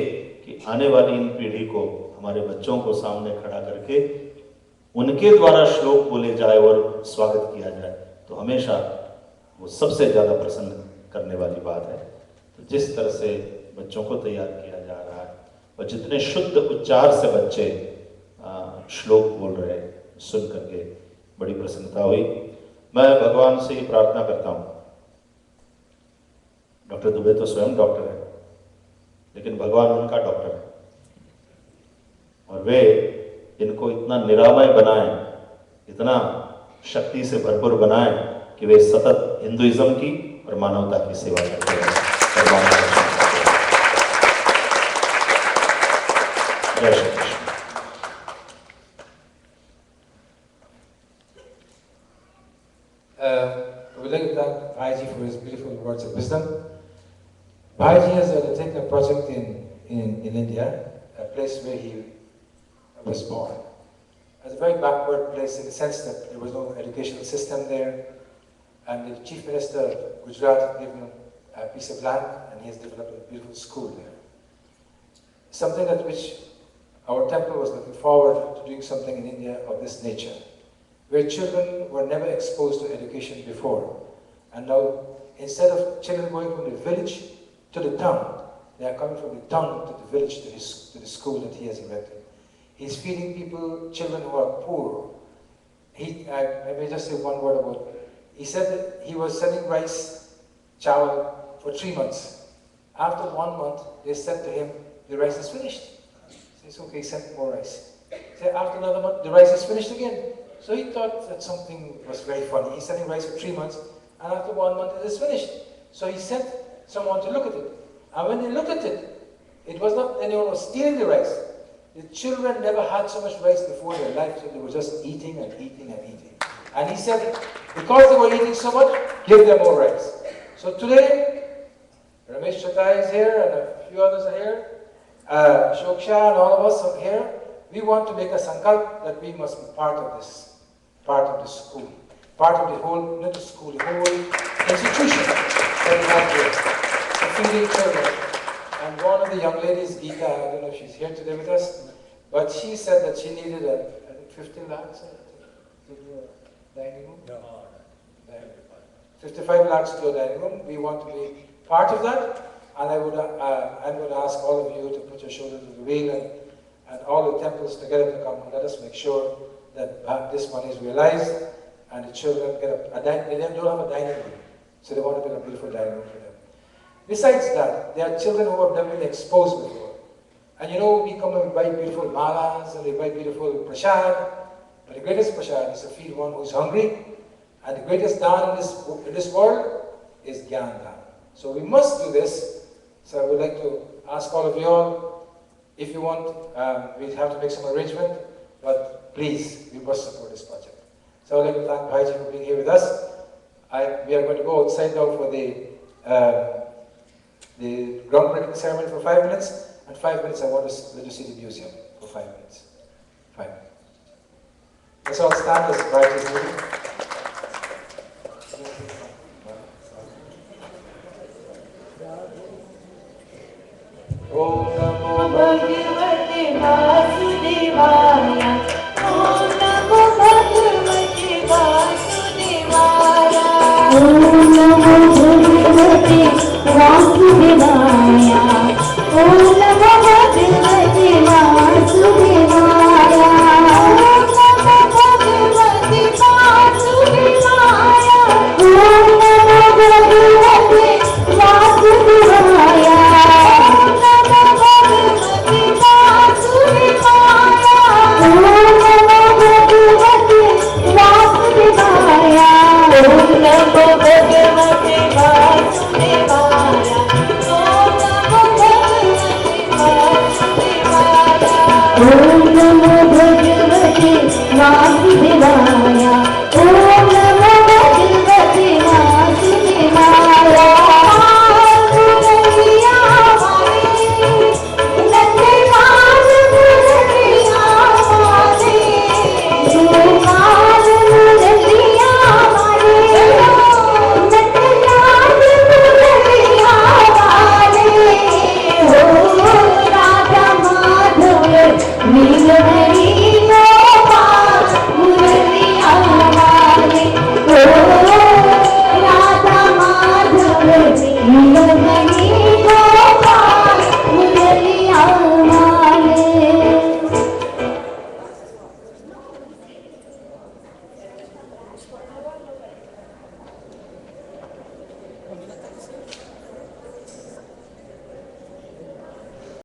कि आने वाली इन पीढ़ी को, हमारे बच्चों को सामने खड़ा करके उनके द्वारा श्लोक बोले जाए और स्वागत किया जाए, तो हमेशा वो सबसे ज़्यादा प्रसन्न करने वाली बात है। तो जिस तरह से बच्चों को तैयार किया जा रहा है और जितने शुद्ध उच्चार से बच्चे श्लोक बोल रहे हैं, सुन करके बड़ी प्रसन्नता हुई। मैं भगवान से ही प्रार्थना करता हूँ, डॉक्टर दुबे तो स्वयं डॉक्टर है, लेकिन भगवान उनका डॉक्टर है और वे इनको इतना निरामय बनाएं, इतना शक्ति से भरपूर बनाएं कि वे सतत हिंदुइज्म की और मानवता की सेवा करते हैं। जय Shri Krishna. We would like to thank Bhaiji for his beautiful words of wisdom. Bhaiji has undertaken a project in India, a place where he was born. It's a very backward place in the sense that there was no educational system there, and the Chief Minister of Gujarat gave him a piece of land, and he has developed a beautiful school there. Something at which our temple was looking forward to doing something in India of this nature, where children were never exposed to education before. And now, instead of children going from the village to the town, they are coming from the town to the village to the school that he has erected. He's feeding people, children who are poor. I may just say one word about it. He said that he was selling rice, chawal, for 3 months. After 1 month, they said to him, the rice is finished. He says, okay, send more rice. Said, after another month, the rice is finished again. So he thought that something was very funny. He's selling rice for 3 months, and after 1 month it is finished. So he sent someone to look at it. And when they looked at it, it was not anyone was stealing the rice. The children never had so much rice before in their life, so they were just eating and eating and eating. And he said, because they were eating so much, give them more rice. So today, Ramesh Chatai is here, and a few others are here. Shoksha and all of us are here. We want to make a sankalp that we must be part of this school, part of the whole, not the school, the whole institution that we have here, for feeding children. And one of the young ladies, Geeta, I don't know if she's here today with us, but she said that she needed, I think 15 lakhs to do a dining room? No. 55 lakhs to a dining room. We want to be part of that, and I'm going to ask all of you to put your shoulder to the wheel and all the temples together to come and let us make sure that this money is realized and the children get they don't have a dining room, so they want to build a beautiful dining room for them. Besides that, there are children who have never been exposed before. And you know, we come and we buy beautiful malas and we buy beautiful prasad, but the greatest prasad is to feed one who's hungry, and the greatest dhan in this world is Gyan Dhan. So we must do this. So I would like to ask all of you all, if you want, we have to make some arrangement, but please, we must support this project. So I would like to thank Bhaiji for being here with us. We are going to go outside now for the groundbreaking ceremony for 5 minutes, and 5 minutes I want to let you see the museum for 5 minutes. 5 minutes. Let's all stand as Bhaiji is moving. Om Namo Bhagavate Vasudevaya. Om Namo Bhagavate Vasudevaya. Om Namo Bhagavate Vasudevaya. Om Namo Bhagavate Vasudevaya. Om Namo Bhagavate Vasudevaya. Om Namo Bhagavate Vasudevaya. Vasudevaya, Om Namo Bhagavate नील है